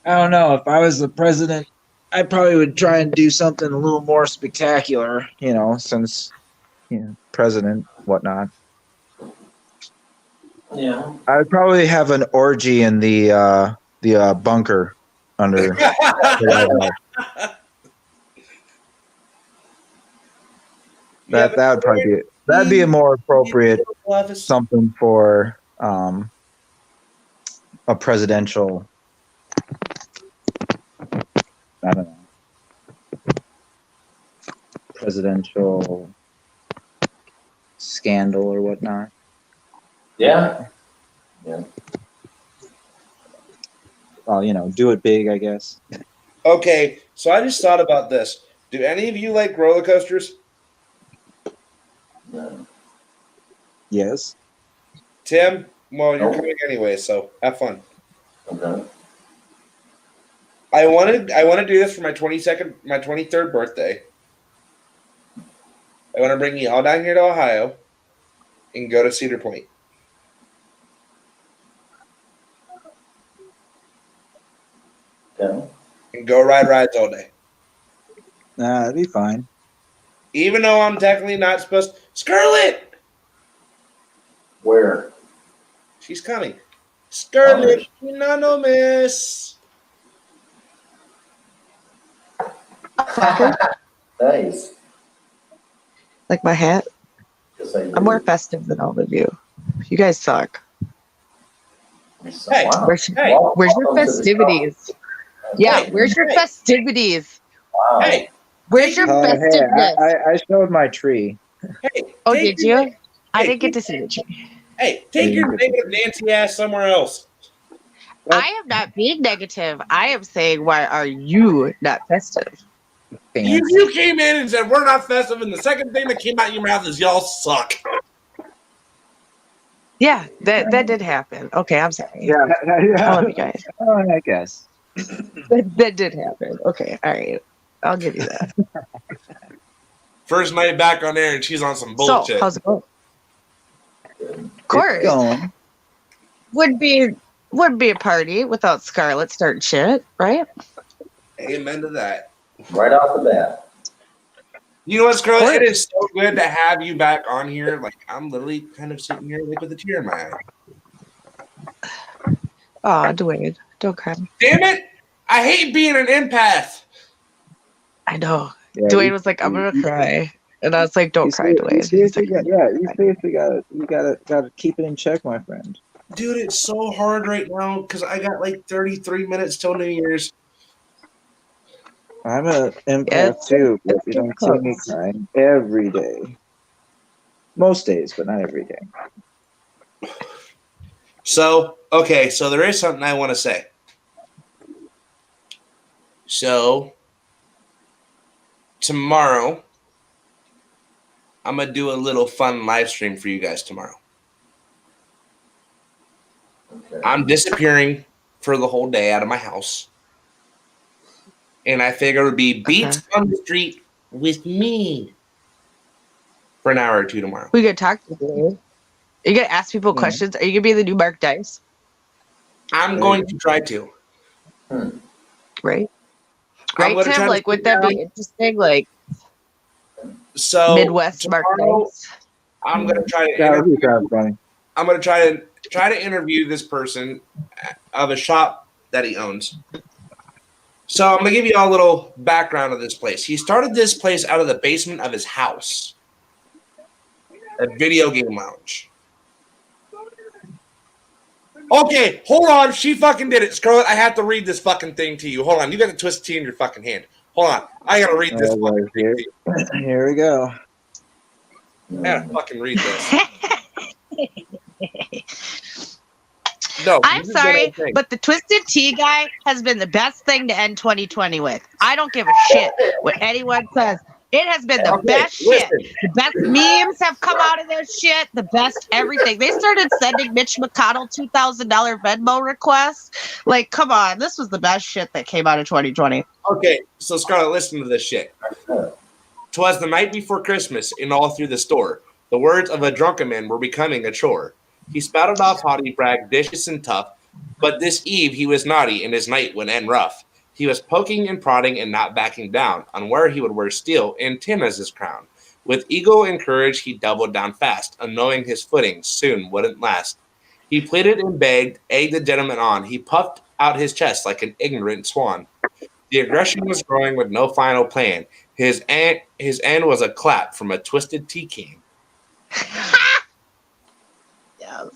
S9: I don't know. If I was the president, I probably would try and do something a little more spectacular, since, president, whatnot.
S1: yeah.
S9: I would probably have an orgy in the bunker under the White House. That would probably be it. That'd be a more appropriate something for a presidential. I don't know. Presidential scandal or whatnot.
S1: Yeah. Yeah.
S9: Well, do it big, I guess.
S3: Okay, so I just thought about this. Do any of you like roller coasters?
S1: No.
S9: Yes.
S3: Tim? Well, you're
S1: Nope.
S3: coming anyway, so have fun.
S1: Okay.
S3: I want to do this for my 23rd birthday. I want to bring you all down here to Ohio and go to Cedar Point.
S1: Yeah.
S3: And go ride rides all day.
S9: Nah, that'd be fine.
S3: Even though I'm technically not supposed to. Scarlett!
S1: Where?
S3: She's coming. Scarlett, no miss.
S1: Nice.
S11: Like my hat?
S1: Yes, I
S11: I'm more festive than all of you. You guys suck.
S3: Hey,
S1: Wow.
S11: Where's
S3: Hey,
S11: your
S1: welcome to the
S11: festivities? Yeah,
S3: Hey,
S11: where's your
S3: hey.
S11: festivities?
S1: Wow.
S3: Hey,
S11: Where's your
S9: Hey,
S11: festiveness?
S9: I showed my tree.
S3: hey.
S11: Oh,
S3: take
S11: did
S3: your-
S11: you? I
S3: Hey,
S11: didn't get to see the tree.
S3: Hey, take your negative Nancy ass somewhere else.
S11: I am not being negative. I am saying, why are you not festive?
S3: You came in and said we're not festive, and the second thing that came out of your mouth is y'all suck.
S11: Yeah, that did happen. Okay, I'm sorry.
S9: Yeah.
S11: I love you guys.
S9: Oh, I guess.
S11: That did happen. Okay, all right. I'll give you that.
S3: First night back on air, and she's on some
S11: So,
S3: bullshit.
S11: how's it going? Of course.
S9: It's going.
S11: Would be a party without Scarlett starting shit, right?
S3: Amen to that.
S1: Right off the bat.
S3: You know what, Scarlett? It is so good to have you back on here. Like, I'm literally kind of sitting here like with a tear in my eye.
S11: Oh, Dwayne, don't cry.
S3: Damn it! I hate being an empath.
S11: I know.
S9: Yeah,
S11: Dwayne was like, I'm gonna cry. And I was like, don't cry, Dwayne.
S9: You
S11: He's
S9: seriously
S11: like,
S9: gotta keep it in check, my friend.
S3: Dude, it's so hard right now because I got like 33 minutes till New Year's.
S9: I'm an empath
S11: It's-
S9: too, but
S11: it's
S9: you don't
S11: getting
S9: see me
S11: close.
S9: crying every day. Most days, but not every day.
S3: So, okay, so there is something I want to say. So, tomorrow, I'm going to do a little fun live stream for you guys tomorrow.
S1: Okay.
S3: I'm disappearing for the whole day out of my house. And I figure it would be beats on the street with me for an hour or two tomorrow.
S11: We could talk to you. Are you gonna ask people
S9: Yeah.
S11: questions? Are you gonna be the new Mark Dice?
S3: I'm going to try to.
S11: Right?
S3: I'm
S11: Right,
S3: gonna try
S11: Tim?
S3: to
S11: Like, would
S3: sit
S11: that
S3: down.
S11: be interesting? Like,
S3: So
S11: Midwest Mark
S3: tomorrow,
S11: Dice?
S3: I'm going to try to
S9: That would
S3: interview
S9: be kind of funny.
S3: I'm gonna try to interview this person of a shop that he owns. So I'm gonna give you all a little background of this place. He started this place out of the basement of his house, a video game lounge. Okay, hold on. She fucking did it, Scarlett. I have to read this fucking thing to you. Hold on. You got the twisted tea in your fucking hand. Hold on. I gotta read this fucking thing to you.
S9: Here we go.
S3: I gotta fucking read this. No,
S11: I'm
S3: this is what
S11: sorry,
S3: I'm saying.
S11: but the Twisted Tea guy has been the best thing to end 2020 with. I don't give a shit what anyone says. It has been the
S3: Okay,
S11: best shit.
S3: listen.
S11: The best memes have come out of this shit. The best everything. They started sending Mitch McConnell $2,000 Venmo requests. Like, come on. This was the best shit that came out of 2020.
S3: Okay, so Scarlett, listen to this shit. 'Twas the night before Christmas, and all through the store The words of a drunken man were becoming a chore. He spouted off how he bragged vicious and tough, but this eve he was naughty and his night would end rough. He was poking and prodding and not backing down on where he would wear steel and tin as his crown. With ego and courage, he doubled down fast, unknowing his footing soon wouldn't last. He pleaded and begged, egged the gentleman on. He puffed out his chest like an ignorant swan. The aggression was growing with no final plan. His end was a clap from a twisted tea can.
S11: Yes.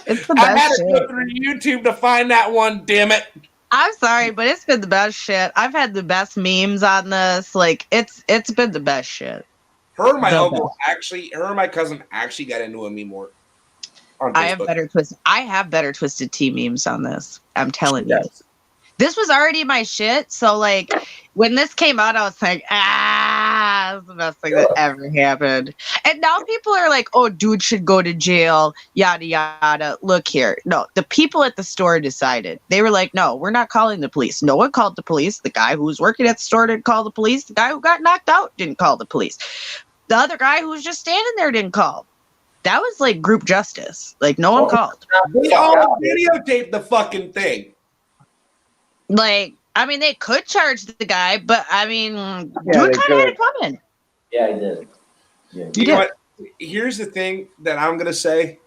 S11: It's the
S3: I had
S11: best
S3: to
S11: shit.
S3: go through YouTube to find that one, damn it.
S11: I'm sorry, but it's been the best shit. I've had the best memes on this. Like it's been the best shit.
S3: Her and my
S11: The
S3: uncle her and my cousin actually got into a meme more on Facebook.
S11: I have better twisted tea memes on this. I'm telling you.
S3: Yes.
S11: This was already my shit. So like when this came out, I was like, that's the best thing that ever happened. And now people are like, oh, dude should go to jail, yada yada. Look here. No, the people at the store decided. They were like, no, we're not calling the police. No one called the police. The guy who was working at the store didn't call the police. The guy who got knocked out didn't call the police. The other guy who was just standing there didn't call. That was like group justice. Like no one called.
S3: They all videotaped the fucking thing.
S11: Like, I mean, they could charge the guy, but I mean,
S9: Yeah,
S11: dude
S9: they
S11: kind of had it
S9: could.
S11: coming.
S1: Yeah, I did. Yeah,
S3: You know what? Here's the thing that I'm gonna say.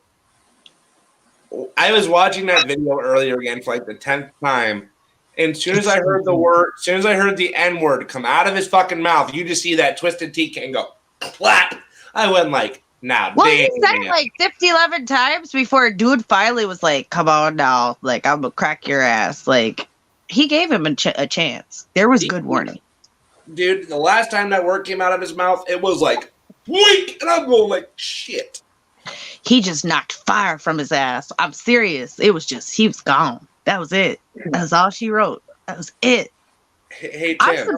S3: I was watching that video earlier again for like the 10th time, and as soon as I heard the N word come out of his fucking mouth, you just see that twisted tea can go clap. I went like, nah,
S11: Well, he
S3: damn.
S11: said it like 50, 11 times before a dude finally was like, come on now. Like, I'm going to crack your ass. Like, he gave him a chance. There was good warning.
S3: Dude, the last time that word came out of his mouth, it was like, weak, and I'm going like, shit.
S11: He just knocked fire from his ass. I'm serious. It was just, he was gone. That was it. That's all she wrote. That was it.
S3: Hey,
S11: I'm
S3: Tim.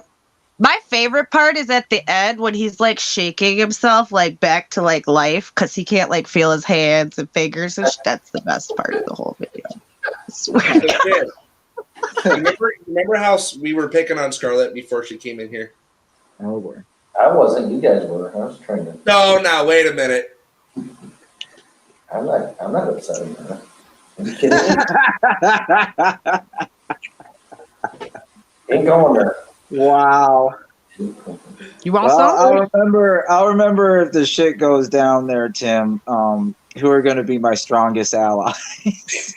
S11: My favorite part is at the end when he's like shaking himself like back to like life because he can't like feel his hands and fingers. And that's the best part of the whole video. I swear to God.
S3: Remember how we were picking on Scarlett before she came in here?
S9: Oh boy.
S1: I wasn't. You guys were. I was trying to.
S3: No, wait a minute.
S1: I'm not upset about it. Are you kidding me? Ain't going there.
S9: Wow.
S11: You want
S9: Well,
S11: some?
S9: I'll remember if the shit goes down there, Tim. Who are going to be my strongest allies?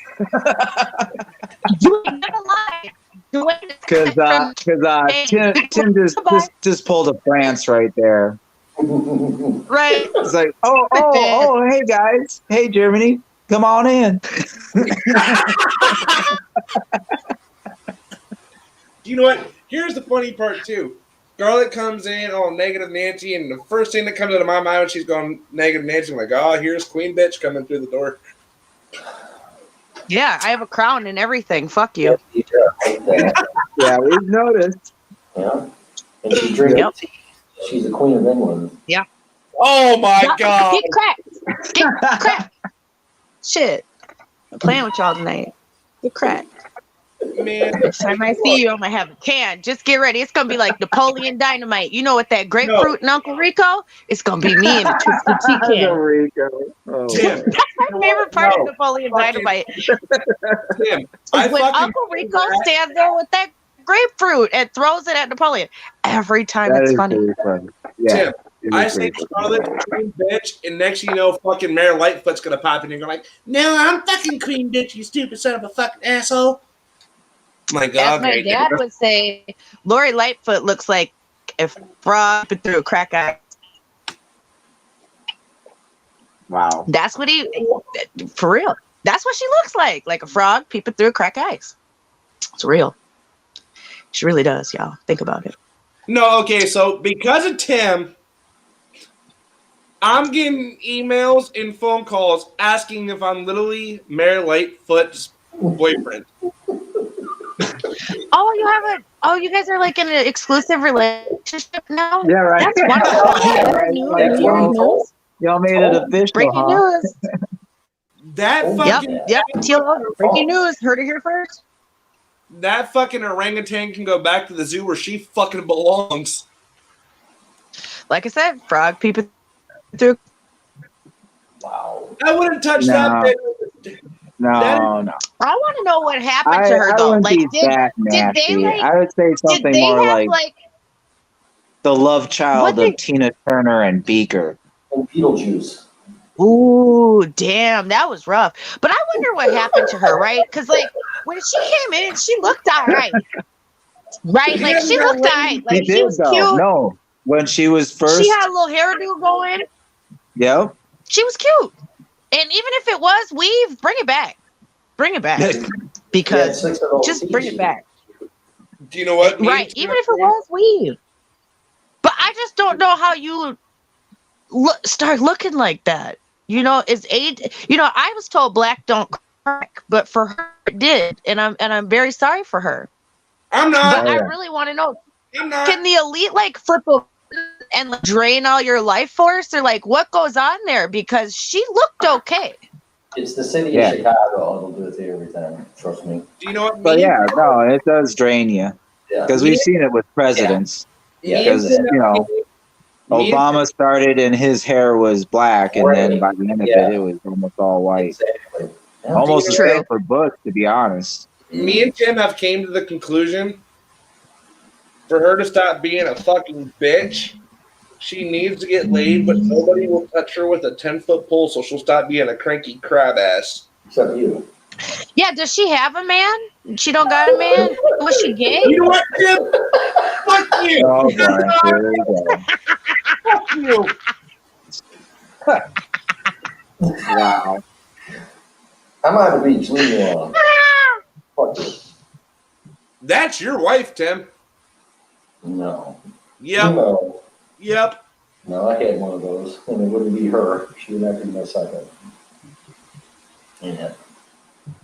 S11: You ain't gonna lie.
S9: Because Tim just pulled a France right there.
S11: Right.
S9: It's like, oh, hey guys, hey Germany, come on in.
S3: You know what? Here's the funny part too. Scarlett comes in all negative Nancy, and the first thing that comes out of my mind when she's going negative Nancy, I'm like, oh, here's Queen Bitch coming through the door.
S11: Yeah, I have a crown and everything. Fuck you.
S9: Yeah, we've noticed.
S1: Yeah. And she drinks
S11: Yep.
S1: tea. She's the Queen of England.
S11: Yeah.
S3: Oh my God.
S11: Get cracked. Get cracked. Shit. I'm playing with y'all tonight. Get cracked.
S3: Man.
S11: Next time I see you, I'm gonna have a can. Just get ready. It's gonna be like Napoleon Dynamite. You know what that grapefruit and Uncle Rico? It's gonna be me in a twisted tea can.
S9: Rico. Oh,
S3: Tim.
S11: That's my favorite part of Napoleon Dynamite.
S3: Tim,
S11: Is when Uncle Rico stands there with that grapefruit and throws it at Napoleon. Every time
S9: that
S11: it's
S9: is
S11: funny.
S9: pretty funny. Yeah.
S3: Tim, I say Scarlett, Queen Bitch, and next you know, fucking Mayor Lightfoot's gonna pop in and go like, no, I'm fucking Queen Bitch, you stupid son of a fucking asshole. My God.
S11: As my dad would say, Lori Lightfoot looks like a frog put through a crack eye.
S9: Wow.
S11: That's what for real. That's what she looks like a frog peeping through a crack eyes. It's real. She really does, y'all. Think about it.
S3: No, okay, so because of Tim, I'm getting emails and phone calls asking if I'm literally Mayor Lightfoot's boyfriend.
S11: Oh, you guys are like in an exclusive relationship now?
S9: Yeah, right.
S11: That's wonderful.
S9: That's wonderful. Y'all made it official,
S11: Breaking
S9: huh?
S11: news.
S3: That fucking
S11: Yep. Teal, breaking news. Heard it here first.
S3: that fucking orangutan can go back to the zoo where she fucking belongs.
S11: like I said, frog people through.
S1: Wow.
S3: I wouldn't touch
S9: No.
S3: that bitch.
S9: No.
S11: I want to know what happened
S9: I
S11: to her though.
S9: wouldn't
S11: Like,
S9: be that
S11: did they
S9: nasty.
S11: like?
S9: I would say
S11: Did
S9: something
S11: they
S9: more
S11: have
S9: like
S11: like?
S9: the love child
S11: What
S9: of Tina Turner and Beaker.
S1: And Beetlejuice.
S11: Ooh, damn, that was rough. But I wonder what happened to her, right? Because like when she came in, she looked all right, right?
S3: She
S11: Like
S3: hasn't
S11: she
S3: got
S11: looked all
S3: laid.
S11: right. Like
S9: She
S11: she
S9: did
S11: was
S9: though.
S11: cute.
S9: No, when she was first.
S11: She had a little hairdo going.
S9: Yep.
S11: She was cute. And even if it was weave, bring it back. Bring it back. Because just bring it back.
S3: Do you know what?
S11: Right. Even if it was weave. But I just don't know how you start looking like that. You know, is age, you know, I was told black don't crack, but for her it did. And I'm very sorry for her.
S3: I'm not.
S11: But I really want to know,
S3: I'm not.
S11: can the elite like flip a and like, drain all your life force, or like what goes on there? Because she looked okay.
S1: It's the city
S9: Yeah.
S1: of Chicago. It'll do it to you every time. Trust me.
S3: Do you know what?
S9: But yeah, no, it does drain you
S1: Yeah.
S9: because we've seen it with presidents.
S1: Yeah.
S9: Because you know, Obama started and his hair was black, and then by the end of it was almost all white.
S1: Exactly. Yeah.
S9: Almost the
S11: True.
S9: same for Bush, to be honest.
S3: Me and Tim have came to the conclusion for her to stop being a fucking bitch, she needs to get laid, but nobody will touch her with a 10-foot pole, so she'll stop being a cranky crab ass.
S1: Except you.
S11: Yeah, does she have a man? She don't got a man? Was she gay?
S3: You know what, Tim? Fuck you!
S9: Oh boy, here we go.
S3: Fuck you!
S9: Wow.
S1: I'm on the beach. Leave me alone. Fuck you.
S3: That's your wife, Tim.
S1: No.
S3: Yep.
S1: No.
S3: Yep.
S1: No, I had one of those, and it wouldn't be her. She would have to be my second. Yeah.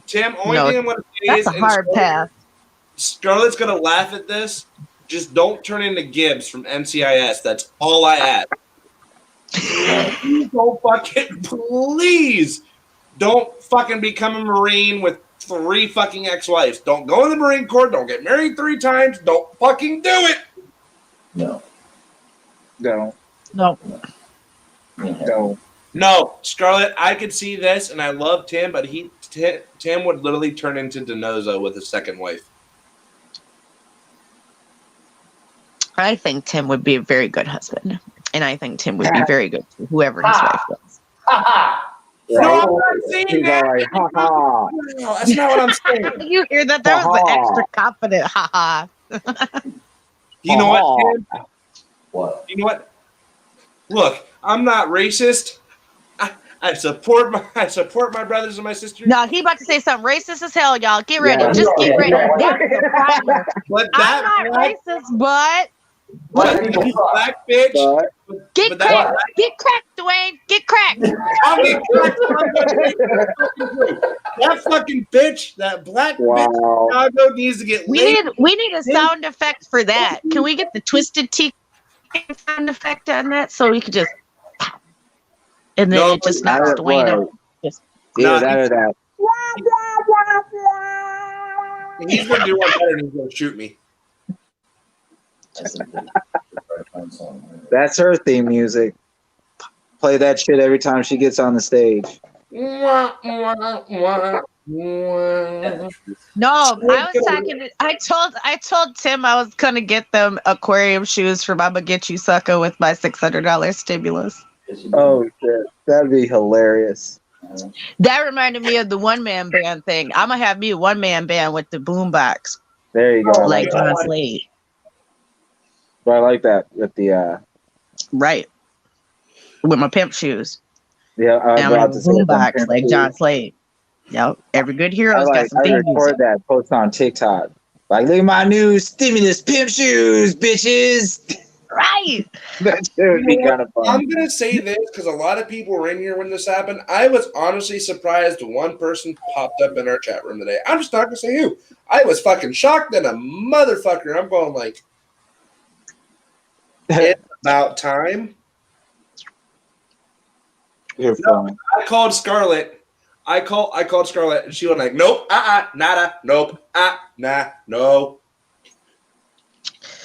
S3: Tim, only
S11: No,
S3: thing I'm going to say
S11: that's
S3: is,
S11: a hard path.
S3: Scarlett's going to laugh at this. Just don't turn into Gibbs from NCIS. That's all I ask. Please don't don't fucking become a Marine with 3 fucking ex-wives. Don't go in the Marine Corps. Don't get married 3 times. Don't fucking do it.
S1: No.
S9: No.
S11: No.
S9: No.
S3: No, Scarlett, I could see this, and I love Tim, but Tim would literally turn into Denozo with his second wife.
S11: I think Tim would be a very good husband. And I think Tim would be very good to whoever his wife was.
S1: Ha ha!
S3: No, I'm not saying
S9: He's
S3: that.
S9: all like, ha ha.
S3: No, that's not what I'm saying.
S11: You hear that? That was an extra confident haha.
S3: You know what, Tim?
S1: What?
S3: You know what? Look, I'm not racist. I support my brothers and my sisters.
S11: No, he about to say something racist as hell, y'all. Get ready.
S9: Yeah.
S11: Just get ready.
S1: Yeah.
S11: That's the primer.
S3: But
S11: I'm not
S3: black,
S11: racist, but
S1: Black people suck.
S3: black bitch.
S9: But
S11: get
S3: but
S11: cracked.
S3: that-
S11: Get cracked, Dwayne. Get cracked.
S3: I'll get cracked. That fucking bitch, that black bitch,
S9: wow.
S3: Chicago needs to get
S11: We
S3: laid.
S11: need a sound effect for that. Can we get the twisted teeth sound effect on that so we could just and then
S3: No,
S11: it just
S9: That
S11: knocks
S9: is
S11: Dwayne
S9: what-
S11: out. Just
S9: Either that or that.
S3: He's gonna do one better and he's gonna shoot me.
S1: That's a good fun song.
S9: That's her theme music. Play that shit every time she gets on the stage.
S11: No, I was talking. I told Tim I was gonna get them aquarium shoes for Mama Get You Sucker with my $600 stimulus.
S9: Oh shit, that'd be hilarious.
S11: That reminded me of the one man band thing. I'm gonna have me a one man band with the boombox,
S9: There you go. I
S11: like
S9: like that.
S11: John Slade.
S9: But I like that with the
S11: Right. With my pimp shoes.
S9: yeah. I was
S11: And I'm gonna
S9: about
S11: have
S9: to
S11: a
S9: say
S11: boombox
S9: them
S11: like
S9: too.
S11: John Slade. Yep. Every good
S9: I
S11: hero's got some
S9: I
S11: theme
S9: record
S11: music.
S9: that, post on TikTok. Like, look at my new stimulus pimp shoes, bitches.
S11: Right.
S9: That shit would be kind of fun.
S3: I'm gonna say this because a lot of people were in here when this happened. I was honestly surprised one person popped up in our chat room today. I'm just not gonna say who. I was fucking shocked and a motherfucker. I'm going like, it's about time.
S9: You're
S3: No,
S9: fun.
S3: I called Scarlett. I called Scarlett, and she was like, "Nope, nada, nope, nah, no."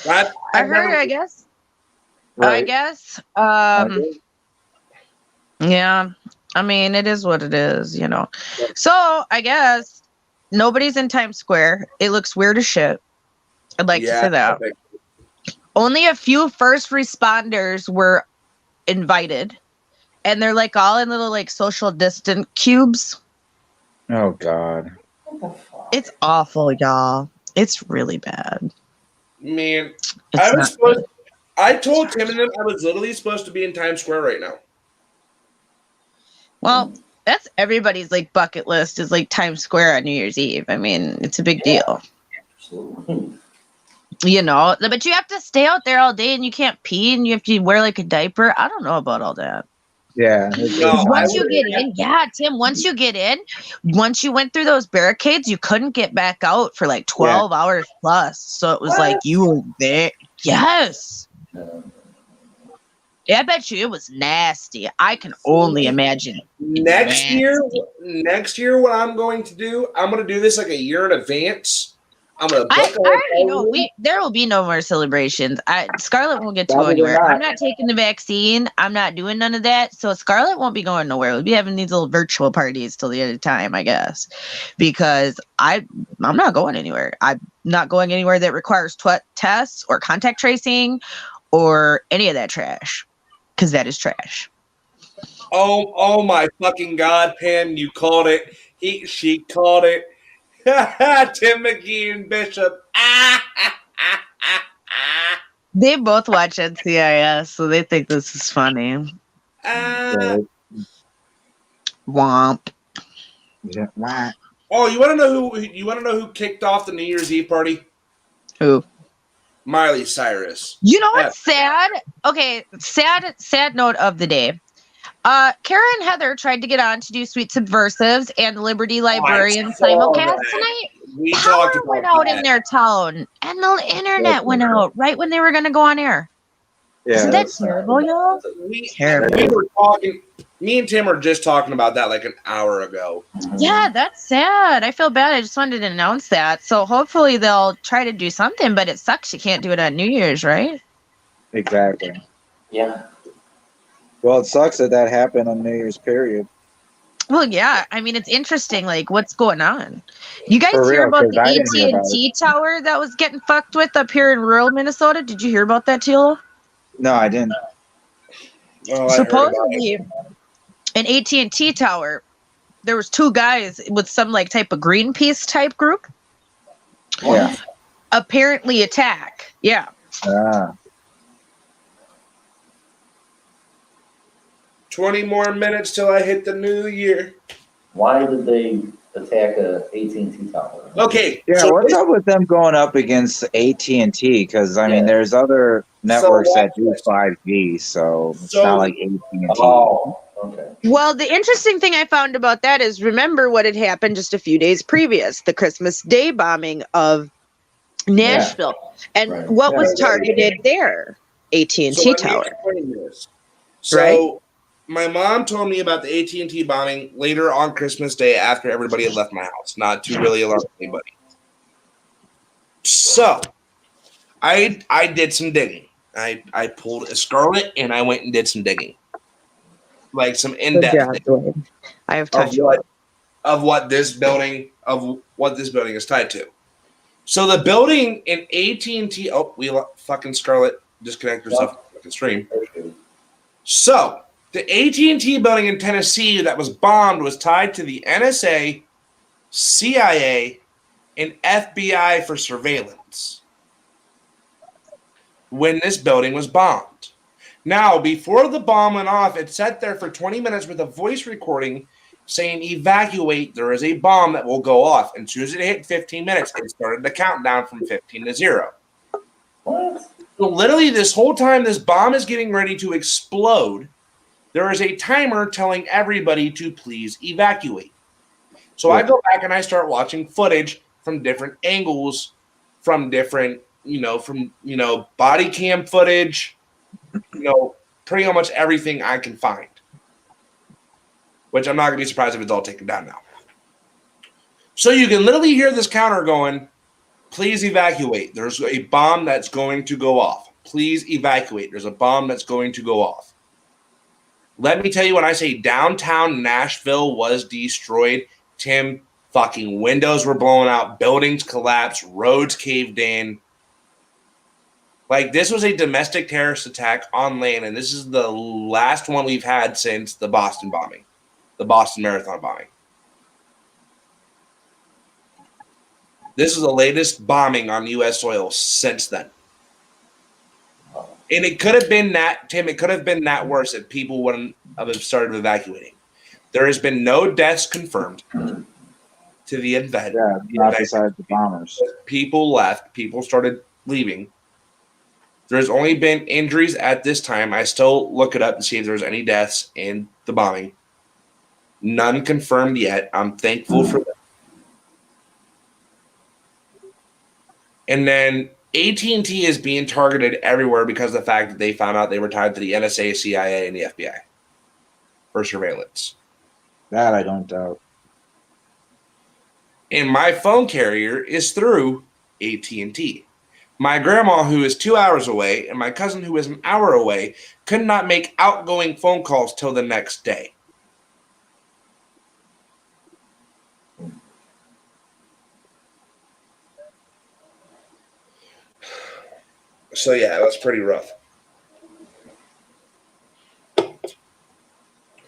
S11: I heard, I guess. I guess. Yeah. I mean, it is what it is, you know. So I guess nobody's in Times Square. It looks weird as shit. I'd like to say that. Only a few first responders were invited, and they're like all in little like social distant cubes.
S9: Oh God.
S11: It's awful, y'all. It's really bad.
S3: Man,
S11: It's
S3: I told Tim and them I was literally supposed to be in Times Square right now.
S11: Well, that's everybody's like bucket list is like Times Square on New Year's Eve. I mean, it's a big deal.
S1: Absolutely.
S11: You know, but you have to stay out there all day and you can't pee and you have to wear like a diaper. I don't know about all that.
S9: Yeah.
S11: Once you get in, yeah, Tim, once you get in, once you went through those barricades, you couldn't get back out for like 12 hours plus. So it was like you were there. Yes. Yeah, I bet you it was nasty. I can only imagine.
S3: Next year, what I'm going to do, I'm going to do this like a year in advance. I'm going to book
S11: I already know there will be no more celebrations. Scarlett won't get to go anywhere. I'm not taking the vaccine. I'm not doing none of that. So Scarlett won't be going nowhere. We'll be having these little virtual parties till the end of time, I guess, because I'm not going anywhere. I'm not going anywhere that requires tests or contact tracing or any of that trash, because that is trash.
S3: Oh my fucking God, Pam, you called it. She called it. Tim McGee and Bishop.
S11: They both watch NCIS, so they think this is funny. Womp.
S9: Yeah.
S3: Oh, you want to know who kicked off the New Year's Eve party?
S11: Who?
S3: Miley Cyrus.
S11: You know what's sad? Okay, sad note of the day. Kara and Heather tried to get on to do Sweet Subversives and Liberty Librarian simulcast tonight. Power went out in their town, and the internet went out right when they were going to go on air.
S9: Yeah,
S11: Isn't that terrible, y'all? Terrible.
S3: We were talking. Me and Tim were just talking about that like an hour ago.
S11: Yeah, that's sad. I feel bad. I just wanted to announce that. So hopefully they'll try to do something, but it sucks you can't do it on New Year's, right?
S9: Exactly.
S1: Yeah.
S9: Well, it sucks that happened on New Year's period.
S11: Well, yeah. I mean, it's interesting, like, what's going on? You guys
S9: For
S11: hear
S9: real,
S11: about
S9: 'cause I
S11: the
S9: didn't hear about
S11: AT&T tower that was getting fucked with up here in rural Minnesota? Did you hear about that, Tilo?
S9: No, I didn't.
S3: Oh,
S11: supposedly, an AT&T tower, there was two guys with some like type of Greenpeace type group.
S9: Yeah.
S11: Apparently attack. Yeah.
S3: 20 more minutes till I hit the new year.
S1: Why did they attack a AT&T tower?
S3: Okay.
S9: Yeah,
S3: so
S9: what's up with them going up against AT&T? Because I mean, there's other networks that do 5G, so it's not like AT&T.
S1: Oh, okay.
S11: Well, the interesting thing I found about that is remember what had happened just a few days previous, the Christmas Day bombing of Nashville, and what was targeted there? AT&T tower.
S3: So my mom told me about the AT&T bombing later on Christmas Day after everybody had left my house, not to really alarm anybody. So I did some digging. I pulled a Scarlet and I went and did some digging. Like some in-depth digging.
S11: I have touched
S3: of what this building is tied to. So the building in AT&T. Oh, we fucking Scarlet disconnect herself from the stream. So the AT&T building in Tennessee that was bombed was tied to the NSA, CIA, and FBI for surveillance when this building was bombed. Now, before the bomb went off, it sat there for 20 minutes with a voice recording saying, evacuate, there is a bomb that will go off. And as soon as it hit 15 minutes, it started the countdown from 15 to 0.
S1: What?
S3: So literally this whole time this bomb is getting ready to explode, there is a timer telling everybody to please evacuate. So I go back and I start watching footage from different angles, from different, body cam footage, pretty much everything I can find. Which I'm not going to be surprised if it's all taken down now. So you can literally hear this counter going, please evacuate. There's a bomb that's going to go off. please evacuate. There's a bomb that's going to go off. Let me tell you, when I say downtown Nashville was destroyed, Tim, fucking windows were blown out, buildings collapsed, roads caved in. Like, this was a domestic terrorist attack on land, and this is the last one we've had since the Boston bombing, the Boston Marathon bombing. This is the latest bombing on U.S. soil since then. And it could have been that, Tim, it could have been that worse if people wouldn't have started evacuating. There has been no deaths confirmed to the event.
S9: Yeah, not besides the bombers.
S3: People left. People started leaving. There's only been injuries at this time. I still look it up to see if there's any deaths in the bombing. None confirmed yet. I'm thankful for that. And then AT&T is being targeted everywhere because of the fact that they found out they were tied to the NSA, CIA, and the FBI for surveillance.
S9: That I don't doubt.
S3: And my phone carrier is through AT&T. My grandma, who is 2 hours away, and my cousin, who is an hour away, could not make outgoing phone calls till the next day. So yeah, that's pretty rough.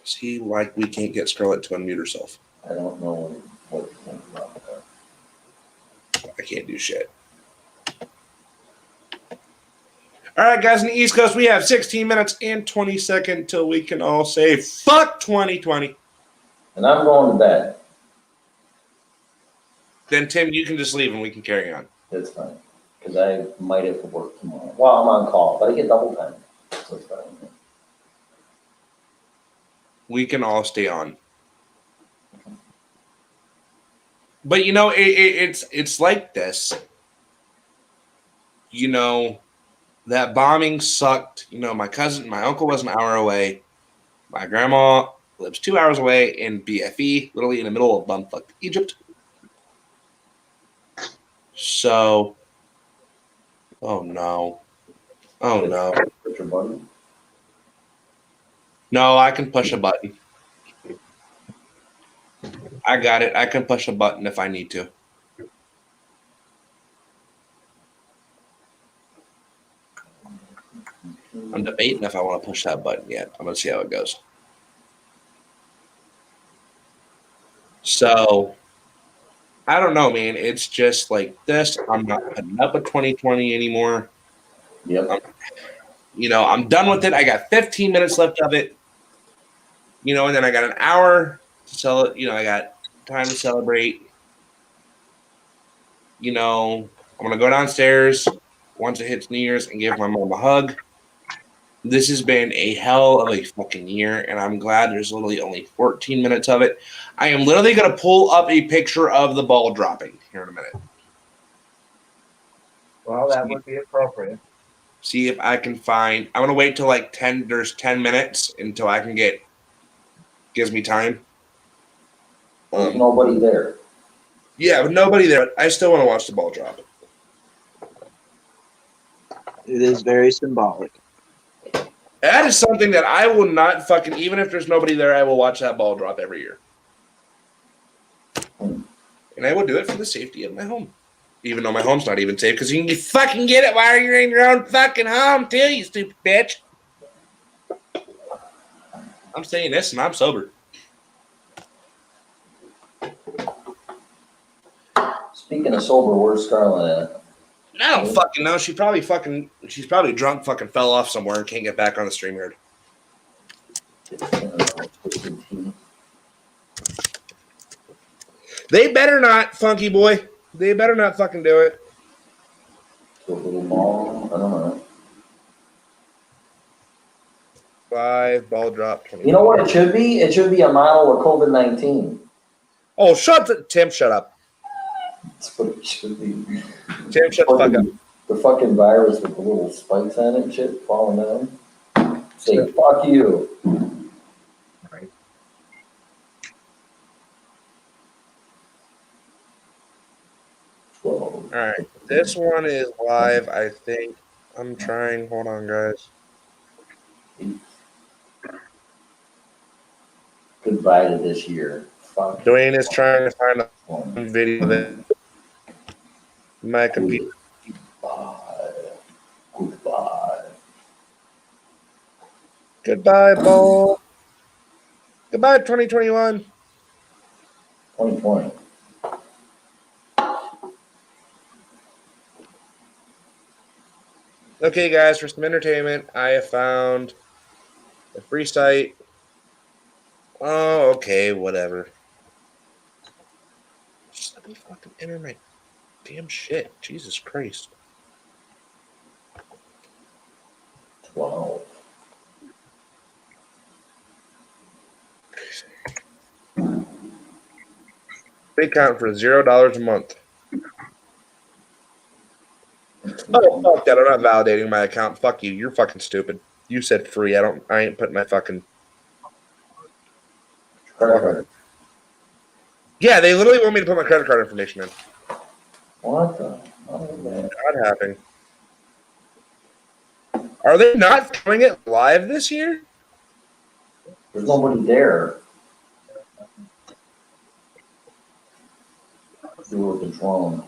S3: See, like, we can't get Scarlett to unmute herself.
S1: I don't know what to think about that.
S3: I can't do shit. All right, guys, on the East Coast, we have 16 minutes and 20 seconds till we can all say, fuck 2020.
S1: And I'm going to bed.
S3: Then, Tim, you can just leave and we can carry on.
S1: That's fine. Because I might have to work tomorrow. Well, I'm on call, but I get double time. So it's fine.
S3: We can all stay on. But, you know, it's like this. You know, that bombing sucked. You know, my uncle was an hour away. My grandma lives 2 hours away in BFE, literally in the middle of bumfuck Egypt. So, oh no. Oh no.
S1: Push your button.
S3: No, I can push a button. I got it. I can push a button if I need to. I'm debating if I want to push that button yet. I'm going to see how it goes. So, I don't know, man. It's just like this. I'm not putting up with 2020 anymore.
S1: Yep.
S3: I'm done with it. I got 15 minutes left of it. And then I got an hour to sell it. I got time to celebrate. I'm going to go downstairs once it hits New Year's and give my mom a hug. This has been a hell of a fucking year, and I'm glad there's literally only 14 minutes of it. I am literally going to pull up a picture of the ball dropping here in a minute.
S9: Well, that would be appropriate.
S3: See if I can find. I'm going to wait till there's 10 minutes until I can gives me time.
S1: There's nobody there.
S3: Yeah, with nobody there, I still want to watch the ball drop.
S9: It is very symbolic.
S3: That is something that I will not fucking, even if there's nobody there, I will watch that ball drop every year. And I will do it for the safety of my home. Even though my home's not even safe, because you can fucking get it while you're in your own fucking home, too, you stupid bitch. I'm saying this and I'm sober.
S1: Speaking of sober, where's Scarlett at?
S3: I don't fucking know. She's probably drunk, fucking fell off somewhere and can't get back on the stream yard. They better not, Funky Boy. They better not fucking do it.
S1: A little ball. I don't know.
S3: 5 ball drop. 20.
S1: You know what it should be? It should be a model of COVID-19.
S3: Oh, Tim, shut up.
S1: That's what it should be.
S3: Tim, shut the fuck up.
S1: The fucking virus with the little spikes on it and shit falling down. Say, fuck you.
S3: Right. All right. This one is live, I think, I'm trying. Hold on, guys.
S1: Goodbye to this year. Fuck.
S3: Dwayne is trying to find a video that my computer.
S1: Goodbye. Goodbye.
S3: Goodbye, ball. Goodbye, 2021.
S1: 2020.
S3: Okay, guys, for some entertainment, I have found a free site. Oh, okay, whatever. Just let me fucking enter my damn shit. Jesus Christ.
S1: 12.
S3: They count for $0 a month. Oh, fuck that. I'm not validating my account. Fuck you. You're fucking stupid. You said free. I ain't putting my fucking.
S1: Credit card.
S3: Yeah, they literally want me to put my credit card information in.
S1: What the? Oh, man.
S3: Not happening. Are they not doing it live this year?
S1: There's nobody there. You were controlling.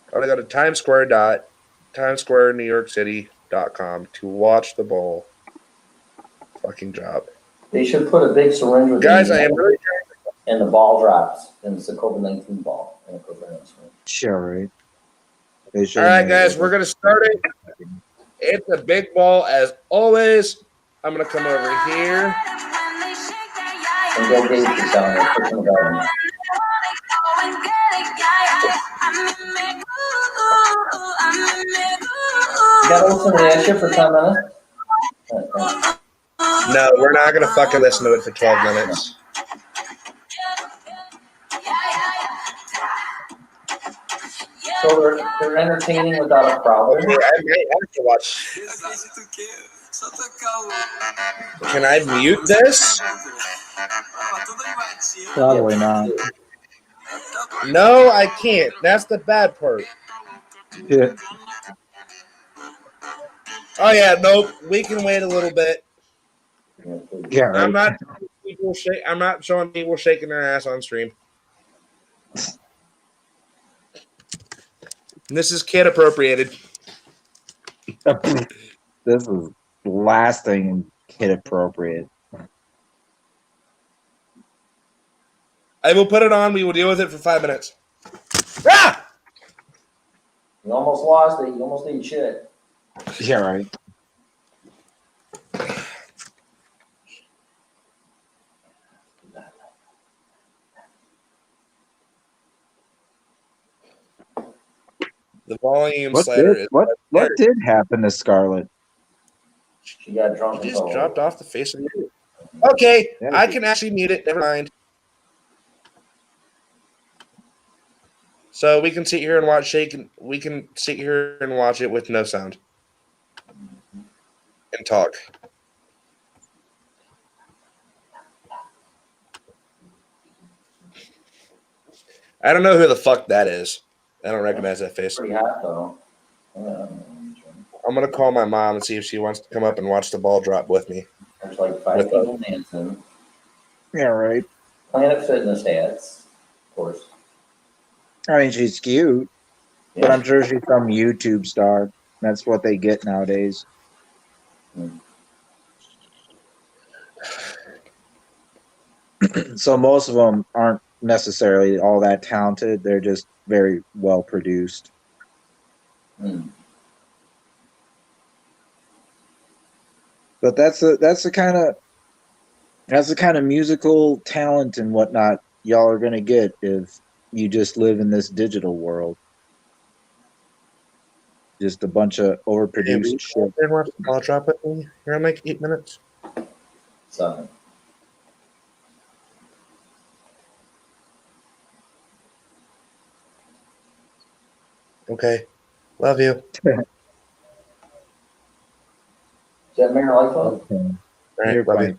S3: I gotta go to timesquare.NewYorkCity.com to watch the bowl. Fucking job.
S1: They should put a big syringe with
S3: Guys, I am really
S1: and the ball drops, and it's a COVID-19 ball. And it goes right on the syringe.
S9: Sure, right?
S3: All right, guys, we're gonna start it. It's a big ball as always. I'm gonna come over here.
S1: And go Dave is down there pushing the button. You gotta listen to that shit for 10 minutes?
S3: No, we're not gonna fucking listen to it for 12 minutes.
S1: So they're entertaining without a problem.
S3: Okay, I might have to watch. Can I mute this?
S9: Probably not.
S3: No, I can't. That's the bad part.
S9: Yeah.
S3: Oh yeah, nope. We can wait a little bit.
S9: Yeah, right.
S3: I'm not showing people shaking their ass on stream. This is kid appropriated.
S9: This is last thing kid appropriate.
S3: I will put it on. We will deal with it for 5 minutes. Ah!
S1: You almost lost it. You almost ate shit.
S9: Yeah, right.
S3: The volume
S9: What
S3: slider.
S9: did happen to Scarlett?
S1: She got drunk.
S3: She just dropped off the face of the earth. Okay,
S9: Yeah.
S3: I can actually mute it. Never mind. So we can sit here and watch Shake. We can sit here and watch it with no sound and talk. I don't know who the fuck that is. I don't recognize that face.
S1: Pretty hot though.
S3: I'm gonna call my mom and see if she wants to come up and watch the ball drop with me.
S1: There's like 5 people dancing.
S9: Yeah, right.
S1: Planet Fitness hats, of course.
S9: I mean, she's cute, but I'm sure she's some YouTube star. That's what they get nowadays. So most of them aren't necessarily all that talented. They're just very well produced. But that's the kind of musical talent and whatnot y'all are gonna get if you just live in this digital world. Just a bunch of overproduced shit.
S3: I'll drop it here in like 8 minutes.
S1: 7.
S3: Okay. Love you.
S1: Is that Mayor Lightfoot?
S9: Okay.
S3: All right,
S9: You're
S3: love you.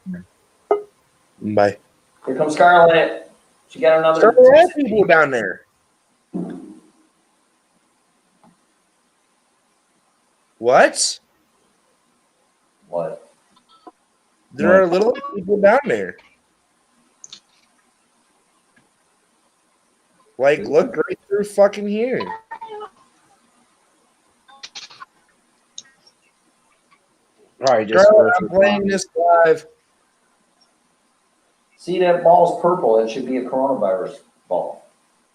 S9: fine.
S3: Bye.
S1: Here comes Scarlett. She got another.
S3: There are people down there. What?
S1: What?
S3: There are little people down there. Like, look right through fucking here.
S9: Probably just
S3: Girl,
S9: first
S3: I'm playing this live.
S1: See, that ball's purple. It should be a coronavirus ball.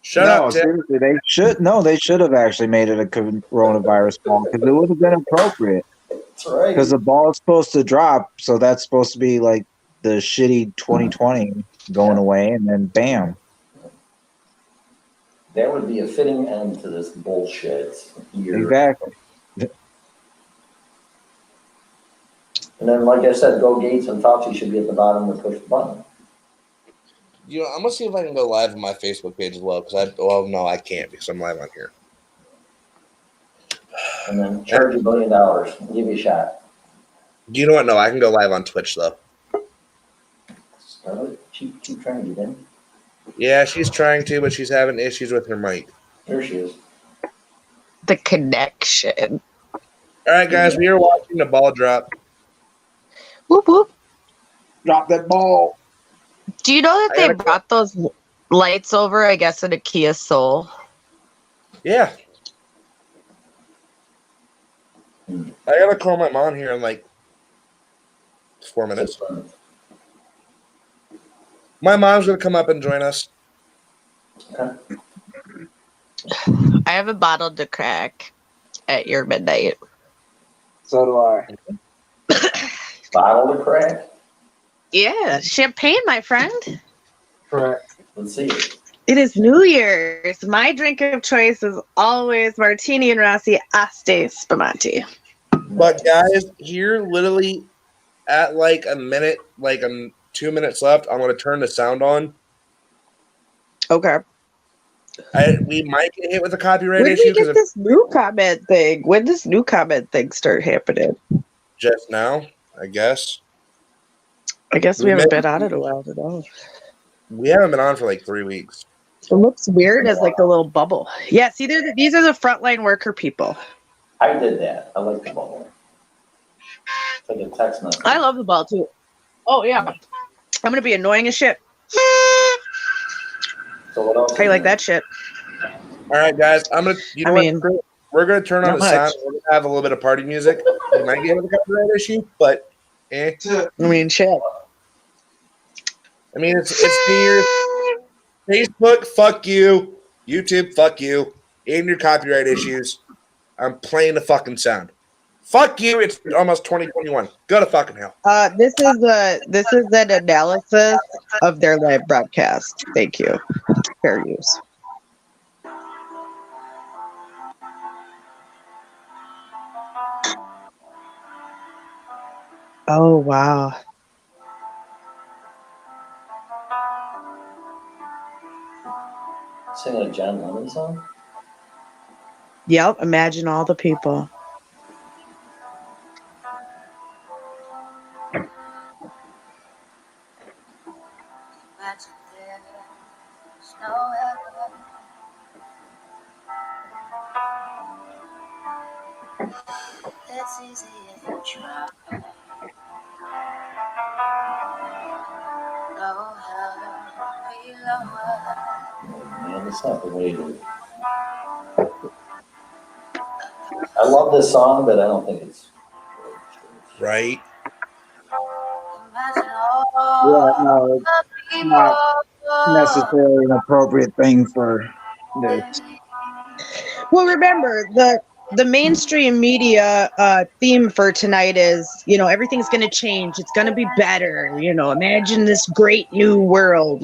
S3: Shut
S9: no,
S3: up, Tim.
S9: seriously, they should have actually made it a coronavirus ball because it would have been appropriate.
S1: That's right.
S9: Because the ball is supposed to drop, so that's supposed to be like the shitty 2020 going away, and then bam.
S1: That would be a fitting end to this bullshit year.
S9: Exactly.
S1: And then, like I said, Bill Gates and Fauci should be at the bottom to push the button.
S3: You know, I'm gonna see if I can go live on my Facebook page as well. No, I can't because I'm live on here.
S1: And then charge $1 billion. Give you a shot.
S3: You know what? No, I can go live on Twitch though.
S1: Scarlett, keep trying to get in.
S3: Yeah, she's trying to, but she's having issues with her mic.
S1: There she is.
S11: The connection.
S3: All right, guys, we are watching the ball drop.
S11: Whoop whoop.
S9: Drop that ball.
S11: Do you know that they brought those lights over, I guess, in a Kia Soul?
S3: Yeah. I gotta call my mom here in like 4 minutes. My mom's gonna come up and join us.
S1: Okay.
S11: I have a bottle to crack at your midnight.
S9: So do I.
S1: Bottle to crack?
S11: Yeah, champagne, my friend.
S9: Correct.
S1: Let's see it.
S11: It is New Year's. My drink of choice is always Martini and Rossi Asti Spumante.
S3: But guys, here literally at like a minute, 2 minutes left, I'm gonna turn the sound on.
S11: Okay.
S3: We might get hit with a copyright
S11: When
S3: issue
S11: we get this new comment thing? When does new comment thing start happening?
S3: Just now, I guess.
S11: I guess we haven't been on it a while to know.
S3: We haven't been on for like 3 weeks.
S11: It looks weird as like a little bubble. Yeah, see, these are the frontline worker people.
S1: I did that. I like the bubble. It's like a text message.
S11: I love the ball too. Oh yeah, I'm gonna be annoying as shit.
S1: So what else?
S11: How you like that shit?
S3: All right, guys, we're gonna turn on
S11: not
S3: the sound.
S11: much.
S3: We're gonna have a little bit of party music. We might get with a copyright issue, but
S11: I mean, shit.
S3: I mean, it's New Year's. Facebook, fuck you. YouTube, fuck you. And your copyright issues. I'm playing the fucking sound. Fuck you. It's almost 2021. Go to fucking hell.
S11: This is an analysis of their live broadcast. Thank you. Fair use. Oh wow.
S1: Singing a John Lennon song?
S11: Yep. Imagine all the people.
S6: It's easy if you try. No hell below.
S1: Man, that's not the way to. I love this song, but I don't think it's
S3: right.
S9: Yeah, no, it's not necessarily an appropriate thing for this.
S11: Well, remember the mainstream media theme for tonight is, everything's going to change. It's going to be better. Imagine this great new world.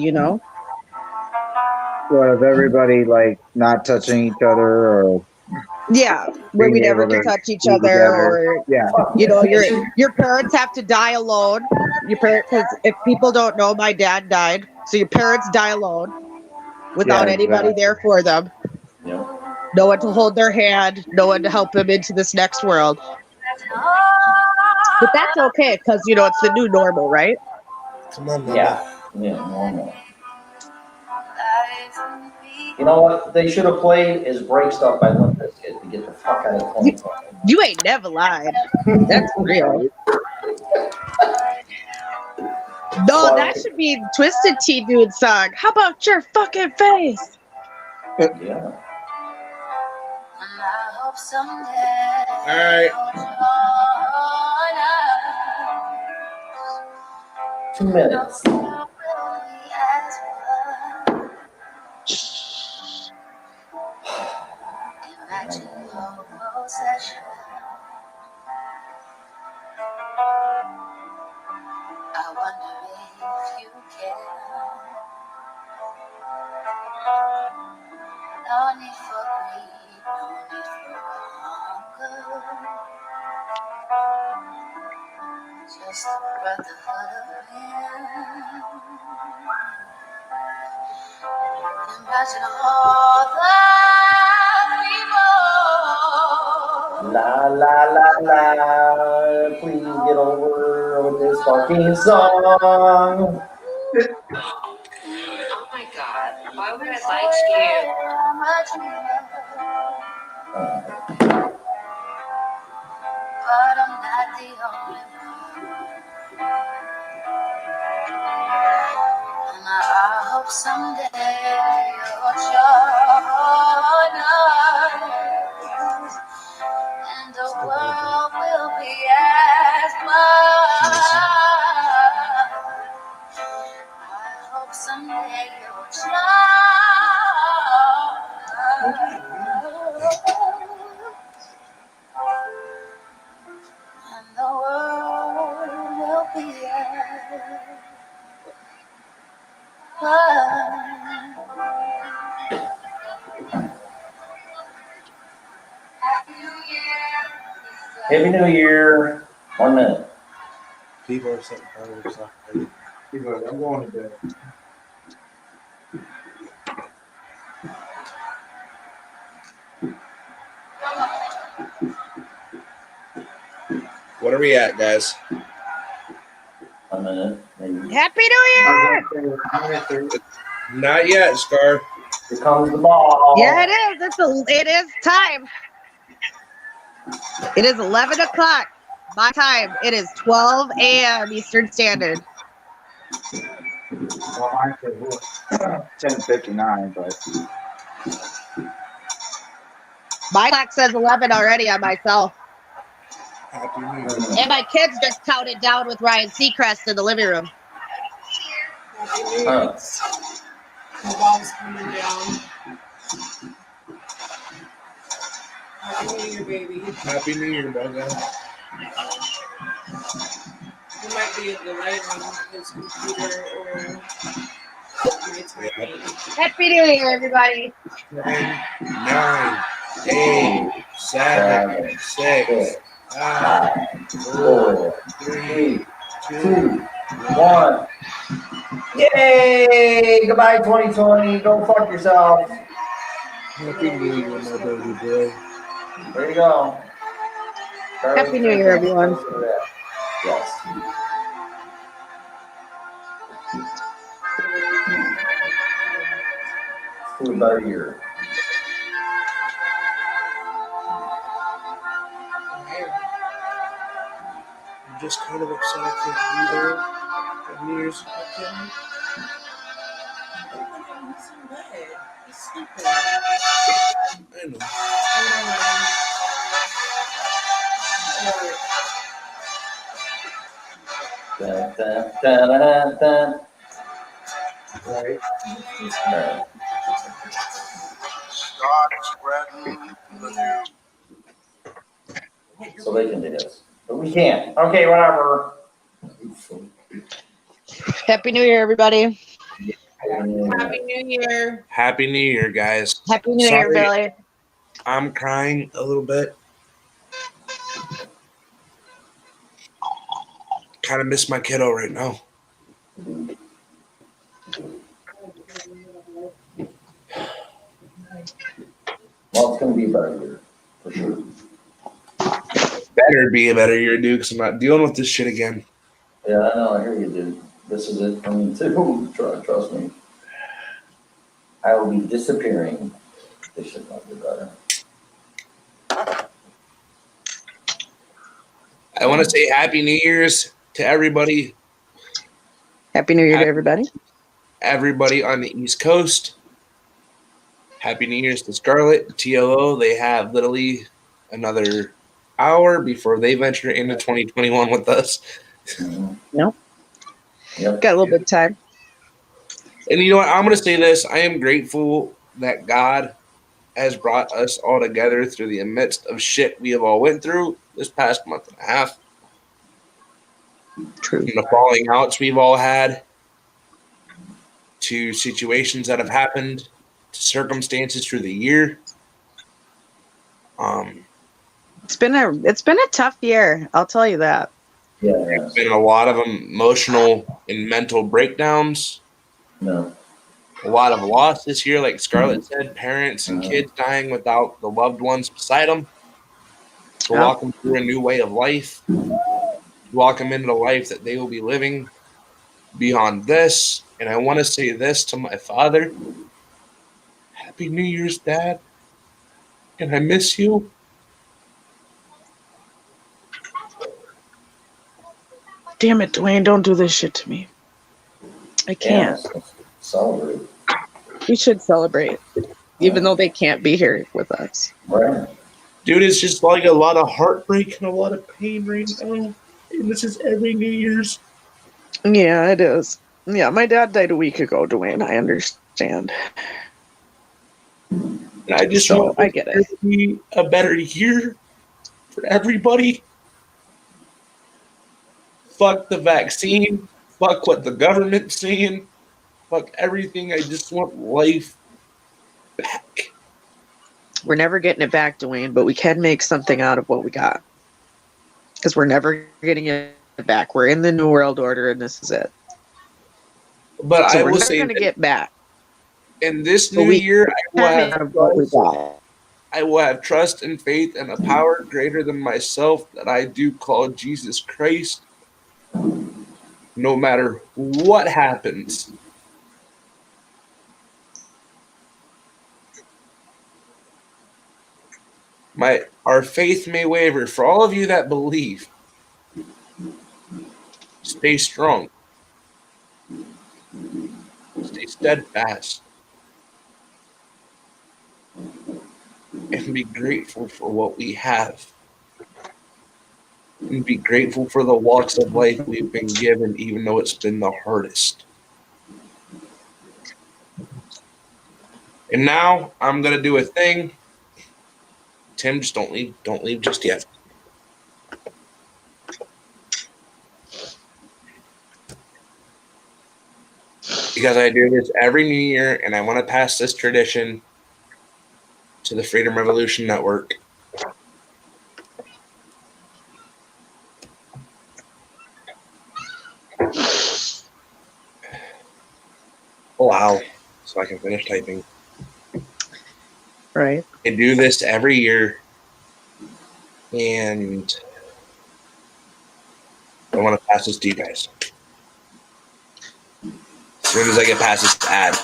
S9: What of everybody like not touching each other, or
S11: Yeah, where we
S9: being
S11: never
S9: able
S11: can
S9: to
S11: touch each
S9: be
S11: other,
S9: together?
S11: or
S9: Yeah.
S11: your parents have to die alone. Your parents, because if people don't know, my dad died, so your parents die alone without
S9: Yeah,
S11: anybody
S9: exactly.
S11: there for them.
S1: Yeah.
S11: No one to hold their hand, no one to help them into this next world. But that's okay, because it's the new normal, right?
S3: Come on, man.
S1: Yeah. Yeah, normal. You know what they should have played is Break Stuff by Limp Bizkit to get the fuck out of 2020.
S11: You ain't never lied. That's real. No, that should be Twisted Tea Dude's song. How about your fucking face?
S1: Yeah.
S3: All right.
S1: 2 minutes.
S6: I wonder if you care. No need for greed, no need for hunger. Just a brotherhood of men. Imagine all the people.
S1: La la la la. Please get over with this fucking song.
S6: Oh my God, why would I lie to you? But I'm not the only one. And I hope someday you'll join us. And the world will be as one. I hope someday you'll and the world will be as one.
S1: Happy New Year. 1 minute.
S3: People are setting fireworks off. People are, I'm going to bed. What are we at, guys?
S1: 1 minute, maybe.
S11: Happy New Year!
S3: Not yet, Scar.
S1: Here comes the ball.
S11: Yeah, it is. It is time. It is 11 o'clock. My time. It is 12 a.m. Eastern Standard.
S9: Well, mine says 10:59, but
S11: My clock says 11 already on myself.
S3: Happy New Year.
S11: And my kids just counted down with Ryan Seacrest in the living room.
S1: Huh.
S5: The ball's coming down. Happy New Year, baby.
S3: Happy New Year, Bugga.
S5: He might be a delay on his computer or my timing.
S11: Happy New Year, everybody.
S3: 10, 9, 8, 7, 6, 5, 4, 3, 2,
S1: 1. Yay! Goodbye, 2020. Go fuck yourself.
S3: Happy New Year, my baby boy.
S1: There you go.
S11: Happy New Year, everyone.
S1: Yes. For about a year.
S3: I'm just kind of upset I can't be there at New Year's.
S5: He's in bed. He's sleeping.
S3: I know.
S1: Dun, dun, dun, dun, dun.
S9: right.
S1: Alright.
S8: Start spreading the news.
S1: So they can do this. But we can't. Okay, whatever.
S11: Happy New Year, everybody.
S5: Happy New Year.
S3: Happy New Year, guys.
S11: Happy New Year,
S3: Sorry.
S11: Billy.
S3: I'm crying a little bit. Kind of miss my kiddo right now.
S1: Well, it's going to be a better year, for sure.
S3: Better be a better year, dude, because I'm not dealing with this shit again.
S1: Yeah, I know. I hear you, dude. This is it for me too. Trust me. I will be disappearing. This should not be better.
S3: I want to say Happy New Year's to everybody.
S11: Happy New Year to everybody.
S3: Everybody on the East Coast. Happy New Year's to Scarlett, TLO. They have literally another hour before they venture into 2021 with us.
S11: Nope.
S1: Yep.
S11: Got a little bit of time.
S3: And you know what? I'm going to say this. I am grateful that God has brought us all together through the midst of shit we have all went through this past month and a half.
S11: True.
S3: From the falling outs we've all had, to situations that have happened, to circumstances through the year.
S11: It's been a tough year. I'll tell you that.
S1: Yeah.
S3: There's been a lot of emotional and mental breakdowns.
S1: No.
S3: A lot of loss this year, like Scarlett said, parents and kids dying without the loved ones beside them. To walk them through a new way of life, to walk them into the life that they will be living beyond this. And I want to say this to my father. Happy New Year's, Dad. And I miss you.
S11: Damn it, Dwayne, don't do this shit to me. I can't.
S1: Yeah, celebrate.
S11: We should celebrate, even though they can't be here with us.
S1: Right.
S3: Dude, it's just like a lot of heartbreak and a lot of pain right now. And this is every New Year's.
S11: Yeah, it is. Yeah, my dad died a week ago, Dwayne. I understand.
S3: And I just
S11: So,
S3: want
S11: I get it.
S3: to be a better year for everybody. Fuck the vaccine. Fuck what the government's saying. Fuck everything. I just want life back.
S11: We're never getting it back, Dwayne, but we can make something out of what we got. Because we're never getting it back. We're in the New World Order, and this is it.
S3: But
S11: So
S3: I
S11: we're
S3: will
S11: never
S3: say
S11: going to get back.
S3: in this
S11: But
S3: new
S11: we
S3: year,
S11: Out of what we got.
S3: I will have trust and faith in a power greater than myself that I do call Jesus Christ. No matter what happens. Our faith may waver. For all of you that believe, stay strong. Stay steadfast. And be grateful for what we have. And be grateful for the walks of life we've been given, even though it's been the hardest. And now I'm gonna do a thing. Tim, just don't leave just yet. Because I do this every New Year, and I want to pass this tradition to the Freedom Revolution Network. Wow. So I can finish typing.
S11: Right.
S3: I do this every year, and I want to pass this to you guys. As soon as I get past this ad.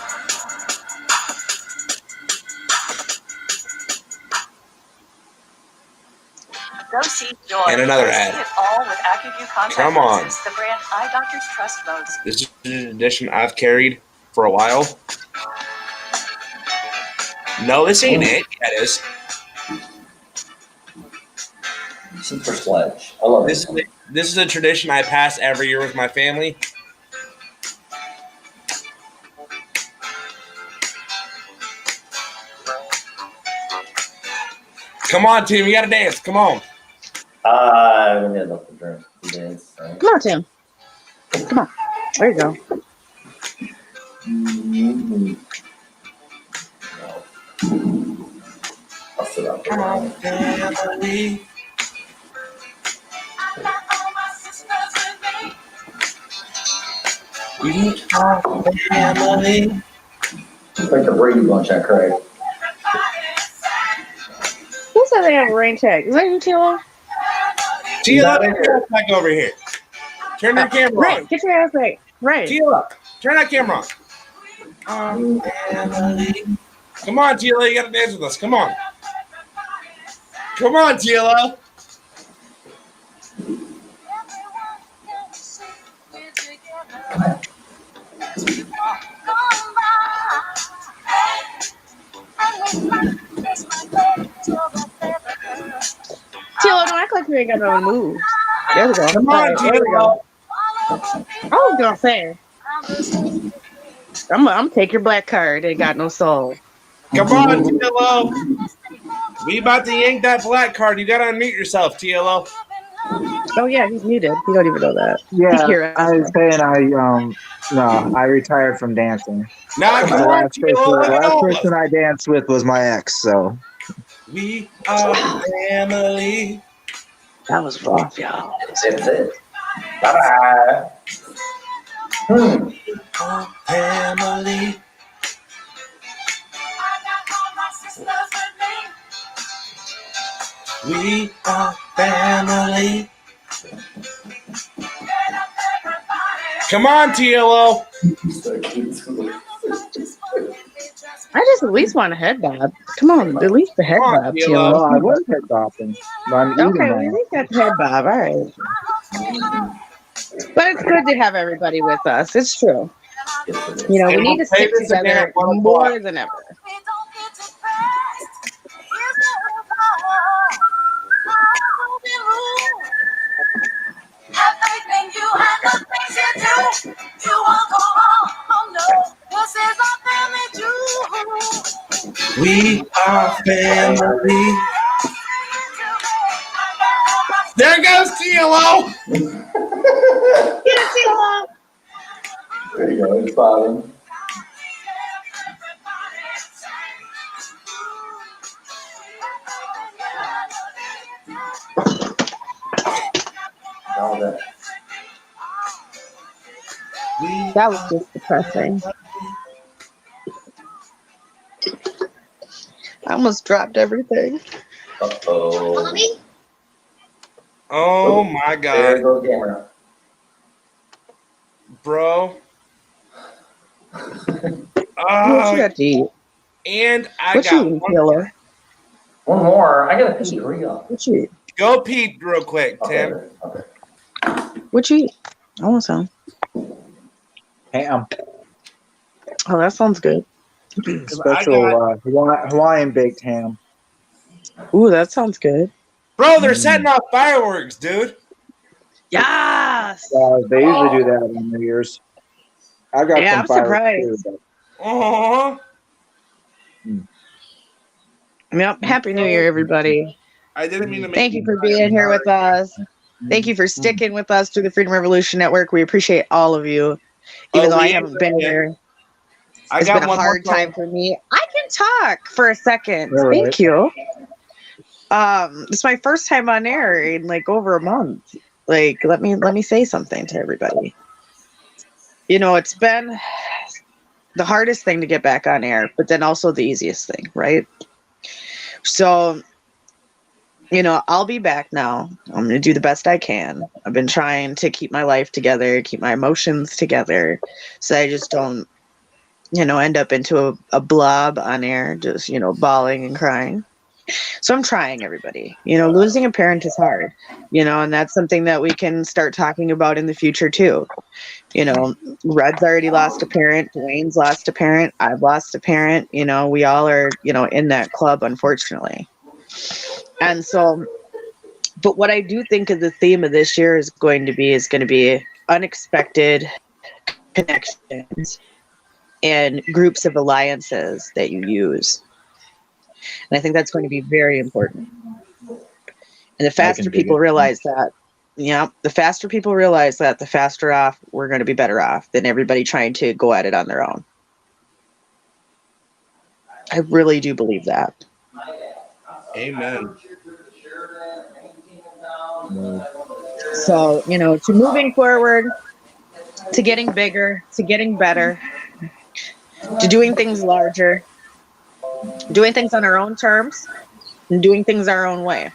S12: Go see Joy.
S3: And another
S12: See
S3: ad.
S12: it all with AccuView contact
S3: Come on.
S12: lenses, the brand eye doctors trust most.
S3: This is an edition I've carried for a while. No, this ain't it. Yeah, it is.
S1: Super Sledge. I love
S3: This is a tradition I pass every year with my family. Come on, Tim. You got to dance. Come on.
S1: I haven't had enough to drink. Dance. Right?
S11: Come on, Tim. Come on. There you go.
S1: Mm-hmm. No. I'll sit out for a while. Like the Brady Bunch, I cried.
S11: Who said they have a rain tag? Is that you, Tilo?
S3: Tilo, back over here. Turn your camera
S11: Right,
S3: on.
S11: get your ass right. Right.
S3: Tila, turn that camera on. Family. Come on, Tila, you gotta dance with us. Come on. Come on, Tila.
S11: Tilo, don't act like you ain't got no moves. There we go.
S3: Come
S11: All
S3: on,
S11: right, there we go.
S3: Tila.
S11: I was gonna say, I'm gonna take your black card. Ain't got no soul.
S3: Come on, TLO. We about to yank that black card. You gotta unmute yourself, TLO.
S11: Oh yeah, he's muted. You don't even know that.
S9: Yeah,
S11: Here,
S9: I was saying no, I retired from dancing.
S3: Nah, come
S9: The
S3: on, TLO. Look at
S9: last
S3: all of
S9: person
S3: us.
S9: I danced with was my ex. So
S3: We are family.
S11: that was rough, y'all.
S1: That's it. Bye-bye.
S3: Family. We are family. Come on, TLO.
S11: I just at least want a head bob. Come on, at least the head
S3: Come on,
S11: bob,
S3: TLO.
S9: no, I
S11: Tilo.
S9: was head bopping. But I'm eating
S11: Okay, we
S9: now.
S11: think that's head bob. All right. But it's good to have everybody with us. It's true. You know, we
S3: And
S11: need
S3: we'll
S11: to
S3: play
S11: stick
S3: this again
S11: together
S3: at 1
S11: more
S3: o'clock.
S11: than ever.
S3: We are family. There goes TLO.
S11: Get it, Tilo.
S1: There you go. It's bottom. All that.
S11: That was just depressing. I almost dropped everything.
S1: Uh-oh.
S3: Oh my
S1: There
S3: God,
S1: goes the camera.
S3: bro.
S11: What you got to eat?
S3: And I
S11: What you
S3: got
S11: eating,
S3: one
S11: Tilo?
S3: more.
S1: One more. I gotta pee. Hurry up.
S11: What you eat?
S3: Go pee real quick, Tim.
S1: Okay.
S11: What you eat? I want some.
S9: Ham.
S11: Oh, that sounds good.
S9: Special Hawaiian baked ham.
S11: Ooh, that sounds good.
S3: Bro, they're setting off fireworks, dude.
S11: Yes.
S9: They usually do that on New Year's. I got
S11: Yeah,
S9: some
S11: I'm
S9: fireworks
S11: surprised.
S9: too.
S3: Aww.
S11: Yep. Happy New Year, everybody.
S3: I didn't mean to make
S11: Thank you for being here with us. Thank you for sticking with us through the Freedom Revolution Network. We appreciate all of you. Even though I haven't been here, it's been a hard time for me. I can talk for a second.
S9: All right.
S11: Thank you. It's my first time on air in like over a month. Like, let me say something to everybody. You know, it's been the hardest thing to get back on air, but then also the easiest thing, right? So, you know, I'll be back now. I'm going to do the best I can. I've been trying to keep my life together, keep my emotions together, so I just don't, you know, end up into a blob on air, just, you know, bawling and crying. So I'm trying, everybody. You know, losing a parent is hard, you know, and that's something that we can start talking about in the future too. You know, Red's already lost a parent, Dwayne's lost a parent, I've lost a parent, you know, we all are, you know, in that club, unfortunately. And so, but what I do think of the theme of this year is going to be unexpected connections and groups of alliances that you use. And I think that's going to be very important. And the faster people realize that, the faster people realize that, the faster off we're going to be better off than everybody trying to go at it on their own. I really do believe that.
S3: Amen.
S11: So, you know, to moving forward, to getting bigger, to getting better, to doing things larger, doing things on our own terms, and doing things our own way,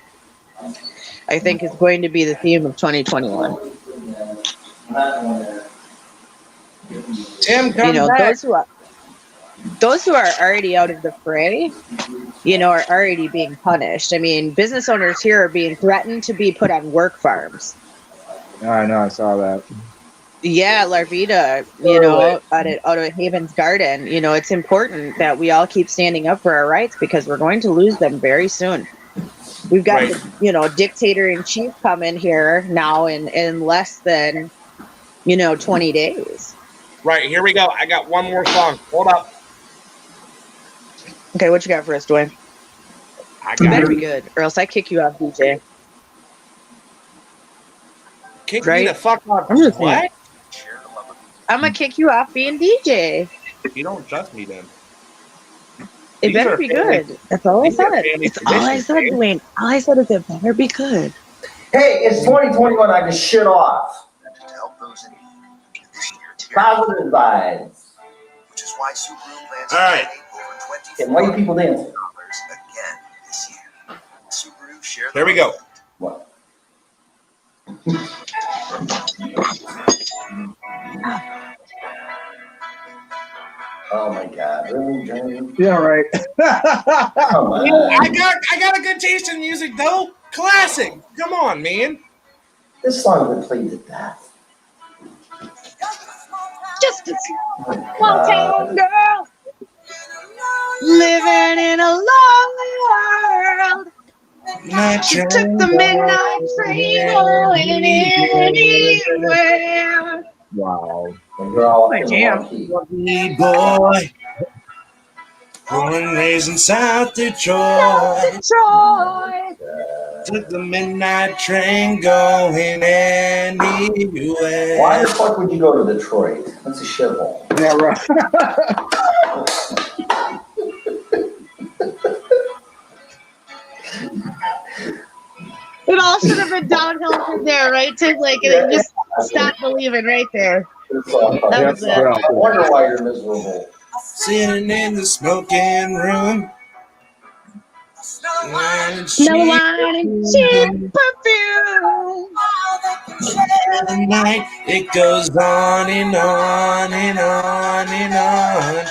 S11: I think is going to be the theme of 2021.
S3: Tim, come back.
S11: those who are already out of the fray, are already being punished. I mean, business owners here are being threatened to be put on work farms.
S9: I know, I saw that.
S11: Yeah, Larvita, out of Haven's Garden, it's important that we all keep standing up for our rights because we're going to lose them very soon. We've got
S3: Right.
S11: the, dictator in chief coming here now in less than, 20 days.
S3: Right, here we go. I got one more song. Hold up.
S11: Okay, what you got for us, Dwayne?
S3: I
S11: It
S3: got
S11: better
S3: it.
S11: be good, or else I kick you off, DJ.
S3: Kick
S11: Right?
S3: me the fuck off.
S11: I'm just
S3: What?
S11: I'm gonna kick you off being DJ.
S3: You don't trust me then.
S11: It
S3: These
S11: better
S3: are
S11: be
S3: family-
S11: good. That's all I
S3: these are
S11: said.
S3: family
S11: That's all I
S3: traditions,
S11: said,
S3: man.
S11: Dwayne. All I said is it better be good.
S1: Hey, it's 2021. I can shit off.
S8: To help those in need. This year,
S1: Positive vibes.
S8: which is why Subaru plans
S3: All right.
S8: to donate over
S1: And white people dancing.
S8: again this year. Subaru share the
S3: There we go.
S1: What? Oh my God! Really, Johnny?
S9: Yeah, right.
S1: Come on.
S3: I got a good taste in music though. Classic. Come on, man.
S1: This song been played to death.
S11: Just a small town girl living in a lonely world. She took the midnight train going anywhere.
S9: Wow.
S1: And you're all
S11: My
S1: in
S11: jam.
S1: one key.
S3: Lovely boy. Born and raised in South Detroit.
S11: Detroit.
S3: Took the midnight train going anywhere.
S1: Why the fuck would you go to Detroit? That's a shithole.
S9: Yeah, right.
S11: It all should have been downhill from there, right? To it just stop believing right there. That was it.
S1: I wonder why you're miserable.
S3: Sitting in the smoking room.
S11: No wine and cheap perfume.
S3: The night it goes on and on and on and on.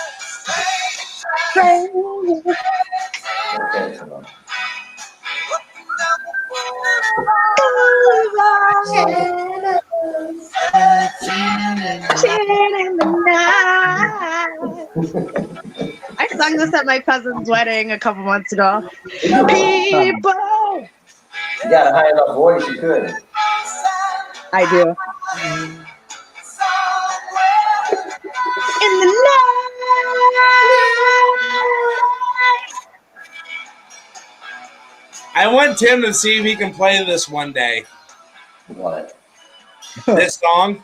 S1: Okay, come on.
S11: In the night. I sung this at my cousin's wedding a couple months ago. People.
S1: You got a high enough voice, you could.
S11: I do. In the night.
S3: I want Tim to see if he can play this one day.
S1: What?
S3: This song.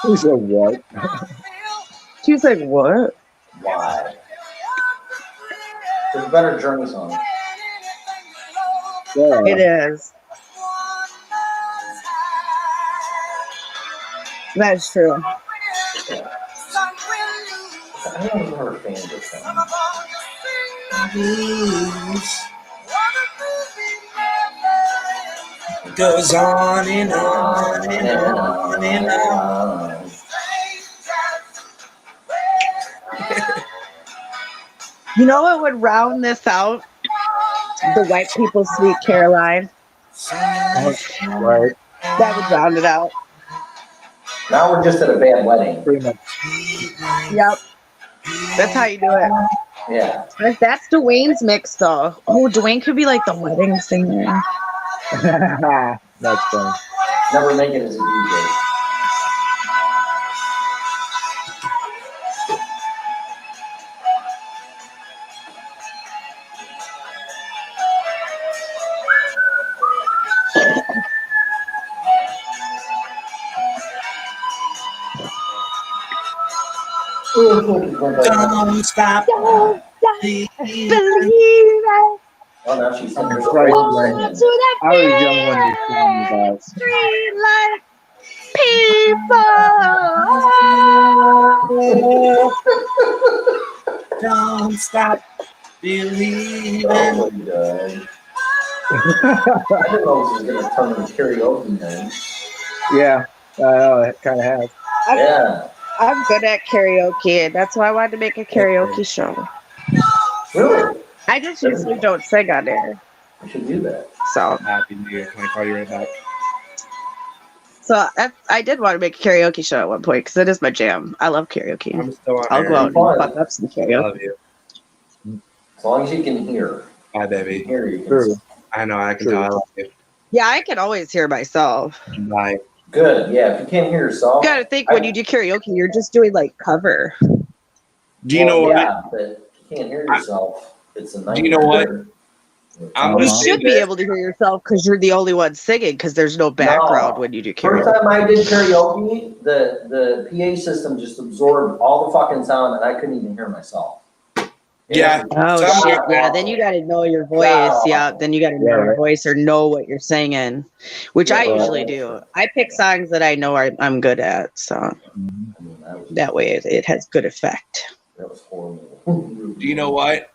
S9: He said what?
S11: She's like, what?
S1: Why? There's a better Journey song.
S9: Yeah.
S11: It is. That's true.
S1: I don't know a fan of this song.
S3: Goes on and on and on and on.
S11: You know what would round this out? The White People's Sweet Caroline.
S9: Right.
S11: That would round it out.
S1: Now we're just at a bad wedding.
S9: Pretty much.
S11: Yep. That's how you do it.
S1: Yeah.
S11: That's Dwayne's mix, though. Oh, Dwayne could be like the wedding singer.
S9: That's funny.
S1: Never make it as a DJ.
S3: Don't stop.
S11: Believe it.
S1: Oh, now she's singing.
S9: That's right.
S11: Hold on to that
S9: I was young when you told me about.
S11: street light. People.
S3: Don't stop believing.
S1: Oh my God. I didn't know this was going to turn into karaoke then.
S9: Yeah, I know, it kind of has.
S1: Yeah.
S11: I'm good at karaoke. That's why I wanted to make a karaoke show.
S1: Really?
S11: I just usually don't sing on there.
S1: I should do that.
S11: So,
S3: Happy New Year. Can I call you right back?
S11: I did want to make a karaoke show at one point because it is my jam. I love karaoke.
S3: I'm still on
S11: I'll
S3: air.
S11: go out and
S1: Fun.
S11: fuck up some
S3: I
S11: karaoke.
S3: love you.
S1: As long as you can hear.
S3: Bye,
S1: You
S3: baby.
S1: can hear, you can
S9: True.
S3: I know. I can
S9: True.
S3: tell. I love you.
S11: Yeah, I can always hear myself.
S3: Bye.
S1: Good. Yeah, if you can't hear yourself.
S11: You gotta think when you do karaoke, you're just doing like cover.
S3: Do you know what?
S1: Yeah, but if you can't hear yourself, it's a nightmare.
S3: Do you know what? I'm
S11: You
S3: gonna say
S11: should be
S3: this.
S11: able to hear yourself because you're the only one singing because there's no background when you do
S1: First
S11: karaoke.
S1: time I did karaoke, the PA system just absorbed all the fucking sound and I couldn't even hear myself.
S3: Yeah.
S11: Oh
S3: Some-
S11: shit! Yeah, then you got to know your voice. Yeah, then you got to know your voice or know what you're singing, which I usually do. I pick songs that I know I'm good at, so
S1: I mean,
S11: that way it has good effect.
S1: that was horrible.
S3: Do you know what?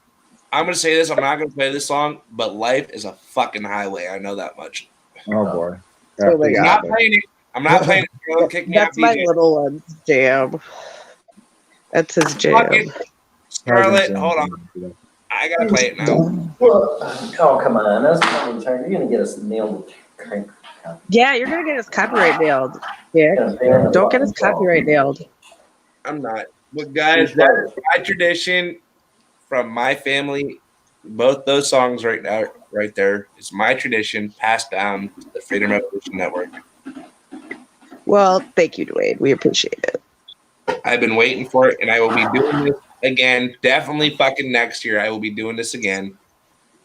S3: I'm gonna say this. I'm not gonna play this song, but life is a fucking highway. I know that much.
S9: Oh boy.
S11: Oh my
S3: I'm
S11: God.
S3: not playing it. I'm not playing it. Don't kick me out,
S11: That's my
S3: DJ.
S11: little one's jam. That's his
S3: Fuck
S11: jam.
S3: it. Scarlett, hold on. I gotta play it now.
S1: Well, oh, come on. That's probably turn. You're going to get us nailed.
S11: Yeah, you're gonna get his copyright nailed. Yeah, don't get his copyright nailed.
S3: I'm not. But guys, that's my tradition from my family. Both those songs right now, right there, is my tradition passed down to the Freedom Revolution Network.
S11: Well, thank you, Dwayne. We appreciate it.
S3: I've been waiting for it, and I will be doing this again. Definitely fucking next year. I will be doing this again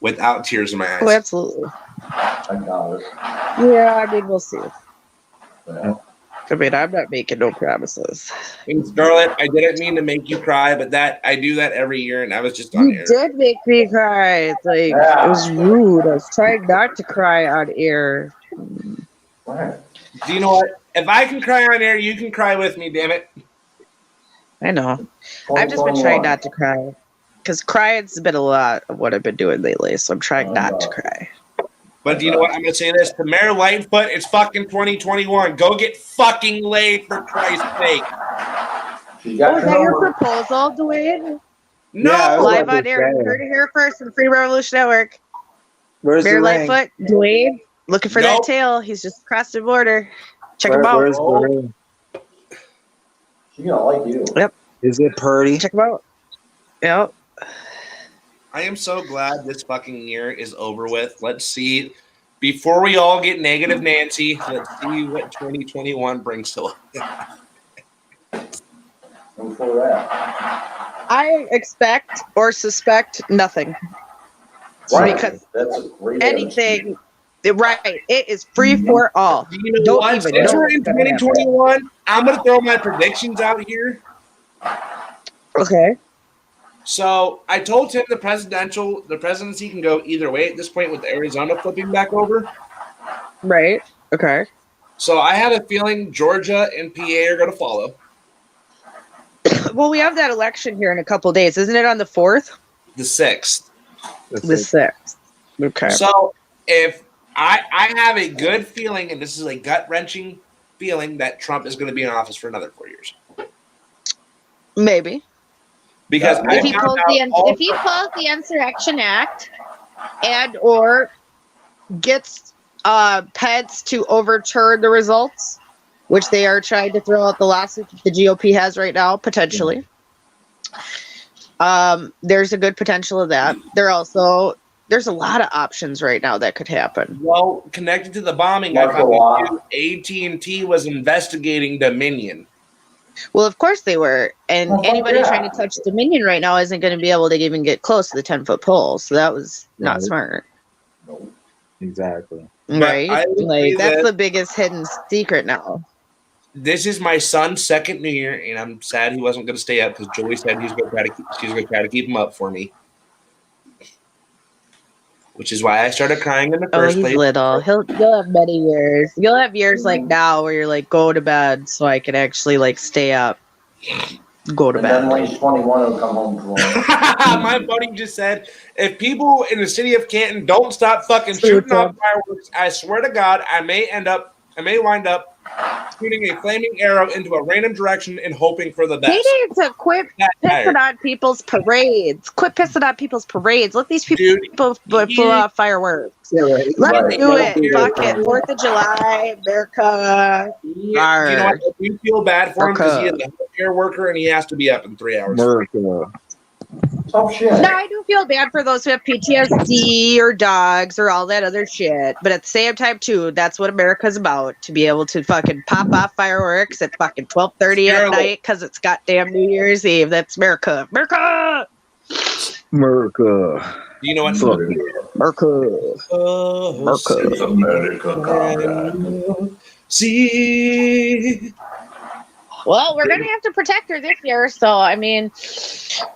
S3: without tears in my eyes.
S11: Oh, absolutely.
S1: I got it.
S11: Yeah, I mean, we'll see.
S1: Yeah.
S11: I mean, I'm not making no promises.
S3: And Scarlett, I didn't mean to make you cry, but I do that every year, and I was just on
S11: You
S3: air.
S11: did make me cry. It's like, it was rude. I was trying not to cry on air.
S1: Right.
S3: Do you know what? If I can cry on air, you can cry with me, damn it.
S11: I know. I've just been trying not to cry. Because crying's been a lot of what I've been doing lately, so I'm trying not to cry.
S3: But do you know what? I'm going to say this. To Mayor Lightfoot, it's fucking 2021. Go get fucking laid, for Christ's sake.
S11: Oh, is that your proposal, Dwayne?
S3: No.
S9: Yeah, I was
S11: Live
S9: about
S11: on
S9: to
S11: air. You
S9: say.
S11: heard it here first on Free Revolution Network.
S9: Where's
S11: Mayor
S9: the ring?
S11: Lightfoot, Dwayne, looking for
S3: Nope.
S11: that tail. He's just crossed the border. Check him out.
S9: Where's the ring?
S1: She's going to like you.
S11: Yep.
S9: Is it Purdy?
S11: Check him out. Yep.
S3: I am so glad this fucking year is over with. Let's see. Before we all get negative Nancy, let's see what 2021 brings to us.
S1: Before that.
S11: I expect or suspect nothing.
S1: Right.
S11: Because
S1: That's a great
S11: anything, right, it is free for all.
S3: Do you know
S11: Don't
S3: what?
S11: even
S3: Since
S11: know
S3: we're in
S11: what's gonna happen.
S3: 2021, I'm going to throw my predictions out here.
S11: Okay.
S3: So I told Tim the presidency can go either way at this point with Arizona flipping back over.
S11: Right. Okay.
S3: So I have a feeling Georgia and PA are going to follow.
S11: Well, we have that election here in a couple days. Isn't it on the 4th?
S3: The 6th.
S11: The 6th. Okay.
S3: So if I have a good feeling, and this is a gut-wrenching feeling, that Trump is going to be in office for another 4 years.
S11: Maybe.
S3: Because
S11: if he pulls the Insurrection Act and or gets Pence to overturn the results, which they are trying to throw out the lawsuit that the GOP has right now, potentially. There's a good potential of that. There's a lot of options right now that could happen.
S3: Well, connected to the bombing, I found AT&T was investigating Dominion.
S11: Well, of course they were. And anybody trying to touch Dominion right now isn't going to be able to even get close to the 10-foot pole. So that was not smart.
S9: Exactly.
S11: Right?
S3: I would
S11: Like,
S3: say
S11: that's
S3: that-
S11: the biggest hidden secret now.
S3: This is my son's second New Year, and I'm sad he wasn't going to stay up because Joey said she's going to try to keep him up for me. Which is why I started crying in the
S11: Oh,
S3: first
S11: he's
S3: place.
S11: little. You'll have many years. You'll have years like now where you're like, go to bed so I can actually like stay up. Go to
S1: And then
S11: bed.
S1: when he's 21, he'll come home drunk.
S3: My buddy just said, if people in the city of Canton don't stop fucking shooting off fireworks, I swear to God, I may end up I may wind up shooting a flaming arrow into a random direction and hoping for the
S11: They
S3: best.
S11: need to quit
S3: That tired.
S11: pissing on people's parades. Quit pissing on people's parades. Let these people
S3: Dude,
S11: blow off fireworks.
S9: Yeah, right.
S11: Let them
S1: Right.
S11: do
S9: Let
S11: it.
S9: 'em do
S11: Fuck
S9: their
S11: it.
S9: thing.
S11: 4th of July, America.
S3: Yeah, do you know what? We feel bad for him because he is
S11: America.
S3: a healthcare worker and he has to be up in 3 hours.
S9: America.
S1: Tough shit.
S11: No, I do feel bad for those who have PTSD or dogs or all that other shit. But at the same time, too, that's what America's about. To be able to fucking pop off fireworks at fucking 12:30 at
S3: Scarlet.
S11: night because it's goddamn New Year's Eve. That's America. America!
S9: America.
S3: Do you know what?
S9: Fuck
S11: America.
S1: It's America, comrade.
S3: See.
S11: Well, we're going to have to protect her this year. So, I mean,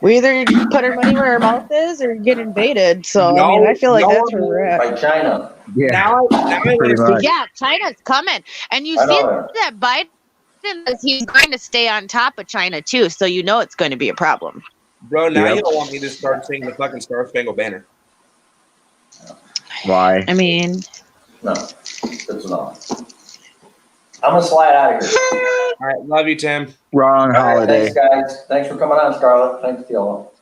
S11: we either put our money where our mouth is or get invaded. So, I mean, I feel like that's where we're at.
S1: By China.
S9: Yeah.
S3: Now I
S9: Pretty
S3: want to
S9: much.
S11: Yeah, China's coming. And you
S1: I
S11: see
S1: know
S11: that Biden, he's going to stay on top of China, too. So, you know it's going to be a problem.
S3: Bro, now
S9: Yep.
S3: you don't want me to start singing the fucking Star Spangled Banner.
S9: Why?
S11: I mean,
S1: No, it's not. I'm gonna slide out of here.
S3: All right, love you, Tim.
S9: Wrong
S1: All right,
S9: holiday.
S1: thanks, guys. Thanks for coming on, Scarlett. Thanks to y'all.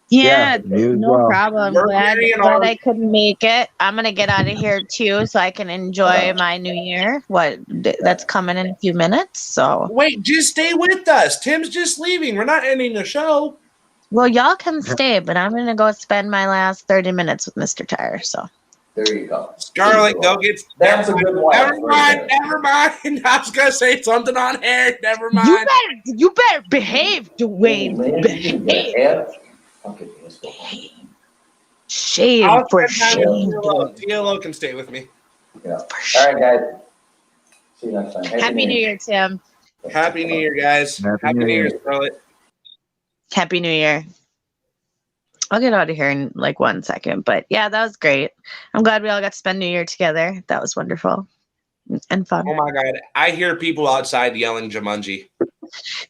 S11: yeah,
S9: you as
S11: no
S9: well.
S11: problem.
S3: Mercury and
S11: Glad
S3: Arm-
S11: I couldn't make it. I'm going to get out of here, too, so I can enjoy my new year. That's coming in a few minutes. So,
S3: Wait, just stay with us. Tim's just leaving. We're not ending the show.
S11: well, y'all can stay, but I'm going to go spend my last 30 minutes with Mr. Tire. So,
S1: There you go.
S3: Scarlett, go get.
S1: That's a good one.
S3: Never mind. Never mind. I was gonna say something on air. Never mind.
S11: you better behave, Dwayne. Behave.
S1: Okay, let's go home.
S11: Shame
S3: I'll
S11: for
S3: spend time with
S11: shame.
S3: TLO. TLO can stay with me.
S1: Yeah. All right, guys. See you next time.
S11: Happy New Year, Tim.
S3: Happy New Year, guys. Happy New Year, Scarlett.
S11: Happy New Year. I'll get out of here in like 1 second. But yeah, that was great. I'm glad we all got to spend New Year together. That was wonderful and fun.
S3: Oh my God. I hear people outside yelling Jumanji.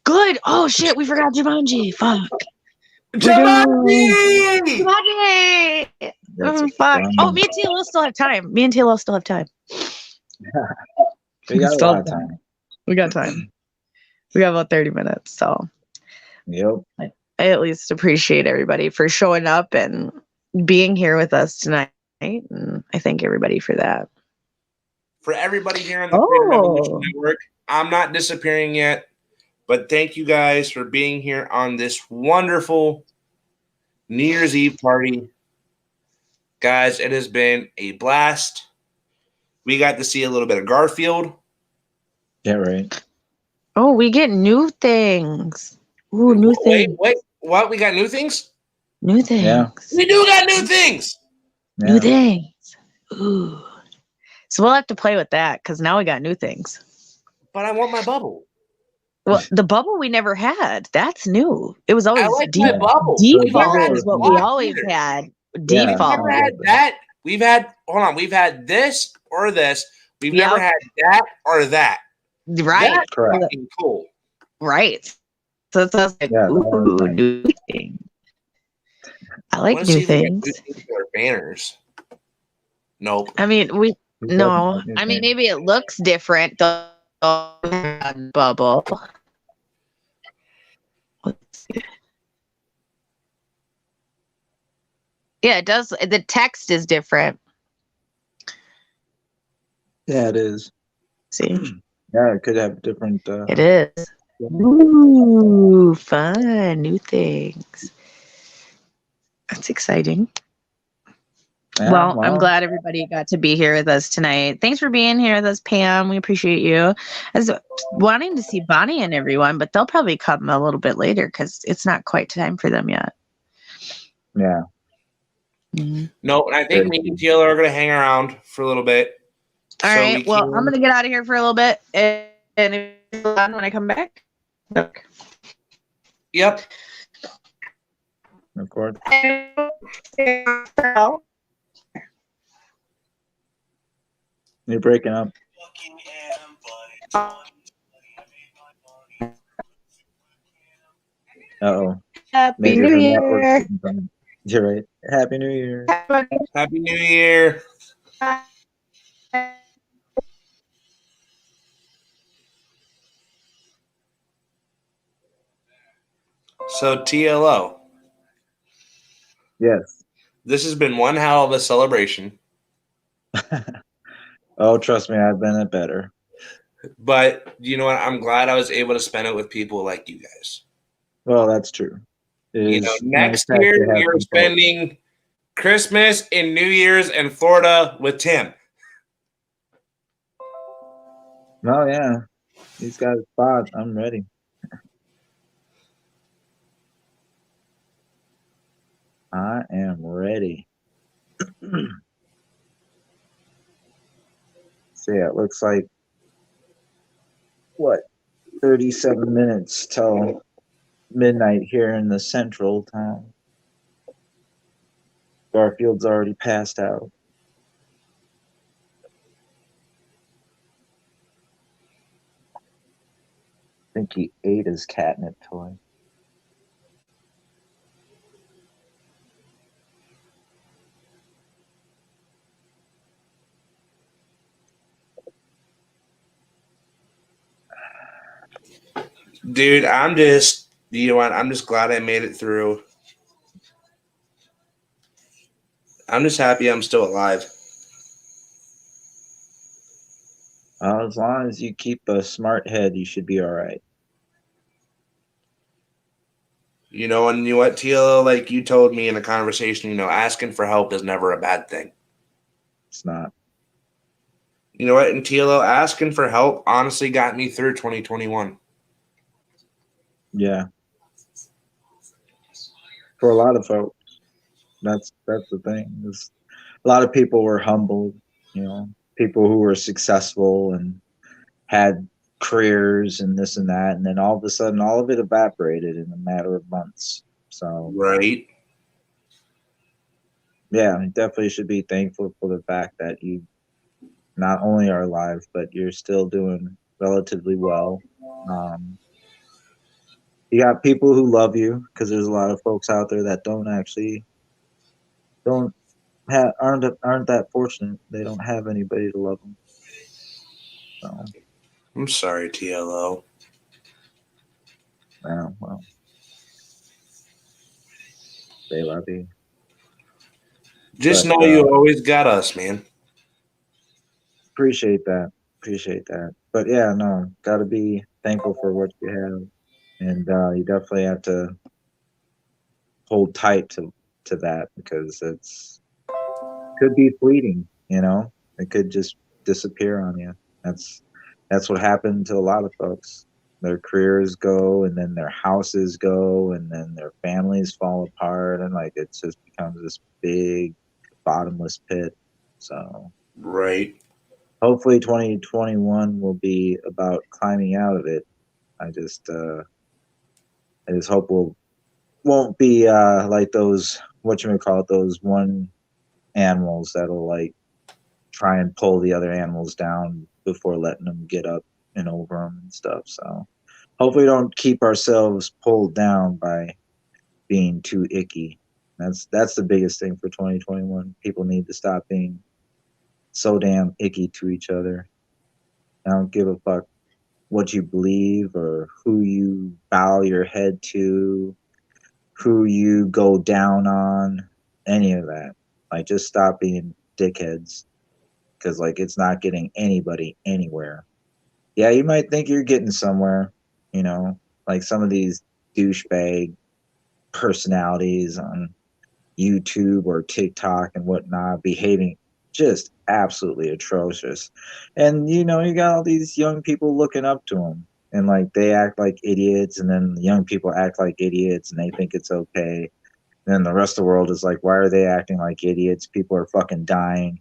S11: Good. Oh shit, we forgot Jumanji. Fuck.
S3: Jumanji!
S11: Jumanji! Oh, fuck. Oh, me and TLO still have time.
S9: We got a
S11: Still
S9: lot
S11: have
S9: of time.
S11: We got time. We got about 30 minutes. So
S9: Yep.
S11: I at least appreciate everybody for showing up and being here with us tonight. And I thank everybody for that.
S3: For everybody here on the Freedom Revolution Network, I'm not disappearing yet, but thank you guys for being here on this wonderful New Year's Eve party. Guys, it has been a blast. We got to see a little bit of Garfield.
S9: Yeah, right.
S11: Oh, we get new things. Ooh, new things.
S3: Wait, what? We got new things?
S11: New things.
S9: Yeah.
S3: We do got new things.
S9: Yeah.
S11: New things. Ooh. So we'll have to play with that because now we got new things.
S3: But I want my bubble.
S11: Well, the bubble we never had. That's new. It was always
S3: I like my bubble.
S11: default is what we always had. Default.
S3: We've never had that. We've had this or this. We've never had that or that.
S11: Right.
S3: That's fucking cool.
S11: Right. So it's like, ooh, new thing. I like new things.
S3: Banners. Nope.
S11: I mean, no. I mean, maybe it looks different. The bubble. Let's see. Yeah, it does. The text is different.
S9: Yeah, it is.
S11: See?
S9: Yeah, it could have different.
S11: It is. Ooh, fun. New things. That's exciting.
S9: Yeah,
S11: Well, I'm glad everybody got to be here with us tonight. Thanks for being here with us, Pam. We appreciate you. I was wanting to see Bonnie and everyone, but they'll probably come a little bit later because it's not quite time for them yet.
S9: Yeah.
S11: Mm-hmm.
S3: No, and I think me and Taylor are going to hang around for a little bit.
S11: All right. Well, I'm going to get out of here for a little bit. And if it's on when I come back. Okay.
S3: Yep.
S9: Of course. You're breaking up. Uh-oh.
S11: Happy New Year.
S9: You're right. Happy New Year.
S3: Happy New Year.
S2: So TLO,
S9: Yes.
S2: this has been one hell of a celebration.
S9: Oh, trust me, I've been it better.
S2: But you know what? I'm glad I was able to spend it with people like you guys.
S9: Well, that's true. It
S2: You know,
S9: is nice
S2: next
S9: to
S2: year
S9: actually have
S2: we are
S9: some folks.
S2: spending Christmas and New Year's in Florida with Tim.
S9: Oh yeah, he's got a spot. I'm ready. I am ready. So yeah, it looks like what 37 minutes till midnight here in the central town. Garfield's already passed out. I think he ate his catnip toy.
S2: Dude, I'm just, you know what? I'm just glad I made it through. I'm just happy I'm still alive.
S9: As long as you keep a smart head, you should be all right.
S2: You know, and you know what, TLO, like you told me in a conversation, you know, asking for help is never a bad thing.
S9: It's not.
S2: You know what, and TLO, asking for help honestly got me through 2021.
S9: Yeah. For a lot of folks, that's the thing. Is a lot of people were humbled. You know, people who were successful and had careers and this and that, and then all of a sudden, all of it evaporated in a matter of months. So
S2: Right.
S9: yeah, you definitely should be thankful for the fact that you not only are alive, but you're still doing relatively well. Um, you got people who love you because there's a lot of folks out there that don't aren't that fortunate. They don't have anybody to love them. So
S2: I'm sorry, TLO.
S9: yeah, well, they love you.
S2: Just
S9: But
S2: know you always got us, man.
S9: appreciate that. Appreciate that. But yeah, no, got to be thankful for what you have, and you definitely have to hold tight to that because it's could be fleeting. You know, it could just disappear on you. That's what happened to a lot of folks. Their careers go, and then their houses go, and then their families fall apart, and like it just becomes this big bottomless pit. So
S2: Right.
S9: hopefully 2021 will be about climbing out of it. I just hope we'll won't be like those whatchamacallit, those one animals that'll like try and pull the other animals down before letting them get up and over them and stuff. So hopefully we don't keep ourselves pulled down by being too icky. That's the biggest thing for 2021. People need to stop being so damn icky to each other. I don't give a fuck what you believe or who you bow your head to, who you go down on, any of that. Like, just stop being dickheads because, like, it's not getting anybody anywhere. Yeah, you might think you're getting somewhere, you know, like some of these douchebag personalities on YouTube or TikTok and whatnot behaving just absolutely atrocious. And you know, you got all these young people looking up to them and like they act like idiots and then the young people act like idiots and they think it's okay. And then the rest of the world is like, why are they acting like idiots? People are fucking dying.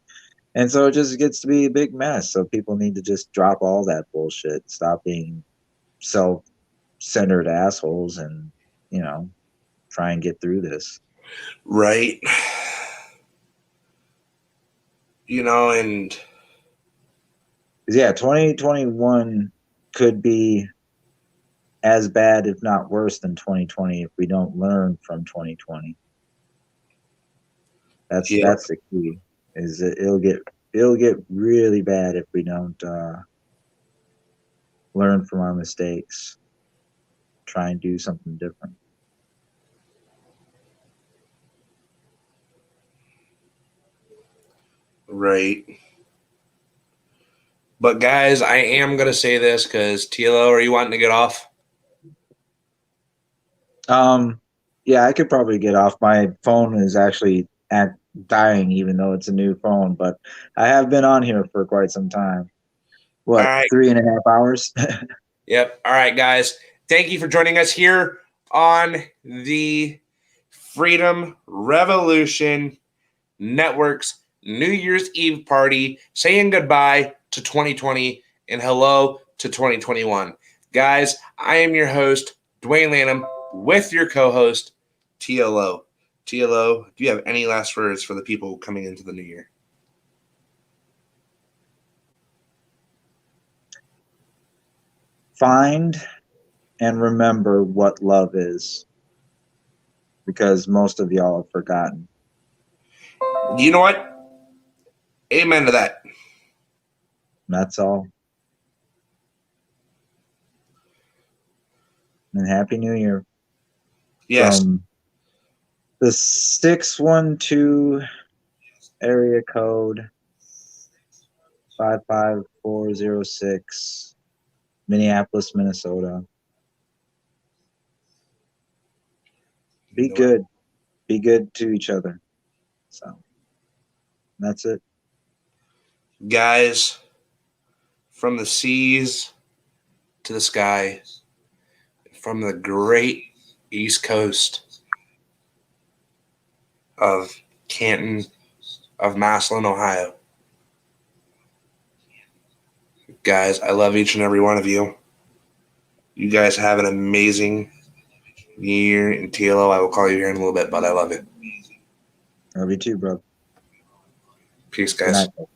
S9: And so it just gets to be a big mess. So people need to just drop all that bullshit. Stop being self-centered assholes and, you know, try and get through this.
S2: Right. You know, and
S9: 'Cause, yeah, 2021 could be as bad, if not worse, than 2020 if we don't learn from 2020.
S2: yeah,
S9: That's the key. Is that it'll get really bad if we don't learn from our mistakes. Try and do something different.
S3: Right. But guys, I am gonna say this because TLO, are you wanting to get off?
S9: Yeah, I could probably get off. My phone is actually dying, even though it's a new phone. But I have been on here for quite some time. What,
S3: All right.
S9: 3.5 hours?
S3: Yep. All right, guys. Thank you for joining us here on the Freedom Revolution Network's New Year's Eve party, saying goodbye to 2020 and hello to 2021. Guys, I am your host, Dwayne Lanham, with your co-host, TLO. TLO, do you have any last words for the people coming into the new year?
S9: Find and remember what love is, because most of y'all have forgotten.
S3: You know what? Amen to that.
S9: That's all. And Happy New Year.
S3: Yes.
S9: From the 612 area code 55406, Minneapolis, Minnesota. Be good. Be good to each other. So that's it.
S3: Guys, from the seas to the sky, from the great East Coast of Canton, of Massillon, Ohio. Guys, I love each and every one of you. You guys have an amazing New Year. And TLO, I will call you here in a little bit, but I love it.
S9: Love you too, bro.
S3: Peace,
S9: Good
S3: guys.
S9: night.